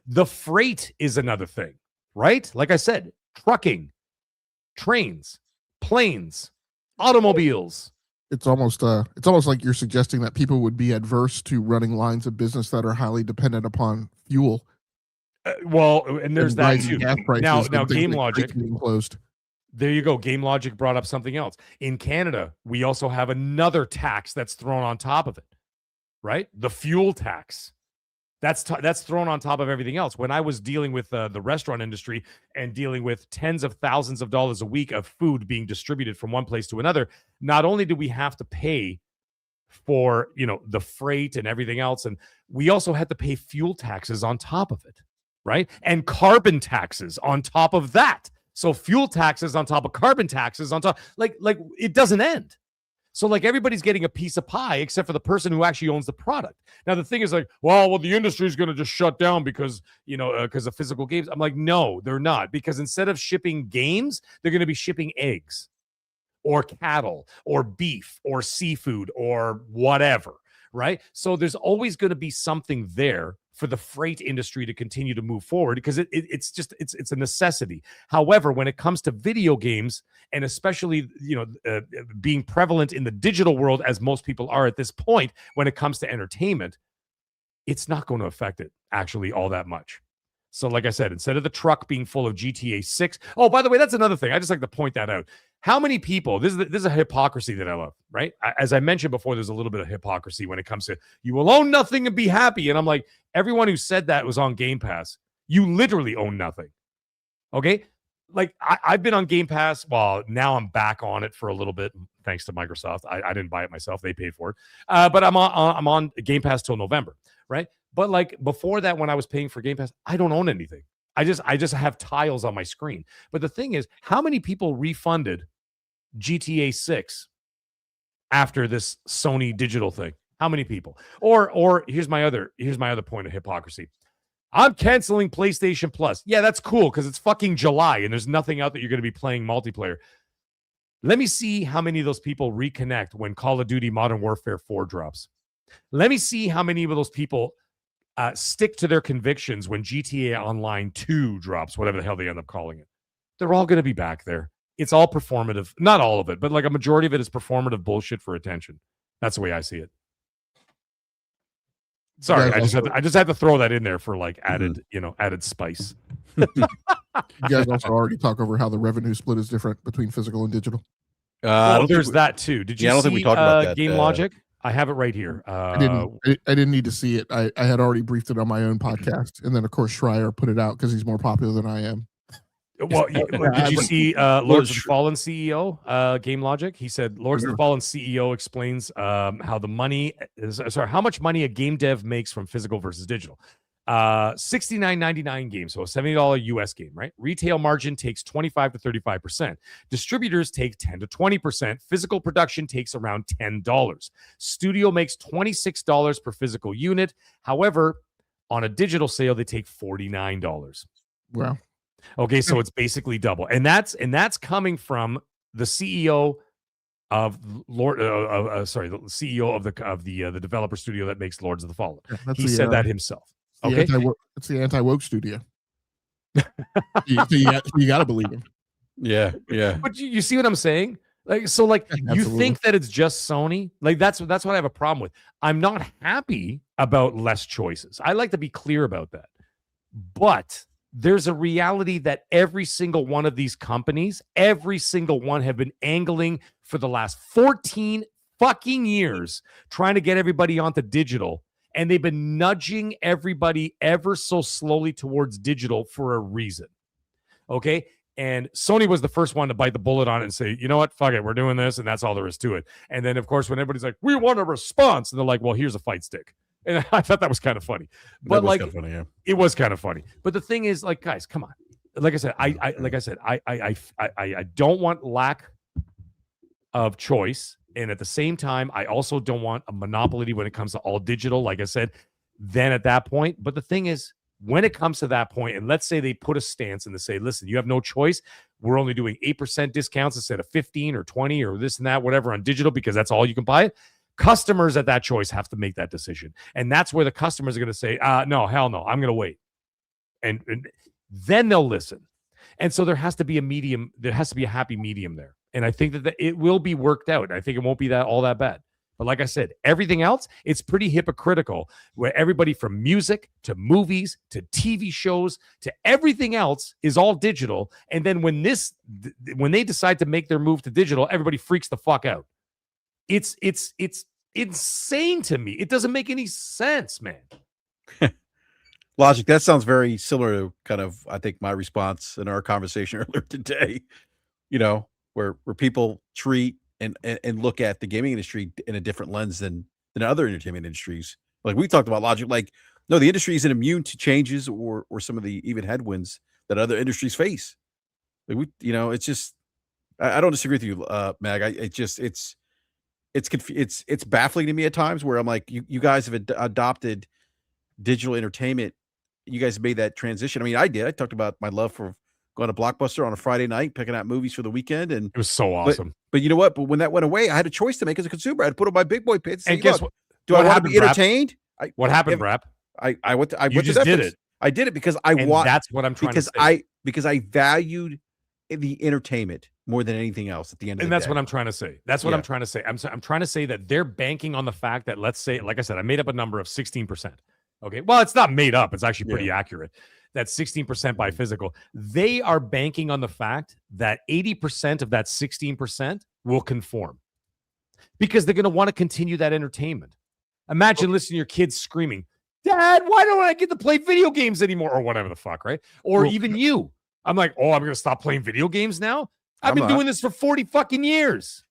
The freight is another thing, right? Like I said, trucking, trains, planes, automobiles. It's almost like you're suggesting that people would be adverse to running lines of business that are highly dependent upon fuel. Well, and there's that too. Gas prices Now Game like Logic being closed. There you go. Game Logic brought up something else. In Canada, we also have another tax that's thrown on top of it, right? The fuel tax. That's thrown on top of everything else. When I was dealing with the restaurant industry and dealing with tens of thousands of dollars a week of food being distributed from one place to another, not only do we have to pay for, the freight and everything else, and we also had to pay fuel taxes on top of it, right? And carbon taxes on top of that. So fuel taxes on top of carbon taxes on top, like it doesn't end. So like everybody's getting a piece of pie except for the person who actually owns the product. Now the thing is like, well, the industry is going to just shut down because, because of physical games. I'm like, no, they're not. Because instead of shipping games, they're going to be shipping eggs or cattle or beef or seafood or whatever, right? So there's always going to be something there for the freight industry to continue to move forward because it's a necessity. However, when it comes to video games, and especially being prevalent in the digital world as most people are at this point, when it comes to entertainment, it's not going to affect it actually all that much. So like I said, instead of the truck being full of GTA 6, oh, by the way, that's another thing. I just like to point that out. How many people, this is a hypocrisy that I love, right? As I mentioned before, there's a little bit of hypocrisy when it comes to you will own nothing and be happy. And I'm like, everyone who said that was on Game Pass. You literally own nothing. Okay? Like I've been on Game Pass. Well, now I'm back on it for a little bit, thanks to Microsoft. I didn't buy it myself. They paid for it. But I'm on Game Pass till November, right? But like before that, when I was paying for Game Pass, I don't own anything. I just have tiles on my screen. But the thing is, how many people refunded GTA 6 after this Sony digital thing? How many people? Or here's my other point of hypocrisy. I'm canceling PlayStation Plus. Yeah, that's cool because it's fucking July and there's nothing out that you're going to be playing multiplayer. Let me see how many of those people reconnect when Call of Duty Modern Warfare 4 drops. Let me see how many of those people stick to their convictions when GTA Online 2 drops, whatever the hell they end up calling it. They're all going to be back there. It's all performative. Not all of it, but like a majority of it is performative bullshit for attention. That's the way I see it. Sorry, I just had to throw that in there for like added spice. You guys also already talk over how the revenue split is different between physical and digital. There's that too. Did you I don't see think we talked about that. Game Logic? I have it right here. I didn't need to see it. I had already briefed it on my own podcast, and then of course Schreier put it out because he's more popular than I am. Well, did you see Lords of the Fallen CEO, Game Logic? He said Lords of the Fallen CEO explains how much money a game dev makes from physical versus digital. $69.99 game, so a $70 US game, right? Retail margin takes 25 to 35%. Distributors take 10 to 20%. Physical production takes around $10. Studio makes $26 per physical unit. However, on a digital sale, they take $49. Wow. Okay, so it's basically double, and that's coming from the CEO of the CEO of the developer studio that makes Lords of the Fallen. Yeah, he said that himself. Okay, it's the anti-woke studio. you got to believe him. Yeah. But you see what I'm saying? You think that it's just Sony? Like that's what I have a problem with. I'm not happy about less choices. I like to be clear about that, but there's a reality that every single one of these companies, every single one have been angling for the last 14 fucking years trying to get everybody onto digital. And they've been nudging everybody ever so slowly towards digital for a reason. Okay. And Sony was the first one to bite the bullet on it and say, you know what? Fuck it. We're doing this. And that's all there is to it. And then, of course, when everybody's like, we want a response. And they're like, well, here's a fight stick. And I thought that was kind of funny. But it was kind of funny. But the thing is, like, guys, come on. Like I said, I don't want lack of choice. And at the same time, I also don't want a monopoly when it comes to all digital, like I said, then at that point. But the thing is, when it comes to that point, and let's say they put a stance and they say, listen, you have no choice. We're only doing 8% discounts instead of 15 or 20 or this and that, whatever on digital, because that's all you can buy it. Customers at that choice have to make that decision. And that's where the customers are going to say, no, hell no, I'm going to wait. And then they'll listen. And so there has to be a medium. There has to be a happy medium there. And I think that it will be worked out. I think it won't be all that bad. But like I said, everything else, it's pretty hypocritical where everybody from music to movies to TV shows to everything else is all digital. And then when they decide to make their move to digital, everybody freaks the fuck out. It's insane to me. It doesn't make any sense, man. Logic, that sounds very similar to kind of, I think, my response in our conversation earlier today, where people treat and look at the gaming industry in a different lens than other entertainment industries. Like we talked about, Logic, like, no, the industry isn't immune to changes or some of the even headwinds that other industries face. Like it's just, I don't disagree with you, Mag. It's baffling to me at times where I'm like, you guys have adopted digital entertainment. You guys made that transition. I mean, I did. I talked about my love for going to Blockbuster on a Friday night, picking out movies for the weekend. And it was so awesome. But you know what? But when that went away, I had a choice to make as a consumer. I had to put on my big boy pits. And guess what? Do I want to be entertained? What happened, BRAP? I just did it. I did it because I want. That's what I'm trying to say. Because I valued the entertainment more than anything else at the end of the day. And that's what I'm trying to say. That's what I'm trying to say. I'm trying to say that they're banking on the fact that, let's say, like I said, I made up a number of 16%. Okay. Well, it's not made up. It's actually pretty accurate. That's 16% by physical. They are banking on the fact that 80% of that 16% will conform because they're going to want to continue that entertainment. Imagine listening to your kids screaming, Dad, why don't I get to play video games anymore? Or whatever the fuck, right? Or even you. I'm like, I'm going to stop playing video games now? I've been doing this for 40 fucking years.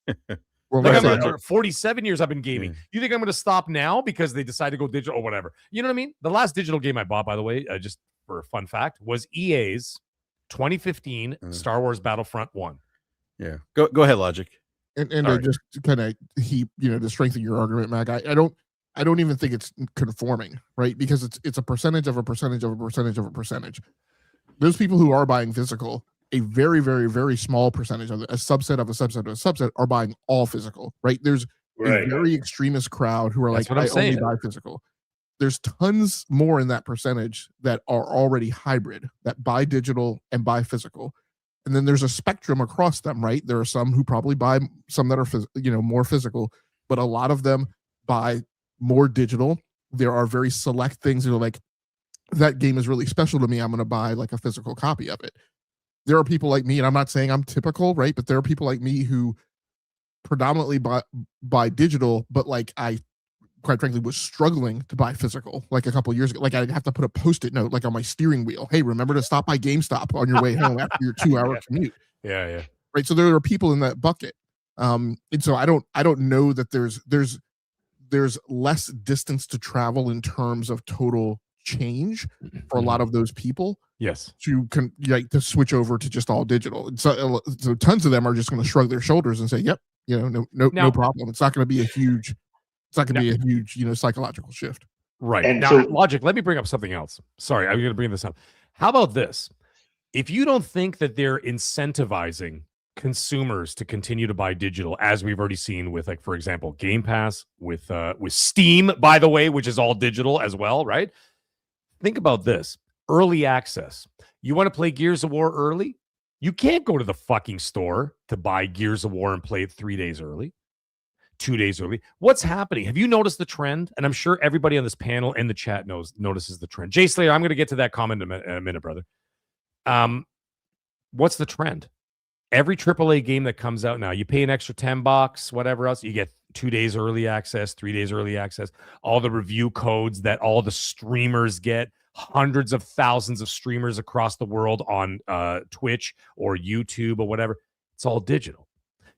47 years I've been gaming. Yeah. You think I'm going to stop now because they decide to go digital or whatever? You know what I mean? The last digital game I bought, by the way, just for a fun fact, was EA's 2015 Star Wars Battlefront 1. Yeah. Go ahead, Logic. And to just kind of to strengthen your argument, Mac, I don't even think it's conforming, right? Because it's a percentage of a percentage of a percentage of a percentage. Those people who are buying physical, a very, very, very small percentage of a subset of a subset of a subset are buying all physical, right? There's a very extremist crowd who are That's like, I only buy physical. There's tons more in that percentage that are already hybrid, that buy digital and buy physical. And then there's a spectrum across them, right? There are some who probably buy some that are more physical, but a lot of them buy more digital. There are very select things that are like, that game is really special to me, I'm going to buy like a physical copy of it. There are people like me, and I'm not saying I'm typical, right? But there are people like me who predominantly buy digital, but like I quite frankly was struggling to buy physical like a couple of years ago. Like I'd have to put a Post-it note like on my steering wheel. Hey, remember to stop by GameStop on your way home after your 2-hour commute. Yeah. Right. So there are people in that bucket. And so I don't know that there's less distance to travel in terms of total change for a lot of those people. Yes. To switch over to just all digital. And so tons of them are just going to shrug their shoulders and say, yep, no problem. It's not going to be a huge psychological shift. Right. And now, so, Logic, let me bring up something else. Sorry, I'm going to bring this up. How about this? If you don't think that they're incentivizing consumers to continue to buy digital, as we've already seen with, like, for example, Game Pass, with Steam, by the way, which is all digital as well, right? Think about this. Early access. You want to play Gears of War early? You can't go to the fucking store to buy Gears of War and play it 3 days early. 2 days early. What's happening? Have you noticed the trend? And I'm sure everybody on this panel and the chat notices the trend. Jay Slayer, I'm going to get to that comment in a minute, brother. What's the trend? Every AAA game that comes out now, you pay an extra $10, whatever else, you get 2 days early access, 3 days early access, all the review codes that all the streamers get, hundreds of thousands of streamers across the world on Twitch or YouTube or whatever. It's all digital.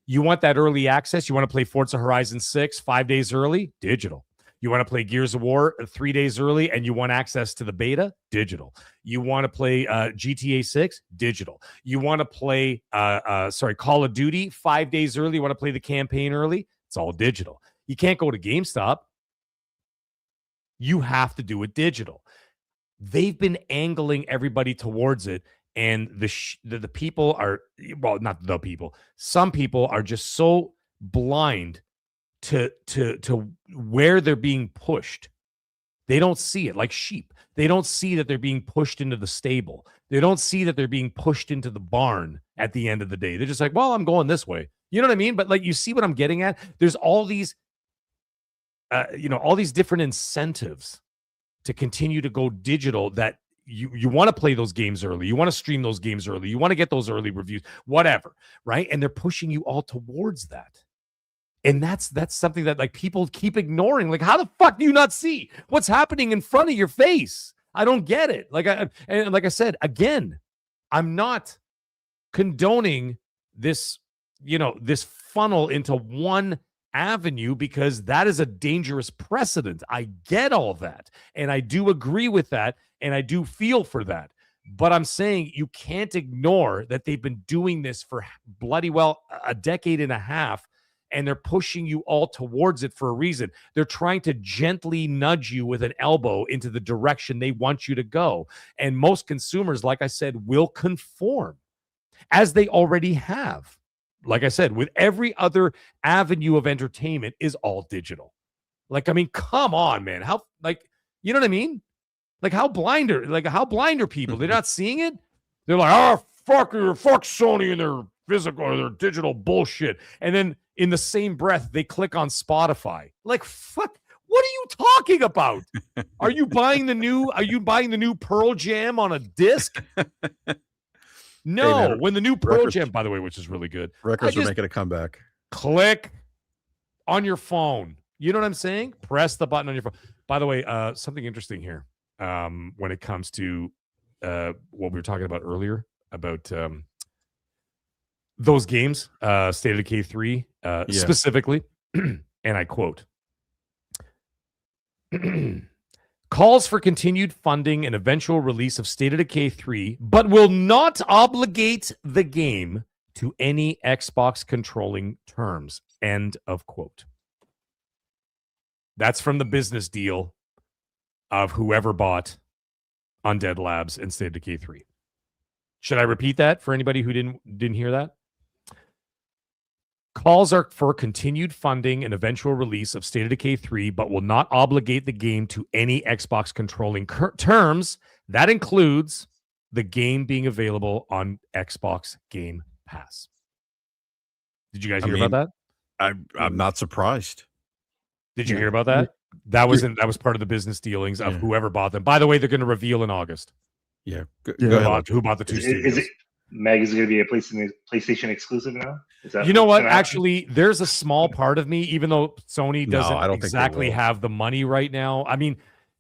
You want that early access? You want to play Forza Horizon 6 5 days early? Digital. You want to play Gears of War 3 days early and you want access to the beta? Digital. You want to play GTA 6? Digital. You want to play Call of Duty 5 days early? You want to play the campaign early? It's all digital. You can't go to GameStop. You have to do it digital. They've been angling everybody towards it. And the people are, well, not the people. Some people are just so blind to where they're being pushed. They don't see it, like sheep. They don't see that they're being pushed into the stable. They don't see that they're being pushed into the barn at the end of the day. They're just like, well, I'm going this way. You know what I mean? But like, you see what I'm getting at? There's all these, all these different incentives to continue to go digital that you want to play those games early. You want to stream those games early. You want to get those early reviews, whatever, right? And they're pushing you all towards that. And that's something that like people keep ignoring. Like, how the fuck do you not see what's happening in front of your face? I don't get it. Like I said, again, I'm not condoning this, this funnel into one avenue, because that is a dangerous precedent. I get all that. And I do agree with that. And I do feel for that. But I'm saying you can't ignore that they've been doing this for bloody well a decade and a half. And they're pushing you all towards it for a reason. They're trying to gently nudge you with an elbow into the direction they want you to go. And most consumers, like I said, will conform, as they already have. Like I said, with every other avenue of entertainment is all digital. Like, I mean, come on, man. How, like, you know what I mean? Like, how blind are people? They're not seeing it. They're like, oh, fuck Sony and their physical or their digital bullshit. And then in the same breath, they click on Spotify. Like, fuck, what are you talking about? Are you buying the new Pearl Jam on a disc? No, hey, man, when the new Pearl Jam, by the way, which is really good. Records are making a comeback. Click on your phone. You know what I'm saying? Press the button on your phone. By the way, something interesting here when it comes to what we were talking about earlier about those games, State of Decay 3 specifically, and I quote, calls for continued funding and eventual release of State of Decay 3, but will not obligate the game to any Xbox controlling terms. End of quote. That's from the business deal of whoever bought Undead Labs and State of Decay 3. Should I repeat that for anybody who didn't hear that? Calls are for continued funding and eventual release of State of Decay 3, but will not obligate the game to any Xbox controlling terms. That includes the game being available on Xbox Game Pass. Did you guys hear about that? I'm not surprised. Did you hear about that? That was part of the business dealings of whoever bought them. By the way, they're going to reveal in August. Yeah. Go ahead. Who bought the two studios? Is it Meg is going to be a PlayStation exclusive now? Is that you know what? Actually, there's a small part of me, even though Sony doesn't exactly have the money right now. I mean,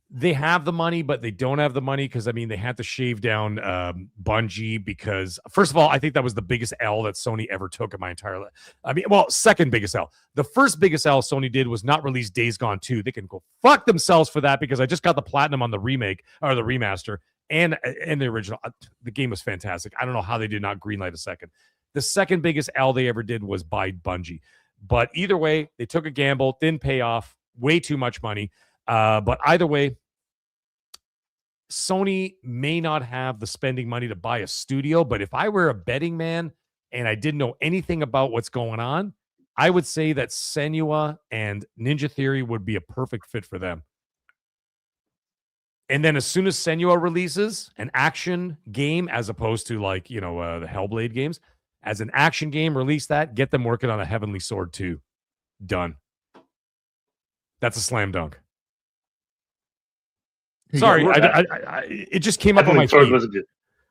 they have the money, but they don't have the money because, I mean, they had to shave down Bungie because, first of all, I think that was the biggest L that Sony ever took in my entire life. I mean, well, second biggest L. The first biggest L Sony did was not release Days Gone 2. They can go fuck themselves for that because I just got the platinum on the remake or the remaster and the original. The game was fantastic. I don't know how they did not greenlight a second. The second biggest L they ever did was buy Bungie. But either way, they took a gamble, didn't pay off, way too much money. But either way, Sony may not have the spending money to buy a studio, but if I were a betting man and I didn't know anything about what's going on, I would say that Senua and Ninja Theory would be a perfect fit for them. And then as soon as Senua releases an action game, as opposed to like, the Hellblade games, as an action game, release that, get them working on a Heavenly Sword 2. Done. That's a slam dunk. Sorry, it just came up on my feed.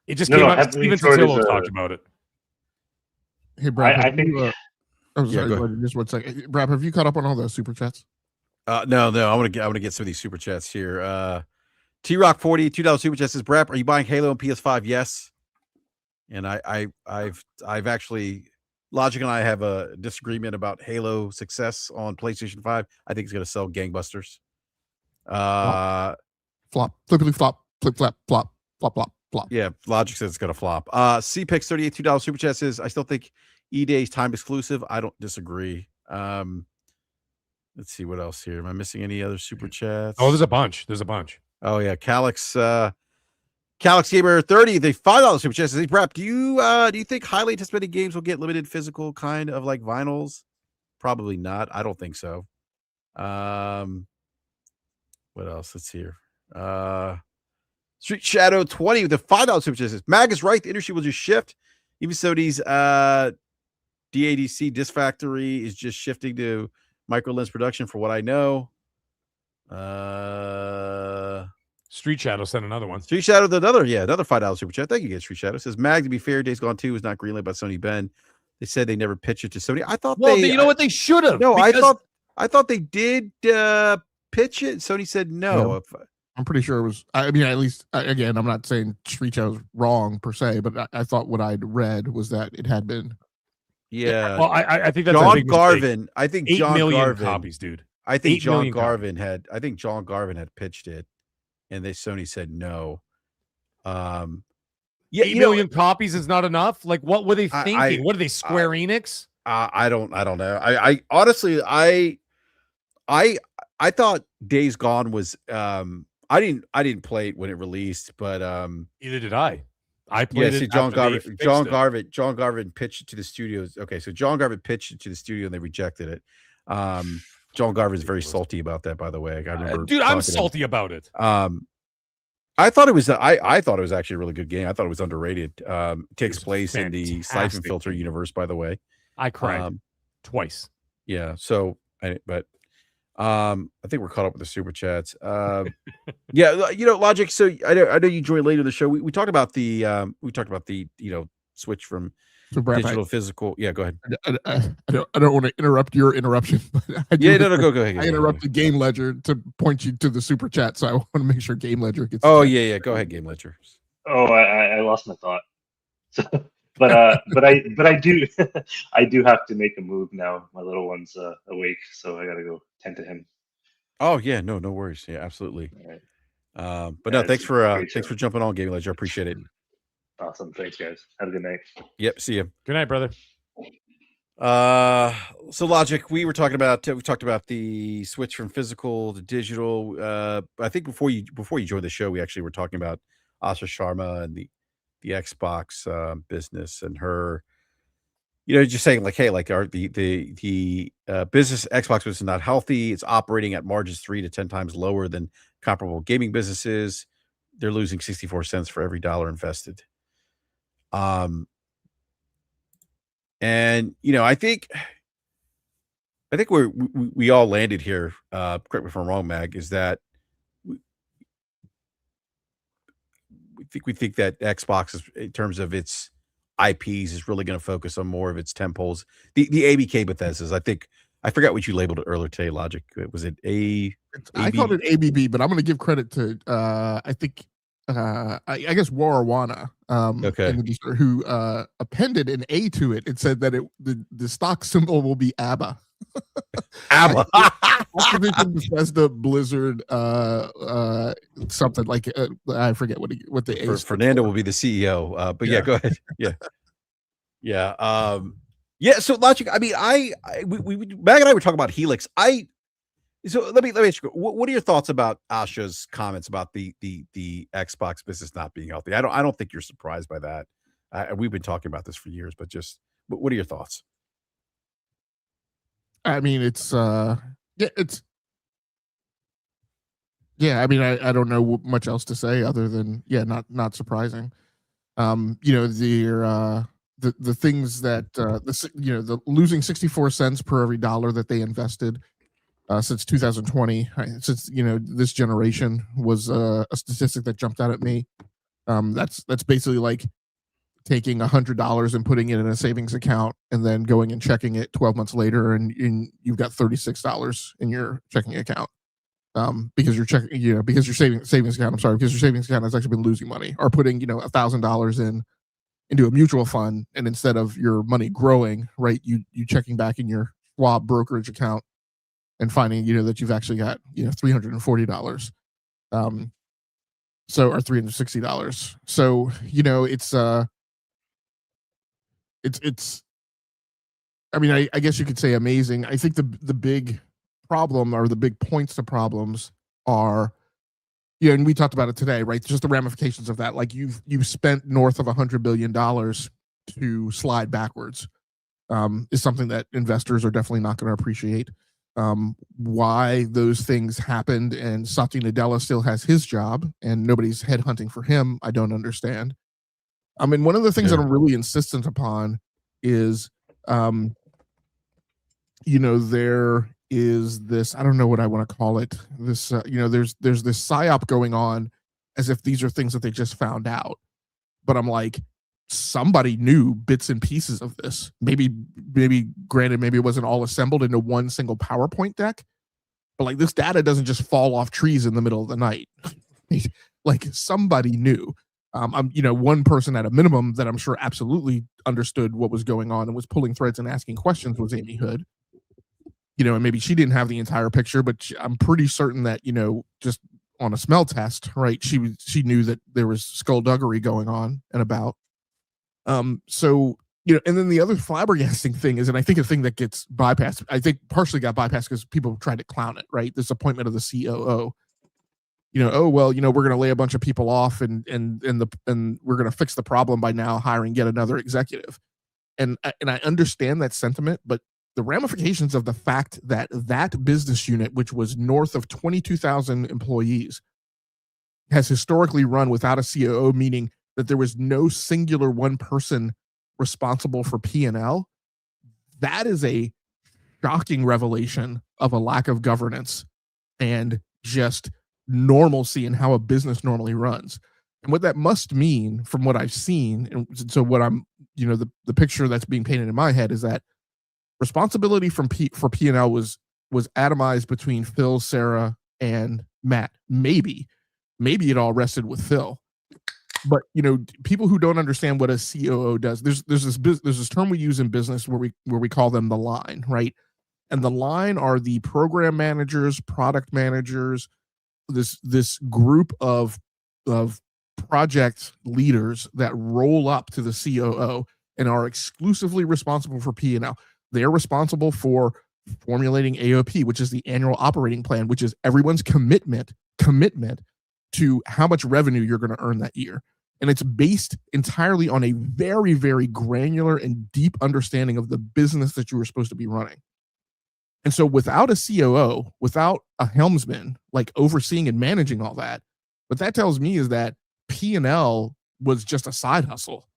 It just came up. Steven Totillo talked about it. Hey, Brad, I think. Just 1 second. Brad, have you caught up on all the super chats? No. I want to get some of these super chats here. T Rock 40 $2 super chat says, Brad, are you buying Halo and PS5? Yes. And I've actually, Logic and I have a disagreement about Halo success on PlayStation 5. I think it's going to sell gangbusters. Flop, flippity flop, flip flap, flop, flop, flop, flop. Yeah, Logic says it's gonna flop. CPix 38 $2 super chat says, I still think E-Day's time exclusive. I don't disagree. Let's see what else here. Am I missing any other super chats? Oh, there's a bunch. Oh yeah, Calix Gamer 30, the $5 super chat says, hey, Brap, do you think highly anticipated games will get limited physical kind of like vinyls? Probably not. I don't think so. What else? Let's see here. Street Shadow 20 with the $5 super chat says, Mag is right. The industry will just shift. Even so, these DADC Disc Factory is just shifting to micro lens production for what I know. Street Shadow sent another one. Street Shadow, another $5 super chat. Thank you, Street Shadow. Says, Mag, to be fair, Days Gone 2 was not greenlit by Sony Ben. They said they never pitched it to Sony. I thought you know what? They should have. No, I thought they did pitch it. Sony said no. I'm pretty sure it was. I mean, at least again, I'm not saying Street Shadow's wrong per se, but I thought what I'd read was that it had been. Yeah. Well, I think that's John Garvin. I think 8 John million Garvin copies, dude. I think John Garvin had. I think John Garvin had pitched it, and Sony said no. 8 million copies is not enough. Like, what were they thinking? What are they, Square Enix? I don't know. I honestly, I thought Days Gone was. I didn't play it when it released, but either did I. I played it. John Garvin pitched it to the studios. Okay, so John Garvin pitched it to the studio and they rejected it. John Garvin's very salty about that, by the way. I remember, dude, I'm salty about it. I thought it was. I thought it was actually a really good game. I thought it was underrated. It takes place in the Siphon Filter universe, by the way. I cried twice. Yeah. So, I think we're caught up with the super chats. Yeah, Logic. So I know you joined later in the show. We talked about the switch from digital to physical. Yeah, go ahead. I don't want to interrupt your interruption. But go ahead. I interrupted Game Ledger to point you to the super chat, so I want to make sure Game Ledger gets. Oh yeah. Go ahead, Game Ledger. Oh, I lost my thought. So, but I do I do have to make a move now. My little one's awake, so I gotta go tend to him. Oh yeah, no worries. Yeah, absolutely. All right. But no, thanks for jumping on, Game Ledger. I appreciate it. Awesome. Thanks, guys. Have a good night. Yep. See you. Good night, brother. So Logic, we talked about the switch from physical to digital. I think before you joined the show, we actually were talking about Asha Sharma and the Xbox business and her, just saying like, hey, like the business Xbox business is not healthy. It's operating at margins 3 to 10 times lower than comparable gaming businesses. They're losing 64 cents for every dollar invested. And I think we all landed here. Correct me if I'm wrong, Mag. Is that we think that Xbox is, in terms of its IPs, is really going to focus on more of its temples. The ABK Bethesda's. I forgot what you labeled it earlier today. Logic, was it I called it ABB, but I'm going to give credit to I guess Warwana, Okay. who appended an A to it. It said that the stock symbol will be ABBA. ABBA. Activision, Bethesda, Blizzard, something like I forget what the A. Fernando will be the CEO. But yeah, go ahead. Yeah. So Logic. I mean, we Mag and I were talking about Helix. So let me ask you, what are your thoughts about Asha's comments about the Xbox business not being healthy? I don't think you're surprised by that. We've been talking about this for years, but what are your thoughts? I mean, I mean, I don't know much else to say other than not surprising. The things that the losing 64 cents per every dollar that they invested since 2020, since this generation, was a statistic that jumped out at me. That's basically like taking $100 and putting it in a savings account and then going and checking it 12 months later, and you've got $36 in your checking account. Because your savings account, because your savings account has actually been losing money, or putting $1,000 into a mutual fund, and instead of your money growing, right, you checking back in your Schwab brokerage account and finding that you've actually got $340, or $360. So it's I mean, I guess you could say amazing. I think the big problem, or the big points to problems, are and we talked about it today, right? Just the ramifications of that. Like you've spent north of $100 billion to slide backwards, is something that investors are definitely not going to appreciate. Why those things happened, and Satya Nadella still has his job and nobody's headhunting for him, I don't understand. I mean, one of the things that I'm really insistent upon is, there is this, I don't know what I want to call it. This, there's this psyop going on as if these are things that they just found out. But I'm like, somebody knew bits and pieces of this. Maybe granted, maybe it wasn't all assembled into one single PowerPoint deck, but like this data doesn't just fall off trees in the middle of the night. Like somebody knew. One person at a minimum that I'm sure absolutely understood what was going on and was pulling threads and asking questions was Amy Hood. And maybe she didn't have the entire picture, but I'm pretty certain that, just on a smell test, right, she knew that there was skullduggery going on and about. So, and then the other flabbergasting thing is, and I think a thing that gets bypassed, I think partially got bypassed because people tried to clown it, right? This appointment of the COO. We're going to lay a bunch of people off and we're going to fix the problem by now hiring yet another executive. And I understand that sentiment, but the ramifications of the fact that that business unit, which was north of 22,000 employees, has historically run without a COO, meaning that there was no singular one person responsible for P&L, that is a shocking revelation of a lack of governance and just normalcy in how a business normally runs. And what that must mean, from what I've seen, and so what I'm, the picture that's being painted in my head is that responsibility for P&L was atomized between Phil, Sarah, and Matt. Maybe it all rested with Phil. But people who don't understand what a COO does, there's this term we use in business where we call them the line, right? And the line are the program managers, product managers, this group of project leaders that roll up to the COO and are exclusively responsible for P&L. They're responsible for formulating AOP, which is the annual operating plan, which is everyone's commitment to how much revenue you're going to earn that year. And it's based entirely on a very, very granular and deep understanding of the business that you were supposed to be running. And so without a COO, without a helmsman, like overseeing and managing all that, what that tells me is that P&L was just a side hustle.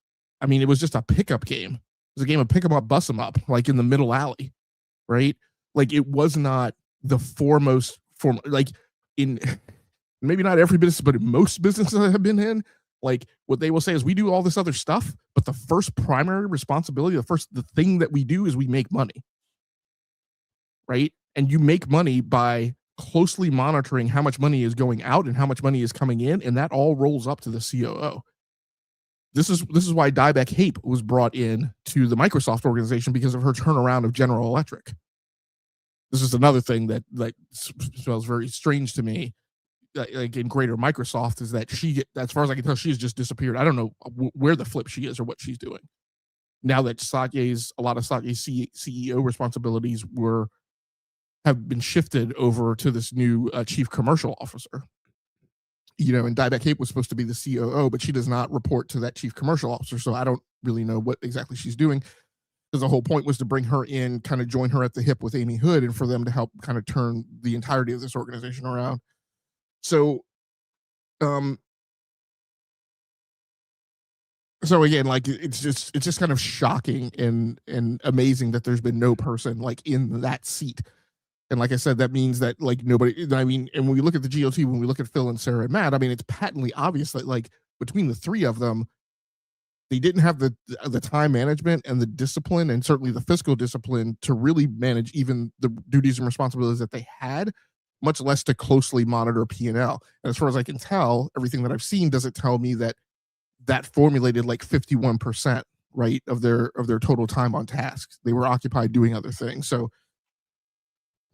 I mean, it was just a pickup game. It was a game of pick 'em up, bust 'em up, like in the middle alley, right? Like it was not the foremost form, like in maybe not every business, but in most businesses I have been in, like what they will say is we do all this other stuff, but the first primary responsibility, the thing that we do is we make money, right? And you make money by closely monitoring how much money is going out and how much money is coming in, and that all rolls up to the COO. This is why Diebeck Hape was brought in to the Microsoft organization, because of her turnaround of General Electric. This is another thing that smells very strange to me, like in greater Microsoft, is that as far as I can tell, she has just disappeared. I don't know where the flip she is or what she's doing. Now that a lot of Satya's CEO responsibilities have been shifted over to this new chief commercial officer. And Diebeck Hape was supposed to be the COO, but she does not report to that chief commercial officer. So I don't really know what exactly she's doing, because the whole point was to bring her in, kind of join her at the hip with Amy Hood, and for them to help kind of turn the entirety of this organization around. So, again, like it's just kind of shocking and amazing that there's been no person like in that seat. And like I said, that means that like nobody, I mean, and when we look at the GOT, when we look at Phil and Sarah and Matt, I mean, it's patently obvious that like between the three of them, they didn't have the time management and the discipline, and certainly the fiscal discipline, to really manage even the duties and responsibilities that they had, much less to closely monitor P&L. And as far as I can tell, everything that I've seen doesn't tell me that formulated like 51%, right, of their total time on tasks. They were occupied doing other things. So,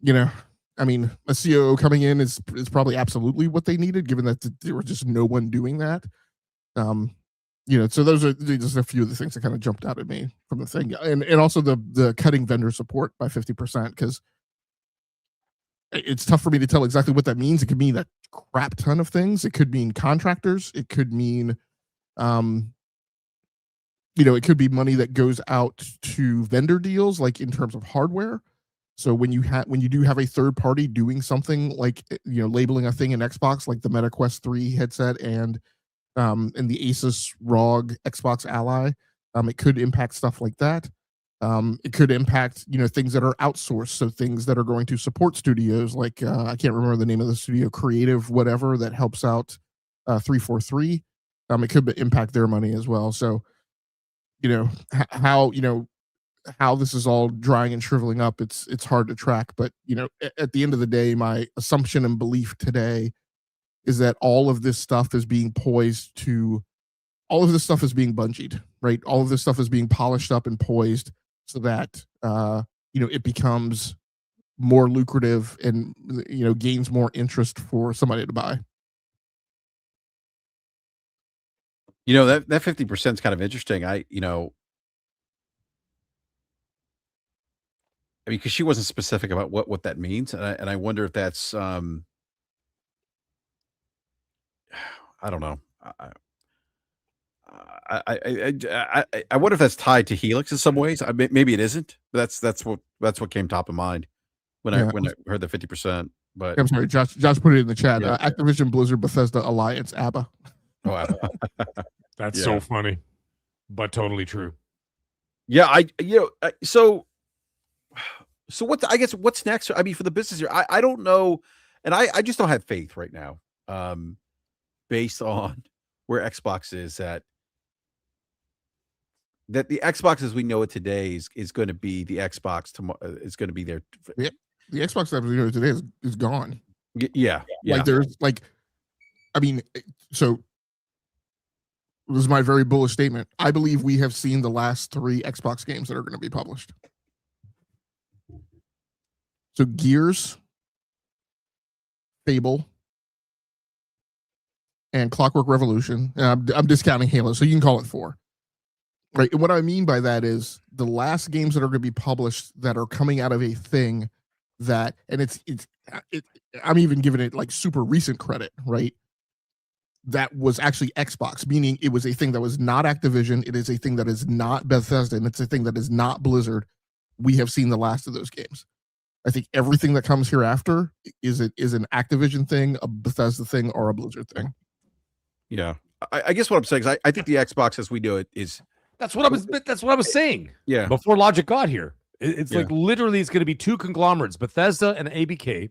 I mean, a COO coming in is probably absolutely what they needed, given that there was just no one doing that. So those are just a few of the things that kind of jumped out at me from the thing. And also the cutting vendor support by 50%, because it's tough for me to tell exactly what that means. It could mean a crap ton of things. It could mean contractors. It could mean, it could be money that goes out to vendor deals, like in terms of hardware. So when you do have a third party doing something like, labeling a thing in Xbox, like the Meta Quest 3 headset and the Asus ROG Xbox Ally, it could impact stuff like that. It could impact, things that are outsourced. So things that are going to support studios, like I can't remember the name of the studio, Creative whatever, that helps out 343. It could impact their money as well. So, how this is all drying and shriveling up, it's hard to track. But at the end of the day, my assumption and belief today is that all of this stuff is being bungeed, right? All of this stuff is being polished up and poised so that it becomes more lucrative and gains more interest for somebody to buy. That 50% is kind of interesting. I mean, because she wasn't specific about what that means, and I wonder if that's I don't know. I wonder if that's tied to Helix in some ways. Maybe it isn't. But that's what came top of mind when I heard the 50%. But I'm sorry, Josh put it in the chat. Yeah. Activision Blizzard Bethesda Alliance ABBA. Oh, That's so funny, but totally true. Yeah, so what's next? I mean, for the business here, I don't know, and I just don't have faith right now, based on where Xbox is at. That the Xbox as we know it today is going to be the Xbox tomorrow. Is going to be there. The Xbox as we know it today is gone. Yeah. Like there's like, I mean, so this is my very bullish statement. I believe we have seen the last 3 Xbox games that are going to be published. So Gears, Fable, and Clockwork Revolution. And I'm discounting Halo, so you can call it 4. Right. And what I mean by that is the last games that are going to be published that are coming out of a thing that, and I'm even giving it like super recent credit, right? That was actually Xbox, meaning it was a thing that was not Activision. It is a thing that is not Bethesda, and it's a thing that is not Blizzard. We have seen the last of those games. I think everything that comes hereafter is an Activision thing, a Bethesda thing, or a Blizzard thing. Yeah. I guess what I'm saying is I think the Xbox as we do it is. That's what I was saying. Yeah. Before Logic got here, it's like literally it's going to be 2 conglomerates, Bethesda and ABK,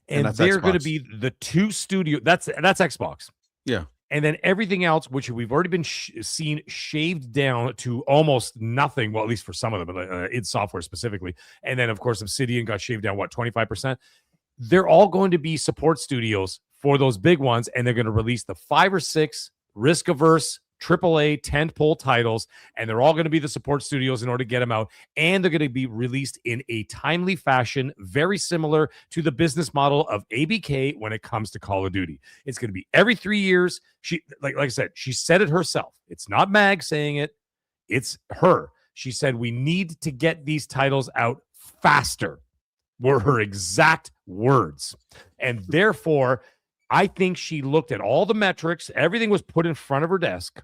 and they're going to be the 2 studio. That's Xbox. Yeah. And then everything else, which we've already been seen shaved down to almost nothing. Well, at least for some of them, id Software specifically. And then of course Obsidian got shaved down 25%. They're all going to be support studios for those big ones, and they're going to release the 5 or 6 risk-averse AAA tentpole titles, and they're all going to be the support studios in order to get them out, and they're going to be released in a timely fashion, very similar to the business model of ABK when it comes to Call of Duty. It's going to be every 3 years. She, like I said, she said it herself. It's not Mag saying it. It's her. She said, we need to get these titles out faster, were her exact words. And therefore, I think she looked at all the metrics. Everything was put in front of her desk,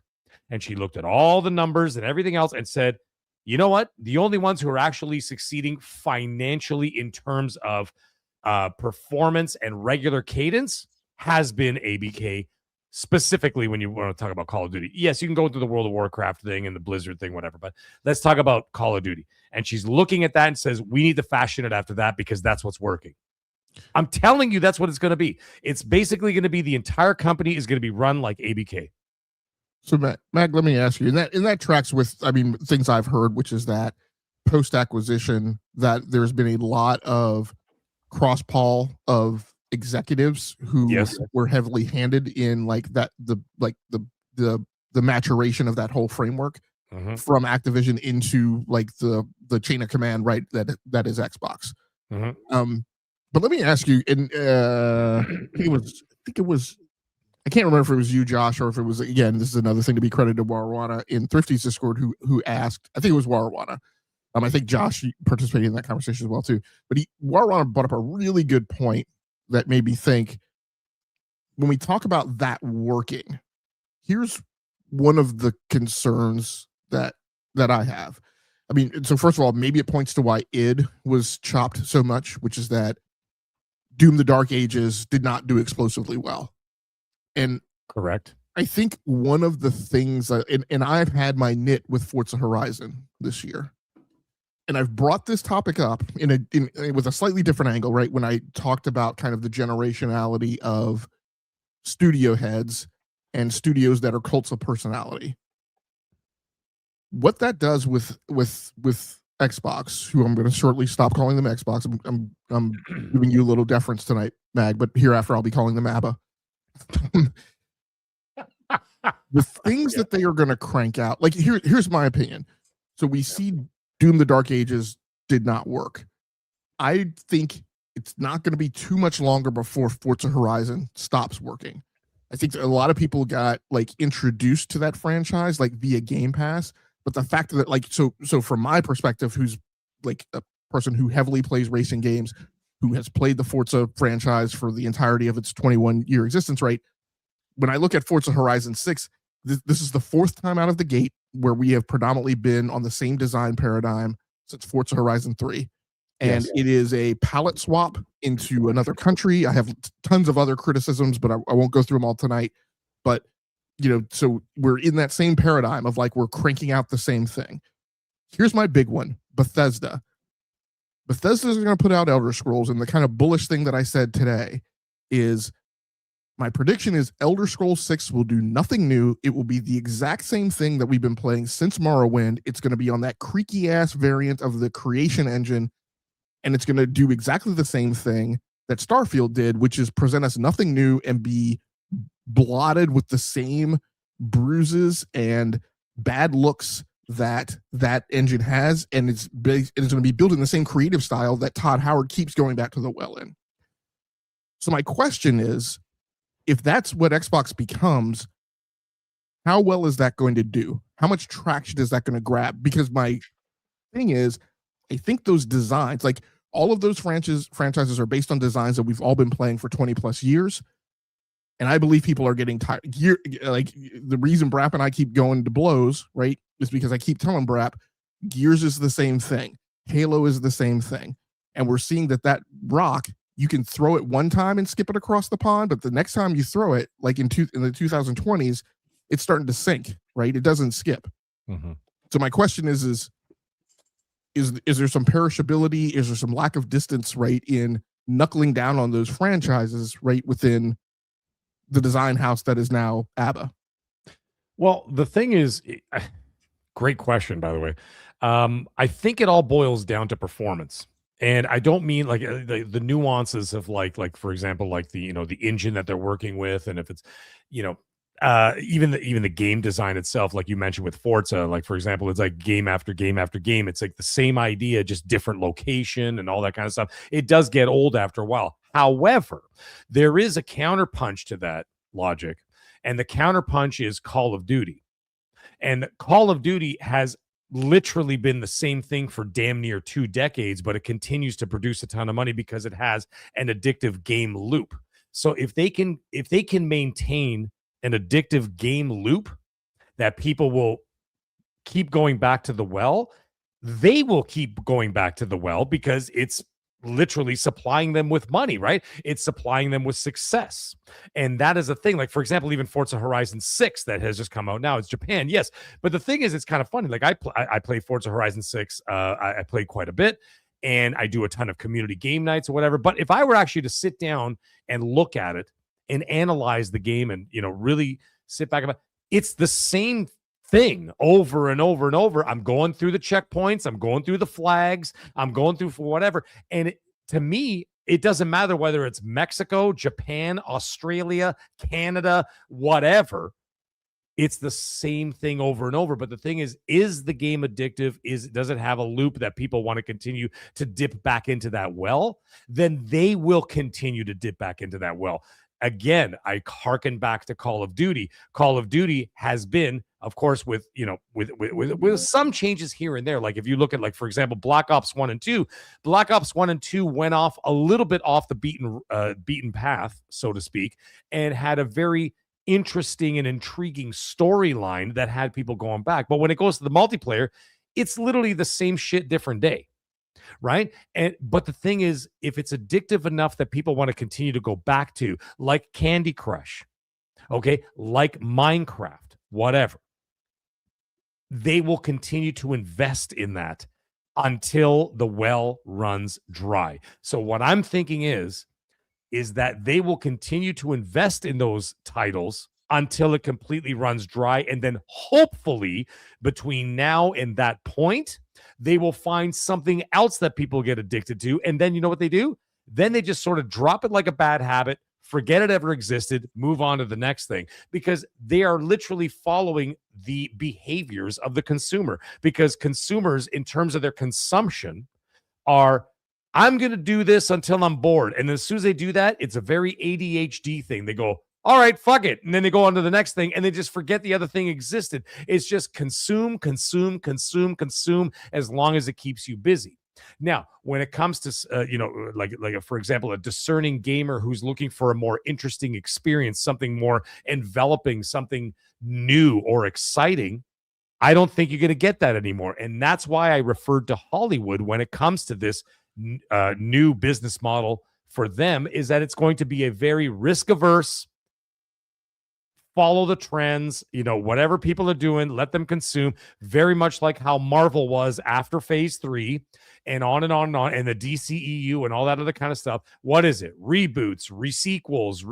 and she looked at all the numbers and everything else and said, you know what? The only ones who are actually succeeding financially in terms of performance and regular cadence has been ABK, specifically when you want to talk about Call of Duty. Yes, you can go into the World of Warcraft thing and the Blizzard thing, whatever, but let's talk about Call of Duty. And she's looking at that and says, we need to fashion it after that because that's what's working. I'm telling you, that's what it's going to be. It's basically going to be the entire company is going to be run like ABK. So Mag, let me ask you, and that tracks with, I mean, things I've heard, which is that post-acquisition, that there's been a lot of cross-poll of executives who were heavily handed in like that, the maturation of that whole framework from Activision into like the chain of command, right? That is Xbox. But let me ask you, and I think it was, I can't remember if it was you, Josh, or if it was, again, this is another thing to be credited to Warwana in Thrifty's Discord who asked, I think it was Warwana. I think Josh participated in that conversation as well too. But Warwana brought up a really good point that made me think, when we talk about that working, here's one of the concerns that I have. I mean, so first of all, maybe it points to why id was chopped so much, which is that Doom the Dark Ages did not do explosively well. And correct. I think one of the things, and I've had my nit with Forza Horizon this year, and I've brought this topic up with a slightly different angle, right? When I talked about kind of the generationality of studio heads and studios that are cults of personality. What that does with Xbox, who I'm going to shortly stop calling them Xbox. I'm giving you a little deference tonight, Mag, but hereafter I'll be calling them ABBA. The things that they are going to crank out, like here's my opinion. So we see Doom the Dark Ages did not work. I think it's not going to be too much longer before Forza Horizon stops working. I think a lot of people got like introduced to that franchise like via Game Pass. But the fact that, like, so from my perspective, who's like a person who heavily plays racing games, who has played the Forza franchise for the entirety of its 21-year existence, right? When I look at Forza Horizon 6, this is the 4th time out of the gate where we have predominantly been on the same design paradigm since Forza Horizon 3. And it is a palette swap into another country. I have tons of other criticisms, but I won't go through them all tonight. But so we're in that same paradigm of like, we're cranking out the same thing. Here's my big one, Bethesda. Bethesda's going to put out Elder Scrolls, and the kind of bullish thing that I said today is my prediction is Elder Scrolls 6 will do nothing new. It will be the exact same thing that we've been playing since Morrowind. It's going to be on that creaky ass variant of the creation engine, and it's going to do exactly the same thing that Starfield did, which is present us nothing new and be blotted with the same bruises and bad looks that engine has, and it's going to be built in the same creative style that Todd Howard keeps going back to the well in. So my question is, if that's what Xbox becomes, how well is that going to do? How much traction is that going to grab? Because my thing is, I think those designs, like all of those franchises are based on designs that we've all been playing for 20 plus years. And I believe people are getting tired. Like the reason BRAP and I keep going to blows, right, is because I keep telling BRAP, Gears is the same thing. Halo is the same thing. And we're seeing that rock, you can throw it one time and skip it across the pond, but the next time you throw it, like in the 2020s, it's starting to sink, right? It doesn't skip. Mm-hmm. So my question is there some perishability? Is there some lack of distance, right, in knuckling down on those franchises, right, within the design house that is now ABBA? Well, the thing is, great question, by the way. I think it all boils down to performance. And I don't mean like the nuances of like for example, like the the engine that they're working with, and if it's even the game design itself, like you mentioned with Forza, like for example, it's like game after game after game. It's like the same idea, just different location and all that kind of stuff. It does get old after a while. However, there is a counterpunch to that logic, and the counterpunch is Call of Duty. And Call of Duty has literally been the same thing for damn near 2 decades, but it continues to produce a ton of money because it has an addictive game loop. So if they can maintain an addictive game loop that people will keep going back to the well, they will keep going back to the well because it's literally supplying them with money, right? It's supplying them with success. And that is a thing. Like, for example, even Forza Horizon 6 that has just come out now, it's Japan, yes. But the thing is, it's kind of funny. Like I play Forza Horizon 6. I played quite a bit, and I do a ton of community game nights or whatever. But if I were actually to sit down and look at it and analyze the game and, really sit back about, it's the same thing over and over and over. I'm going through the checkpoints, I'm going through the flags, I'm going through for whatever. And to me, it doesn't matter whether it's Mexico, Japan, Australia, Canada, whatever. It's the same thing over and over. But the thing is the game addictive? Does it have a loop that people want to continue to dip back into that well? Then they will continue to dip back into that well. Again, I hearken back to Call of Duty. Call of Duty has been, of course, with some changes here and there. Like if you look at, like, for example, Black Ops 1 and 2, Black Ops 1 and 2 went off a little bit off the beaten path, so to speak, and had a very interesting and intriguing storyline that had people going back. But when it goes to the multiplayer, it's literally the same shit, different day. Right. But the thing is, if it's addictive enough that people want to continue to go back to, like Candy Crush, okay, like Minecraft, whatever, they will continue to invest in that until the well runs dry. So what I'm thinking is that they will continue to invest in those titles until it completely runs dry. And then hopefully between now and that point, they will find something else that people get addicted to. And then you know what they do? Then they just sort of drop it like a bad habit, forget it ever existed, move on to the next thing, because they are literally following the behaviors of the consumer. Because consumers, in terms of their consumption, are, I'm going to do this until I'm bored. And as soon as they do that, it's a very ADHD thing. They go, all right, fuck it. And then they go on to the next thing and they just forget the other thing existed. It's just consume, consume, consume, consume, as long as it keeps you busy. Now, when it comes to, like for example, a discerning gamer who's looking for a more interesting experience, something more enveloping, something new or exciting, I don't think you're going to get that anymore. And that's why I referred to Hollywood when it comes to this new business model for them, is that it's going to be a very risk-averse, follow the trends, whatever people are doing, let them consume, very much like how Marvel was after phase 3 and on and on and on, and the DCEU and all that other kind of stuff. What is it? Reboots, resequels,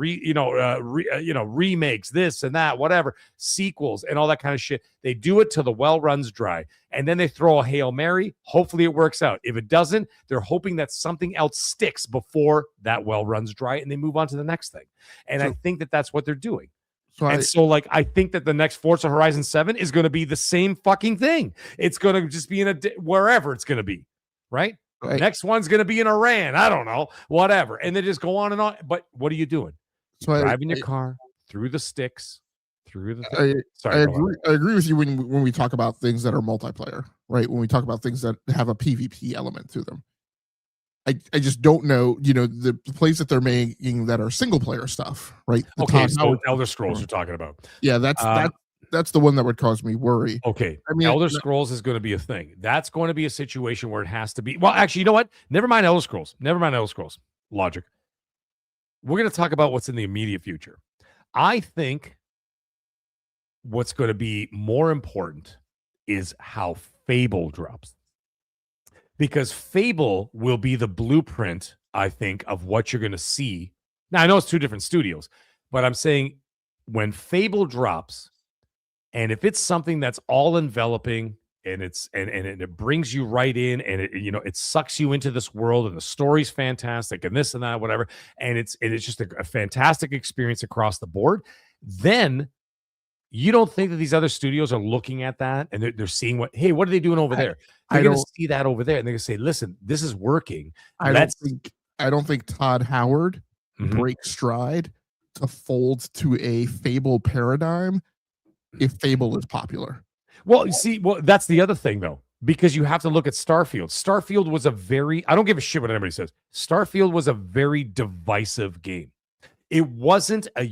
remakes, this and that, whatever, sequels and all that kind of shit. They do it till the well runs dry, and then they throw a Hail Mary. Hopefully it works out. If it doesn't, they're hoping that something else sticks before that well runs dry, and they move on to the next thing. And I think that that's what they're doing. So I think that the next Forza Horizon 7 is going to be the same fucking thing. It's going to just be wherever it's going to be, right? Next one's going to be in Iran. I don't know, whatever. And they just go on and on. But what are you doing? So driving your car through the sticks, through the. I agree with you when we talk about things that are multiplayer, right? When we talk about things that have a PvP element to them. I just don't know, the plays that they're making that are single player stuff, right? Okay, so Elder Scrolls you're talking about. Yeah, that's the one that would cause me worry. Okay, I mean, Elder Scrolls is going to be a thing. That's going to be a situation where it has to be. Well, actually, you know what? Never mind Elder Scrolls. Logic. We're going to talk about what's in the immediate future. I think what's going to be more important is how Fable drops. Because Fable will be the blueprint, I think, of what you're going to see. Now, I know it's two different studios, but I'm saying when Fable drops, and if it's something that's all enveloping and it brings you right in, and it sucks you into this world, and the story's fantastic, and this and that, whatever, and it's just a fantastic experience across the board, then you don't think that these other studios are looking at that and they're seeing what are they doing over there? They're going to see that over there and they're going to say, listen, this is working. I don't think Todd Howard breaks stride to fold to a Fable paradigm if Fable is popular. Well, you see, that's the other thing though, because you have to look at Starfield. Starfield was I don't give a shit what anybody says. Starfield was a very divisive game. It wasn't a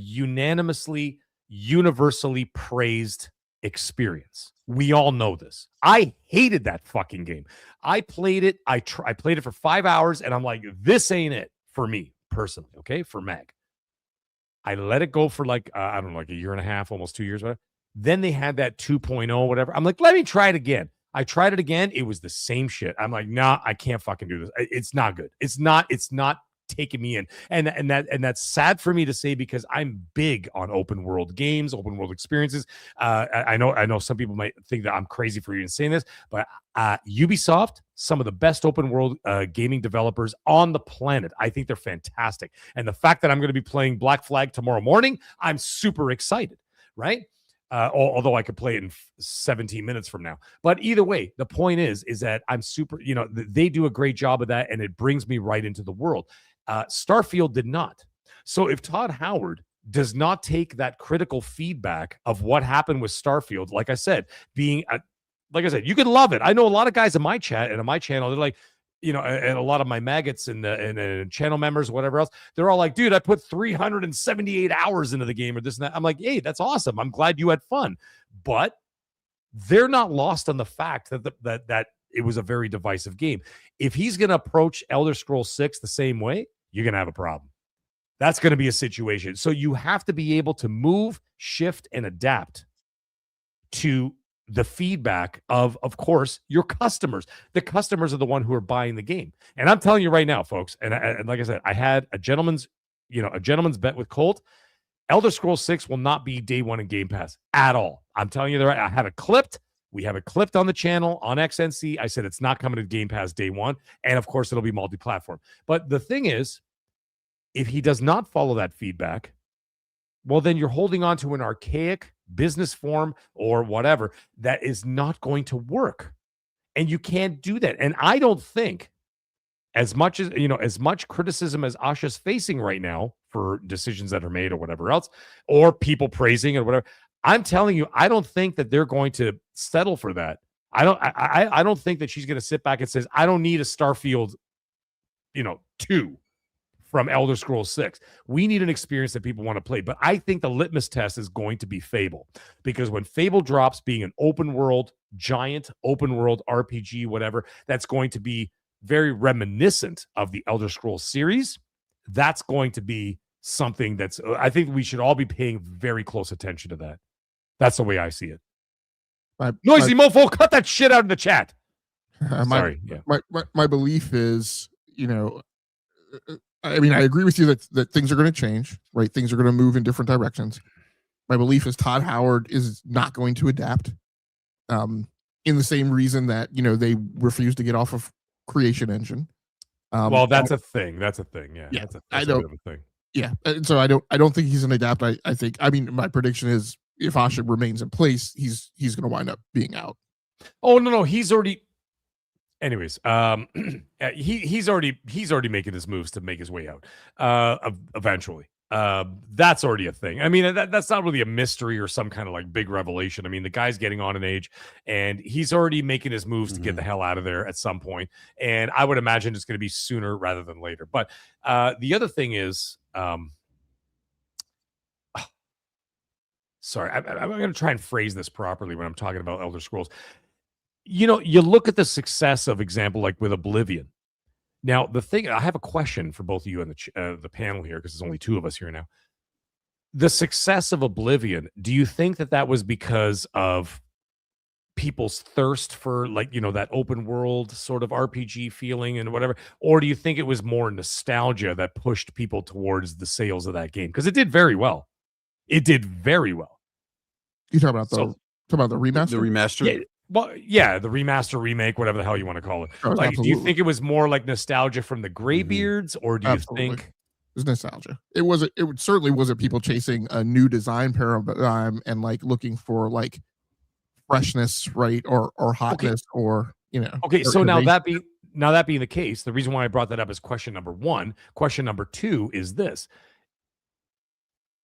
universally praised experience. We all know this. I hated that fucking game. I played it. I played it for 5 hours and I'm like, this ain't it for me personally. Okay. For Meg. I let it go for I don't know, like a year and a half, almost 2 years. Whatever. Then they had that 2.0, whatever. I'm like, let me try it again. I tried it again. It was the same shit. I'm like, nah, I can't fucking do this. It's not good. It's not taking me in, and that's sad for me to say because I'm big on open world games, open world experiences. I know some people might think that I'm crazy for even saying this, but Ubisoft, some of the best open world gaming developers on the planet. I think they're fantastic, and the fact that I'm going to be playing Black Flag tomorrow morning, I'm super excited, right? Although I could play it in 17 minutes from now. But either way, the point is that I'm super, they do a great job of that, and it brings me right into the world. Starfield did not. So if Todd Howard does not take that critical feedback of what happened with Starfield, like I said, you can love it. I know a lot of guys in my chat and on my channel, they're like, and a lot of my maggots and channel members, whatever else, they're all like, dude, I put 378 hours into the game or this and that. I'm like, hey, that's awesome. I'm glad you had fun. But they're not lost on the fact that it was a very divisive game. If he's going to approach Elder Scrolls 6 the same way, you're going to have a problem. That's going to be a situation. So you have to be able to move, shift, and adapt to the feedback of course, your customers. The customers are the one who are buying the game. And I'm telling you right now, folks, and like I said, I had a gentleman's bet with Colt. Elder Scrolls 6 will not be day one in Game Pass at all. I'm telling you, I have it clipped. We have it clipped on the channel on XNC. I said it's not coming to Game Pass day one. And of course, it'll be multi-platform. But the thing is, if he does not follow that feedback, well, then you're holding on to an archaic business form or whatever that is not going to work. And you can't do that. And I don't think as much criticism as Asha's facing right now for decisions that are made or whatever else, or people praising or whatever, I'm telling you, I don't think that they're going to settle for that. I don't think that she's going to sit back and says, I don't need a Starfield, 2 from Elder Scrolls 6. We need an experience that people want to play. But I think the litmus test is going to be Fable, because when Fable drops, being an giant open world RPG, whatever, that's going to be very reminiscent of the Elder Scrolls series. That's going to be something I think we should all be paying very close attention to that. That's the way I see it. Noisy mofo, cut that shit out in the chat. Sorry. My belief is, I agree with you that things are going to change, right? Things are going to move in different directions. My belief is Todd Howard is not going to adapt, in the same reason that, they refuse to get off of Creation Engine. Well, that's a thing. That's a thing. Yeah. Yeah, that's a bit of a thing. Yeah. And so I don't think he's going to adapt. I think, my prediction is if Asha remains in place, he's going to wind up being out. Oh, no. He's already. Anyways, he's already making his moves to make his way out. Eventually, that's already a thing. I mean, that's not really a mystery or some kind of like big revelation. I mean, the guy's getting on in age and he's already making his moves to get the hell out of there at some point. And I would imagine it's going to be sooner rather than later. But the other thing is, sorry, I'm going to try and phrase this properly when I'm talking about Elder Scrolls. You know, you look at the success of example, like with Oblivion. Now, the thing, I have a question for both of you and the panel here, because there's only two of us here now. The success of Oblivion, do you think that was because of people's thirst for, like, you know, that open world sort of RPG feeling and whatever? Or do you think it was more nostalgia that pushed people towards the sales of that game? Because it did very well. It did very well. You talking about the remaster? The remaster? Yeah. Well, yeah, the remaster, remake, whatever the hell you want to call it. Oh, like, absolutely. do you think it was more like nostalgia from the Greybeards, or do you think it's nostalgia? It certainly wasn't people chasing a new design paradigm and like looking for like freshness, right, or hotness, or you know. Okay, so innovation. now that being the case, the reason why I brought that up is question number one. Question number two is this: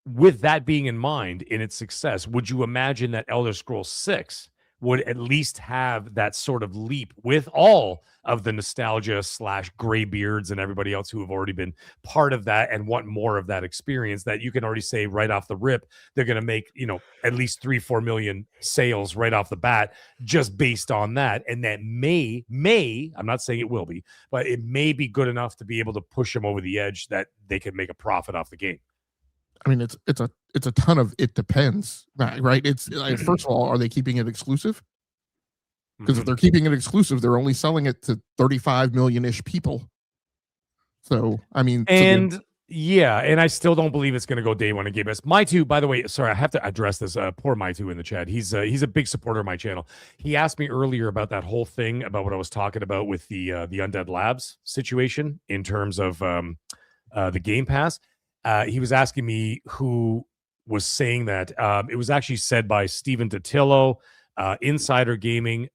with that being in mind, in its success, would you imagine that Elder Scrolls 6 would at least have that sort of leap with all of the nostalgia / Greybeards and everybody else who have already been part of that and want more of that experience, that you can already say right off the rip, they're going to make, you know, at least 3-4 million sales right off the bat, just based on that. And that may, I'm not saying it will be, but it may be good enough to be able to push them over the edge that they can make a profit off the game. I mean, it's a ton of it depends, right? It's like, first of all, are they keeping it exclusive? Because if they're keeping it exclusive, they're only selling it to 35 million-ish people. So, I mean, yeah, and I still don't believe it's going to go day one in Game Pass. My2, by the way, sorry, I have to address this. Poor My2 in the chat. He's a big supporter of my channel. He asked me earlier about that whole thing about what I was talking about with the Undead Labs situation in terms of the Game Pass. He was asking me who was saying that. It was actually said by Steven Totillo, Insider Gaming,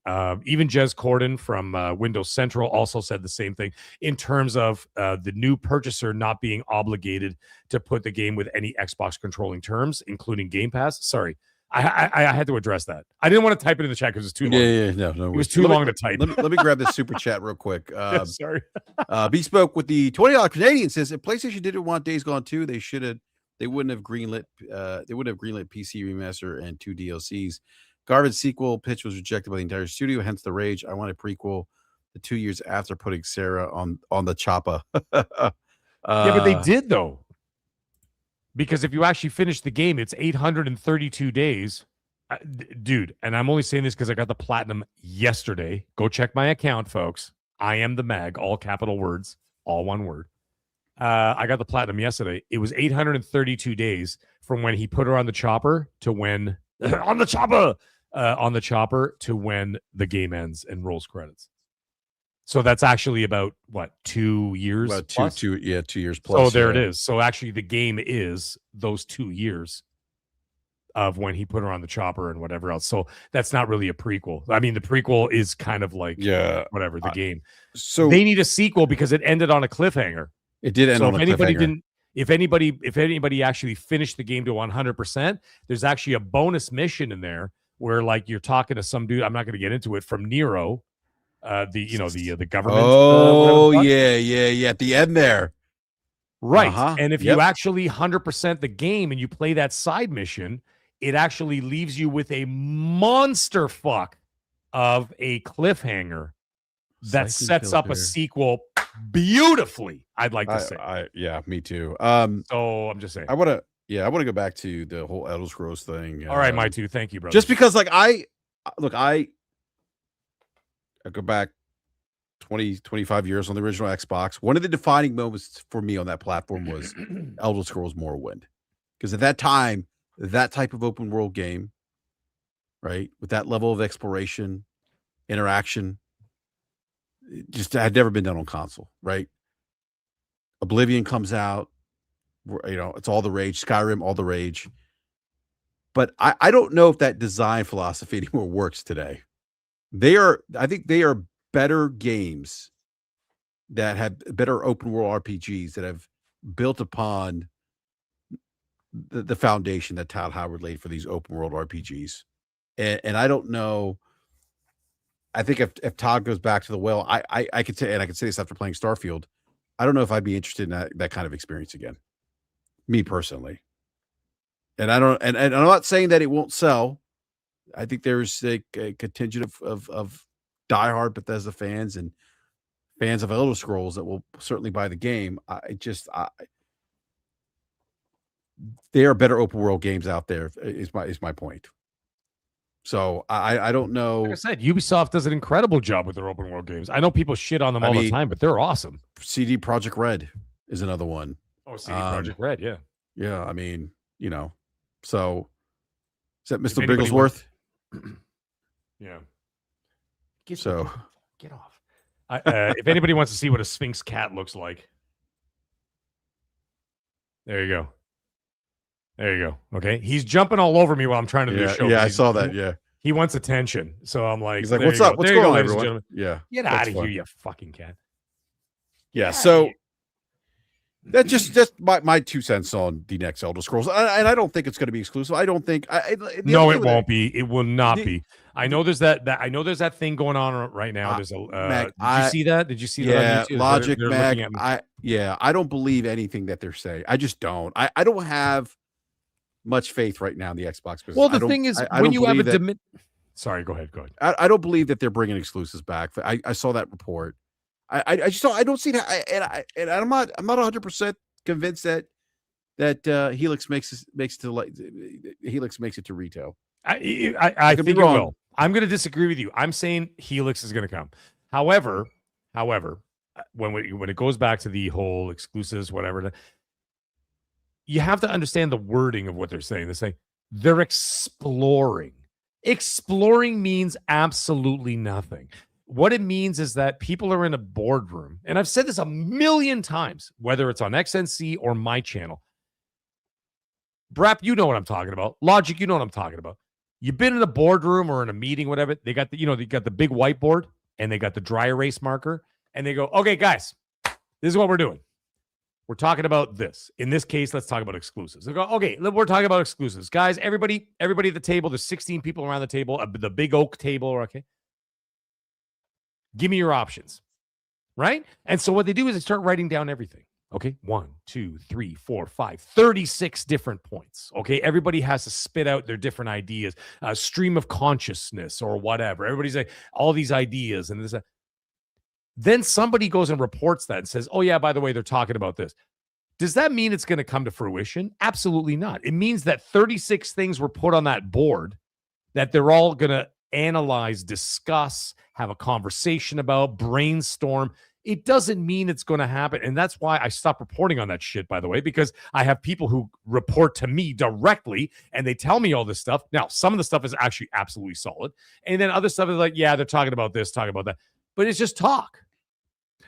even Jez Corden from Windows Central also said the same thing in terms of the new purchaser not being obligated to put the game with any Xbox controlling terms, including Game Pass. Sorry, I had to address that. I didn't want to type it in the chat because it's too long. No. It was too long to type. Let me grab this super chat real quick. Sorry. Bespoke with the $20 Canadian says, if PlayStation didn't want Days Gone 2, they wouldn't have greenlit PC remaster and 2 DLCs. Garbage sequel pitch was rejected by the entire studio, hence the rage. I want a prequel the 2 years after putting Sarah on the chopper. Yeah, but they did though. Because if you actually finish the game, it's 832 days. Dude, and I'm only saying this because I got the platinum yesterday. Go check my account, folks. I am the mag, all capital words, all one word. I got the platinum yesterday. It was 832 days from when he put her on the chopper to when on the chopper to when the game ends and rolls credits. So that's actually about what, 2 years? About plus? 2 years plus. So there it is. So actually the game is those 2 years of when he put her on the chopper and whatever else. So that's not really a prequel. I mean, the prequel is kind of like whatever, the game. So they need a sequel because it ended on a cliffhanger. It did end on a cliffhanger. If anybody actually finished the game to 100%, there's actually a bonus mission in there where, like, you're talking to some dude, I'm not going to get into it, from Nero, the government. Yeah. At the end there. Right. And if you actually 100% the game and you play that side mission, it actually leaves you with a monster fuck of a cliffhanger that sets up a sequel beautifully, I'd like to say. Yeah, me too. So I'm just saying. I want to go back to the whole Elder Scrolls thing. All right, My2. Thank you, brother. Just because, like, I go back 20, 25 years on the original Xbox. One of the defining moments for me on that platform was Elder Scrolls Morrowind. Because at that time, that type of open world game, right, with that level of exploration, interaction, just had never been done on console, right? Oblivion comes out, it's all the rage. Skyrim, all the rage. But I don't know if that design philosophy anymore works today. I think they are better games that have better open world RPGs that have built upon the foundation that Todd Howard laid for these open world RPGs. And I don't know. I think if Todd goes back to the well, I could say, and I could say this after playing Starfield, I don't know if I'd be interested in that kind of experience again. Me personally. And I don't, and I'm not saying that it won't sell. I think there's a contingent of diehard Bethesda fans and fans of Elder Scrolls that will certainly buy the game. There are better open world games out there. Is my point. So I don't know. Like I said, Ubisoft does an incredible job with their open world games. I know people shit on them all the time, but they're awesome. CD Projekt Red is another one. Oh, CD Projekt Red, yeah. Yeah, I mean, so is that Mr. Bigglesworth? Yeah. Get off. If anybody wants to see what a Sphinx cat looks like, there you go. There you go. Okay. He's jumping all over me while I'm trying to do the show. Yeah, I saw that. Yeah. He wants attention. So I'm like, he's like, what's up? What's going on, everyone? Yeah. Get out of here, you fucking cat. Yeah. So that's just my 2 cents on the next Elder Scrolls. And I don't think it's going to be exclusive. I don't think. No, it won't be. It will not be. I know there's that thing going on right now. There's Mag, did you see that? Did you see that? Yeah, Logic, they're Mag. I don't believe anything that they're saying. I just don't. I don't have much faith right now in the Xbox business. Well, the thing is, when you have a sorry, go ahead. I don't believe that they're bringing exclusives back. I saw that report. I just don't see that. And I'm not 100% convinced that Helix makes it to retail. I think it will. I'm going to disagree with you. I'm saying Helix is going to come. However, when it goes back to the whole exclusives, whatever, you have to understand the wording of what they're saying. They're saying they're exploring. Exploring means absolutely nothing. What it means is that people are in a boardroom, and I've said this a million times, whether it's on XNC or my channel. BRAP, you know what I'm talking about. Logic, you know what I'm talking about. You've been in a boardroom or in a meeting, whatever. They got they got the big whiteboard and they got the dry erase marker, and they go, okay, guys, this is what we're doing. We're talking about this. In this case, let's talk about exclusives. They go, okay, we're talking about exclusives. Guys, everybody at the table, there's 16 people around the table, the big oak table, okay? Give me your options, right? And so what they do is they start writing down everything. Okay, 1, 2, 3, 4, 5, 36 different points. Okay, everybody has to spit out their different ideas, stream of consciousness or whatever. Everybody's like, all these ideas and this. Then somebody goes and reports that and says, oh, yeah, by the way, they're talking about this. Does that mean it's going to come to fruition? Absolutely not. It means that 36 things were put on that board that they're all going to analyze, discuss, have a conversation about, brainstorm. It doesn't mean it's going to happen. And that's why I stopped reporting on that shit, by the way, because I have people who report to me directly and they tell me all this stuff. Now, some of the stuff is actually absolutely solid. And then other stuff is like, yeah, they're talking about this, talking about that. But it's just talk,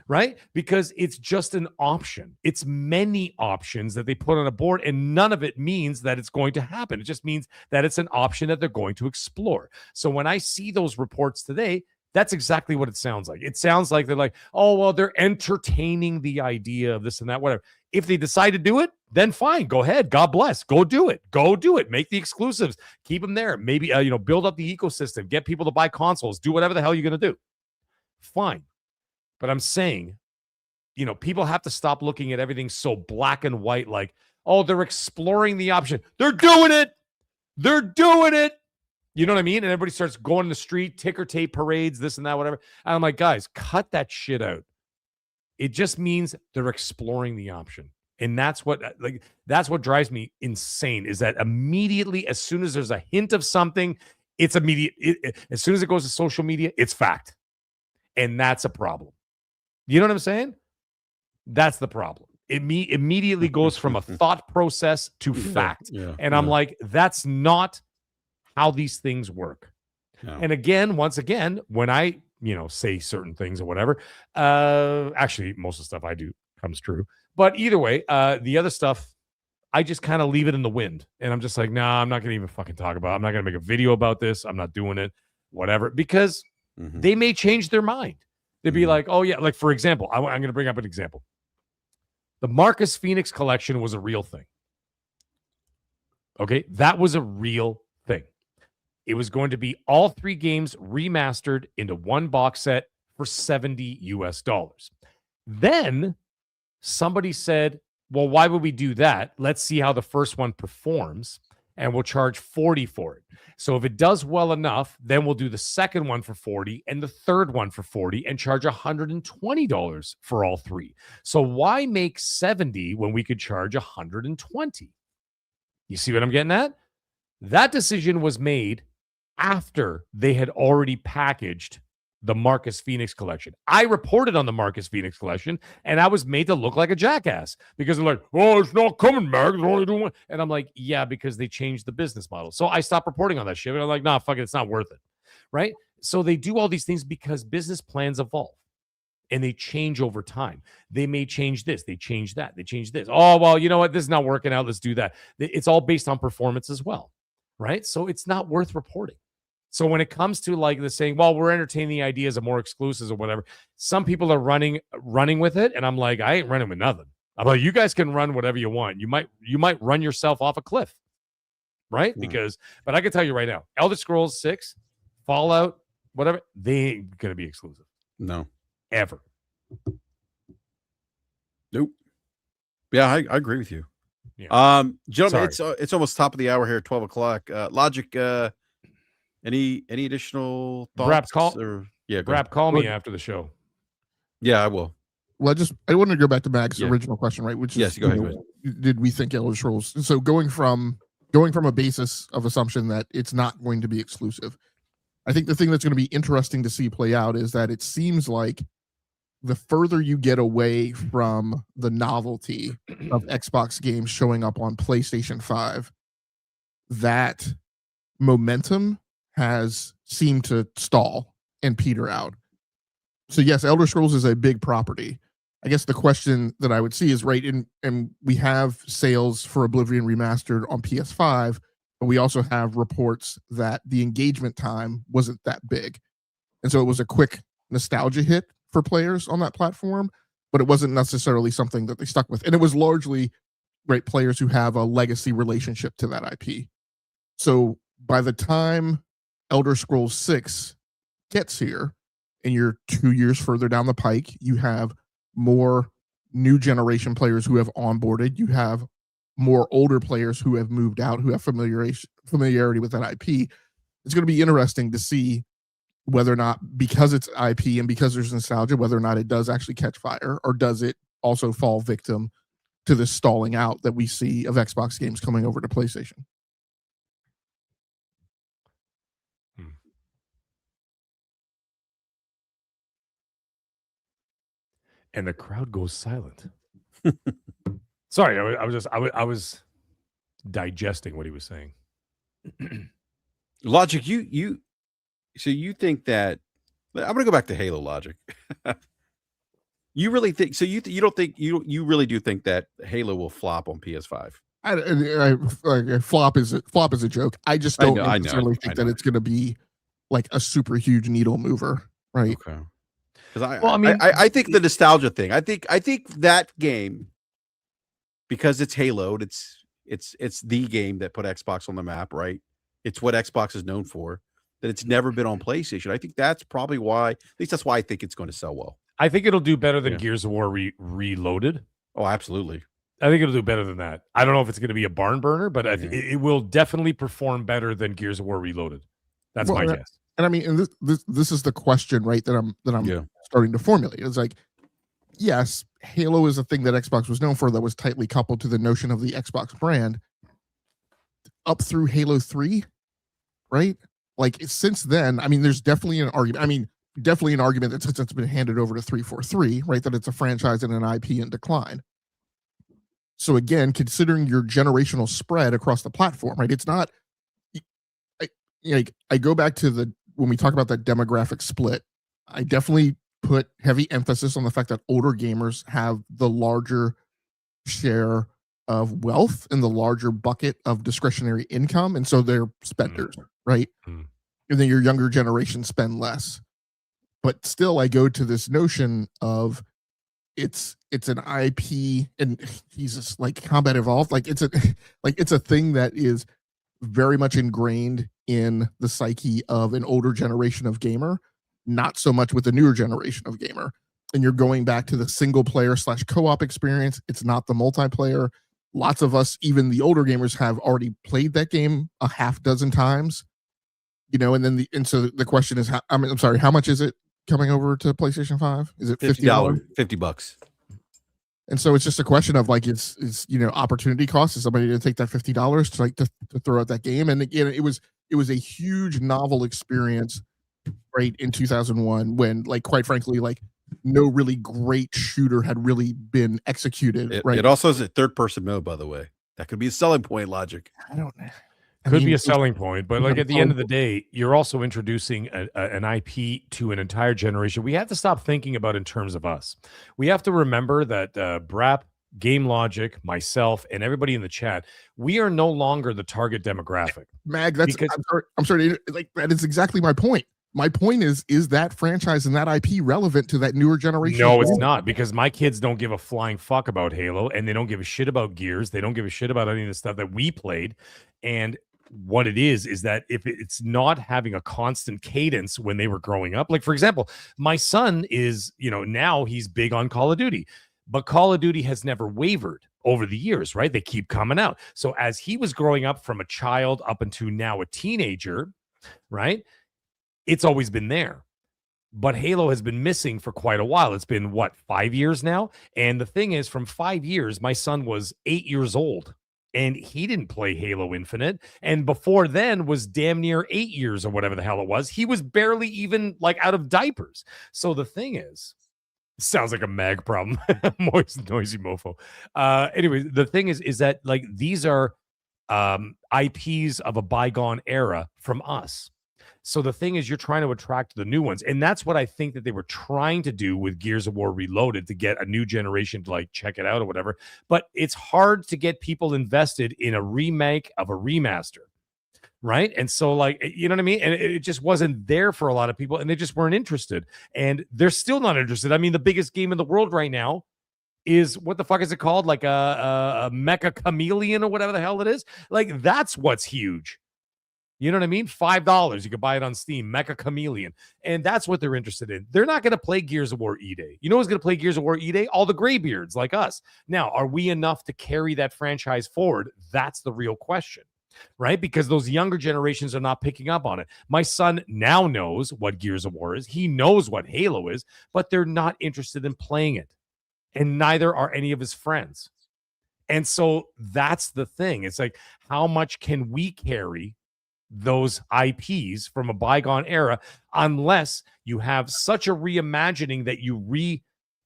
right? Because it's just an option. It's many options that they put on a board, and none of it means that it's going to happen. It just means that it's an option that they're going to explore. So when I see those reports today, that's exactly what it sounds like. It sounds like they're like, oh, well, they're entertaining the idea of this and that, whatever. If they decide to do it, then fine. Go ahead. God bless. Go do it. Go do it. Make the exclusives. Keep them there. Maybe, build up the ecosystem. Get people to buy consoles. Do whatever the hell you're going to do. Fine. But I'm saying, people have to stop looking at everything so black and white, like, oh, they're exploring the option. They're doing it. They're doing it. You know what I mean? And everybody starts going in the street, ticker tape parades, this and that, whatever. And I'm like, guys, cut that shit out. It just means they're exploring the option. And that's what drives me insane, is that immediately, as soon as there's a hint of something, it's immediate. As soon as it goes to social media, it's fact. And that's a problem. You know what I'm saying? That's the problem. It immediately goes from a thought process to fact. And I'm like, that's not how these things work. No. And once again, when I, say certain things or whatever, actually, most of the stuff I do comes true. But either way, the other stuff, I just kind of leave it in the wind. And I'm just like, nah, I'm not going to even fucking talk about it. I'm not going to make a video about this. I'm not doing it, whatever, because they may change their mind. They'd be like, oh, yeah. Like, for example, I'm going to bring up an example. The Marcus Phoenix collection was a real thing. Okay, that was a real thing. It was going to be all 3 games remastered into one box set for $70 US. Then somebody said, well, why would we do that? Let's see how the first one performs, and we'll charge 40 for it. So if it does well enough, then we'll do the second one for 40 and the third one for 40 and charge $120 for all 3. So why make 70 when we could charge 120? You see what I'm getting at? That decision was made after they had already packaged the Marcus Phoenix collection. I reported on the Marcus Phoenix collection, and I was made to look like a jackass because they're like, oh, it's not coming back. It's only doing one. And I'm like, yeah, because they changed the business model. So I stopped reporting on that shit. And I'm like, nah, fuck it. It's not worth it. Right? So they do all these things because business plans evolve and they change over time. They may change this. They change that. They change this. Oh, well, you know what? This is not working out. Let's do that. It's all based on performance as well. Right? So it's not worth reporting. So when it comes to like the saying, well, we're entertaining the ideas of more exclusives or whatever, some people are running with it. And I'm like, I ain't running with nothing. I'm like, you guys can run whatever you want. You might run yourself off a cliff. Right? Because, but I can tell you right now, Elder Scrolls 6, Fallout, whatever, they ain't going to be exclusive. No. Ever. Nope. Yeah, I agree with you. Yeah. Gentlemen, it's almost top of the hour here, 12 o'clock. Logic, any additional thoughts? BRAP, call me after the show. Yeah, I will. Well, I want to go back to Mag's original question, right? Which is, go ahead. Did we think Elder Scrolls? So going from a basis of assumption that it's not going to be exclusive, I think the thing that's going to be interesting to see play out is that it seems like the further you get away from the novelty of Xbox games showing up on PlayStation 5, that momentum has seemed to stall and peter out. So yes, Elder Scrolls is a big property. I guess the question that I would see is, right, and we have sales for Oblivion Remastered on PS5, but we also have reports that the engagement time wasn't that big. And so it was a quick nostalgia hit for players on that platform, but it wasn't necessarily something that they stuck with. And it was largely, right, players who have a legacy relationship to that IP. So by the time Elder Scrolls 6 gets here, and you're 2 years further down the pike, you have more new generation players who have onboarded. You have more older players who have moved out, who have familiarity with that IP. It's going to be interesting to see whether or not, because it's IP and because there's nostalgia, whether or not it does actually catch fire, or does it also fall victim to this stalling out that we see of Xbox games coming over to PlayStation. And the crowd goes silent. Sorry, I was digesting what he was saying. Logic, so you think that I'm going to go back to Halo, Logic. You really think so? You don't think you really do think that Halo will flop on PS5? Flop is a joke. I just don't necessarily think that it's going to be like a super huge needle mover, right? Okay. Because I think the nostalgia thing. I think that game, because it's Halo, it's the game that put Xbox on the map, right? It's what Xbox is known for. That it's never been on PlayStation. I think that's probably why. At least that's why I think it's going to sell well. I think it'll do better than Gears of War Reloaded. Oh, absolutely. I think it'll do better than that. I don't know if it's going to be a barn burner, but it will definitely perform better than Gears of War Reloaded. That's my guess. And I mean, and this is the question, right? That I'm starting to formulate. It's like, yes, Halo is a thing that Xbox was known for that was tightly coupled to the notion of the Xbox brand. Up through Halo 3, right? Like since then, I mean, there's definitely an argument. I mean, definitely an argument that since it's been handed over to 343, right, that it's a franchise and an IP in decline. So again, considering your generational spread across the platform, right? It's not. I go back to when we talk about that demographic split. I definitely put heavy emphasis on the fact that older gamers have the larger share of wealth and the larger bucket of discretionary income, and so they're spenders, right? And then your younger generation spend less. But still, I go to this notion of it's an IP, and Jesus, like Combat Evolved, like it's a thing that is very much ingrained in the psyche of an older generation of gamer, not so much with the newer generation of gamer. And you're going back to the single player / co-op experience. It's not the multiplayer. Lots of us, even the older gamers, have already played that game a half dozen times, and so the question is, I'm sorry, how much is it coming over to PlayStation 5? Is it $50? $50. And so it's just a question of like, it's opportunity cost. Is somebody to take that $50 to throw out that game? And again, it was a huge novel experience, right, in 2001, when, like, quite frankly, like, no really great shooter had really been executed. Right. It also has a third-person mode, by the way. That could be a selling point. Logic. I don't know. Could be a selling point, but like at the end of the day, you're also introducing an IP to an entire generation. We have to stop thinking about in terms of us. We have to remember that BRAP, Game Logic, myself, and everybody in the chat, we are no longer the target demographic. Mag, I'm sorry, like, that is exactly my point. My point is that franchise and that IP relevant to that newer generation? No, it's not, because my kids don't give a flying fuck about Halo, and they don't give a shit about Gears. They don't give a shit about any of the stuff that we played. And what it is that if it's not having a constant cadence when they were growing up, like, for example, my son is, now he's big on Call of Duty, but Call of Duty has never wavered over the years, right? They keep coming out. So as he was growing up from a child up into now a teenager, right? It's always been there. But Halo has been missing for quite a while. It's been, 5 years now? And the thing is, from 5 years, my son was 8 years old, and he didn't play Halo Infinite. And before then was damn near 8 years or whatever the hell it was. He was barely even, like, out of diapers. So the thing is, sounds like a mag problem. Noisy mofo. Anyway, the thing is that, like, these are IPs of a bygone era from us. So the thing is, you're trying to attract the new ones. And that's what I think that they were trying to do with Gears of War Reloaded, to get a new generation to, like, check it out or whatever. But it's hard to get people invested in a remake of a remaster, right? And so, like, you know what I mean? And it just wasn't there for a lot of people, and they just weren't interested. And they're still not interested. I mean, the biggest game in the world right now is, what the fuck is it called? Like a Mecha Chameleon or whatever the hell it is. Like, that's what's huge. You know what I mean? $5. You can buy it on Steam, Mecha Chameleon. And that's what they're interested in. They're not going to play Gears of War E-Day. You know who's going to play Gears of War E-Day? All the graybeards like us. Now, are we enough to carry that franchise forward? That's the real question, right? Because those younger generations are not picking up on it. My son now knows what Gears of War is. He knows what Halo is, but they're not interested in playing it. And neither are any of his friends. And so that's the thing. It's like, how much can we carry those IPs from a bygone era, unless you have such a reimagining that you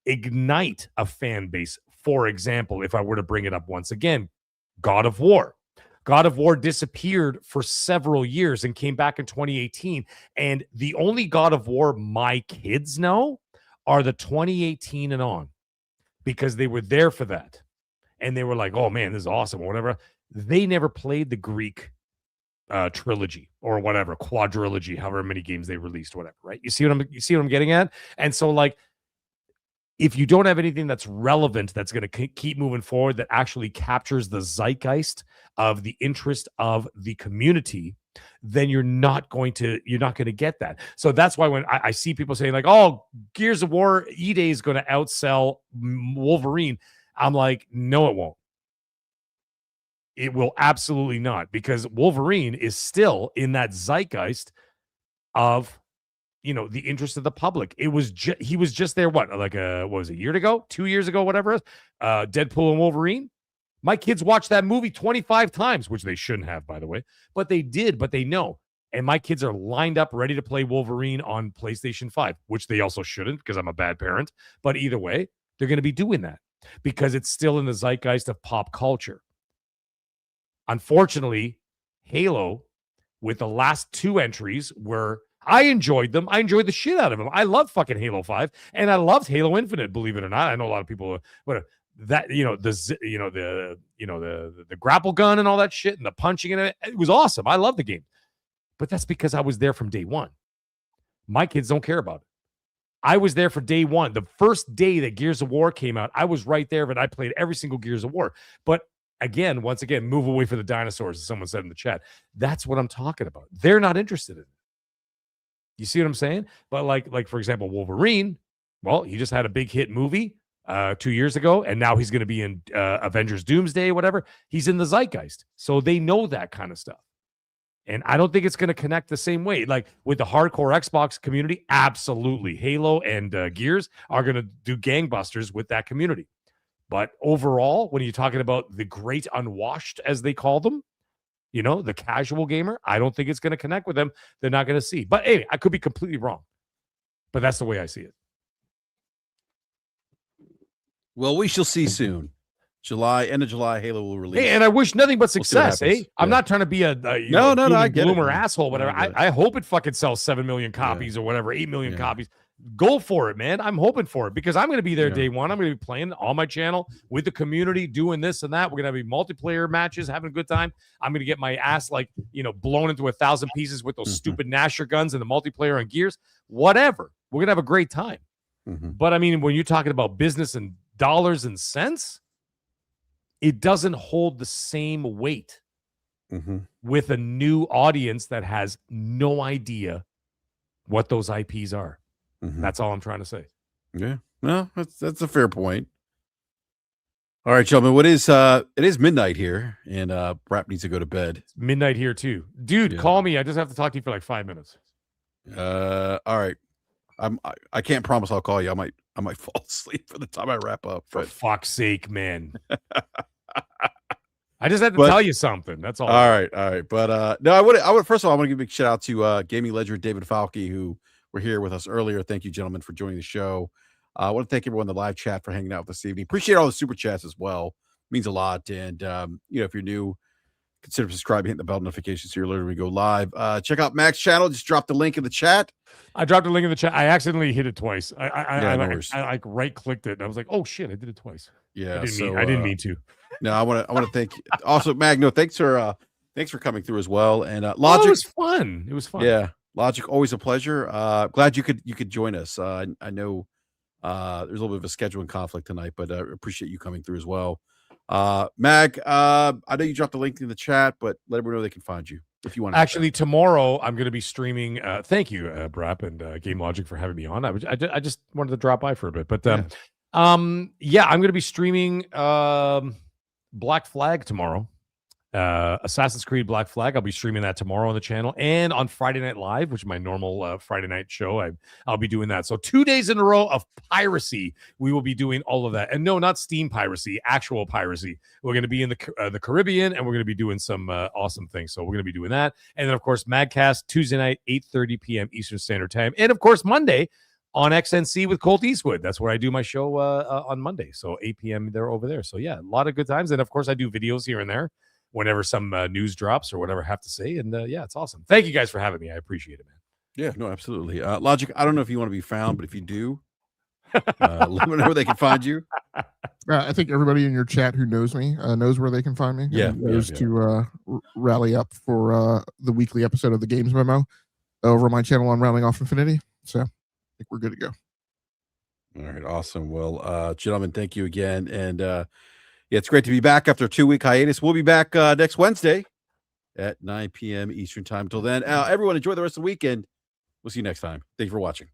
reignite a fan base? For example, if I were to bring it up once again, God of War. God of War disappeared for several years and came back in 2018. And the only God of War my kids know are the 2018 and on, because they were there for that. And they were like, oh man, this is awesome, or whatever. They never played the Greek trilogy or whatever, quadrilogy, however many games they released, whatever, right? You see what I'm getting at? And so, like, if you don't have anything that's relevant, that's going to keep moving forward, that actually captures the zeitgeist of the interest of the community, then you're not going to get that. So that's why when I see people saying, like, oh, Gears of War E-Day is going to outsell Wolverine, I'm like, no, it won't. It will absolutely not, because Wolverine is still in that zeitgeist of, the interest of the public. He was just there, what was it, a year ago, 2 years ago, whatever, Deadpool and Wolverine. My kids watched that movie 25 times, which they shouldn't have, by the way, but they did, but they know. And my kids are lined up ready to play Wolverine on PlayStation 5, which they also shouldn't, because I'm a bad parent. But either way, they're going to be doing that because it's still in the zeitgeist of pop culture. Unfortunately, Halo, with the last two entries, I enjoyed them. I enjoyed the shit out of them. I love fucking Halo 5, and I loved Halo Infinite, believe it or not. I know a lot of people, the grapple gun and all that shit and the punching in it. It was awesome. I love the game. But that's because I was there from day one. My kids don't care about it. I was there for day one. The first day that Gears of War came out, I was right there, but I played every single Gears of War. But once again, move away for the dinosaurs, as someone said in the chat. That's what I'm talking about. They're not interested in it. You see what I'm saying? But like for example, Wolverine, well, he just had a big hit movie 2 years ago, and now he's going to be in Avengers Doomsday, whatever. He's in the zeitgeist. So they know that kind of stuff. And I don't think it's going to connect the same way. Like with the hardcore Xbox community, absolutely. Halo and Gears are going to do gangbusters with that community. But overall, when you're talking about the great unwashed, as they call them, the casual gamer, I don't think it's going to connect with them. They're not going to see. But hey, I could be completely wrong. But that's the way I see it. Well, we shall see soon. End of July, Halo will release. Hey, and I wish nothing but success. I'm not trying to be a no, I get bloomer it, asshole, whatever. I hope it fucking sells 7 million copies or whatever, 8 million copies. Go for it, man. I'm hoping for it because I'm going to be there day one. I'm going to be playing on my channel with the community, doing this and that. We're going to have multiplayer matches, having a good time. I'm going to get my ass blown into 1,000 pieces with those stupid Nasher guns and the multiplayer and Gears. Whatever. We're going to have a great time. But I mean, when you're talking about business and dollars and cents, it doesn't hold the same weight with a new audience that has no idea what those IPs are. That's all I'm trying to say. Yeah, no, that's a fair point. All right, gentlemen, it is midnight here, and BRAP needs to go to bed. It's midnight here too, dude. Call me. I just have to talk to you for like 5 minutes. All right, I can't promise I'll call you. I might fall asleep for the time I wrap up. For fuck's sake, man. I just had to tell you something. That's all. All right. But no, I would first of all, I want to give a big shout out to gaming legend David Falke, who were here with us earlier. Thank you, gentlemen, for joining the show. I want to thank everyone in the live chat for hanging out with us this evening. Appreciate all the super chats as well. Means a lot. And if you're new, consider subscribing, hitting the bell notifications so you're alerted when we go live. Check out Mac's channel. Just drop the link in the chat. I dropped a link in the chat. I accidentally hit it twice. I right clicked it. And I was like, oh shit, I did it twice. Yeah, I didn't mean to. No, I want to thank also Mag. No, thanks for coming through as well. And Logic, it was fun. It was fun. Yeah, Logic, always a pleasure. Glad you could join us. I know there's a little bit of a scheduling conflict tonight, but appreciate you coming through as well. Mag, I know you dropped the link in the chat, but let everyone know they can find you if you want to. Actually, tomorrow I'm going to be streaming. Thank you, BRAP and Game Logic, for having me on. I just wanted to drop by for a bit, but I'm going to be streaming Black Flag tomorrow. Assassin's Creed Black Flag. I'll be streaming that tomorrow on the channel and on Friday Night Live, which is my normal Friday night show. I'll be doing that. So 2 days in a row of piracy. We will be doing all of that. And no, not Steam piracy, actual piracy. We're going to be in the Caribbean, and we're going to be doing some awesome things. So we're going to be doing that. And then, of course, Madcast Tuesday night, 8:30 p.m. Eastern Standard Time. And, of course, Monday on XNC with Colt Eastwood. That's where I do my show on Monday. So 8 p.m. they're over there. So, yeah, a lot of good times. And, of course, I do videos here and there whenever some news drops or whatever I have to say. And it's awesome. Thank you guys for having me. I appreciate it, man. Yeah, no, absolutely. Logic, I don't know if you want to be found, but if you do, let me know where they can find you. I think everybody in your chat who knows me knows where they can find me. Yeah. Knows to rally up for the weekly episode of the Games Memo over my channel on Rounding Off Infinity. So I think we're good to go. All right, awesome. Well, gentlemen, thank you again. And it's great to be back after a 2-week hiatus. We'll be back next Wednesday at 9 p.m. Eastern time. Until then, everyone enjoy the rest of the weekend. We'll see you next time. Thank you for watching.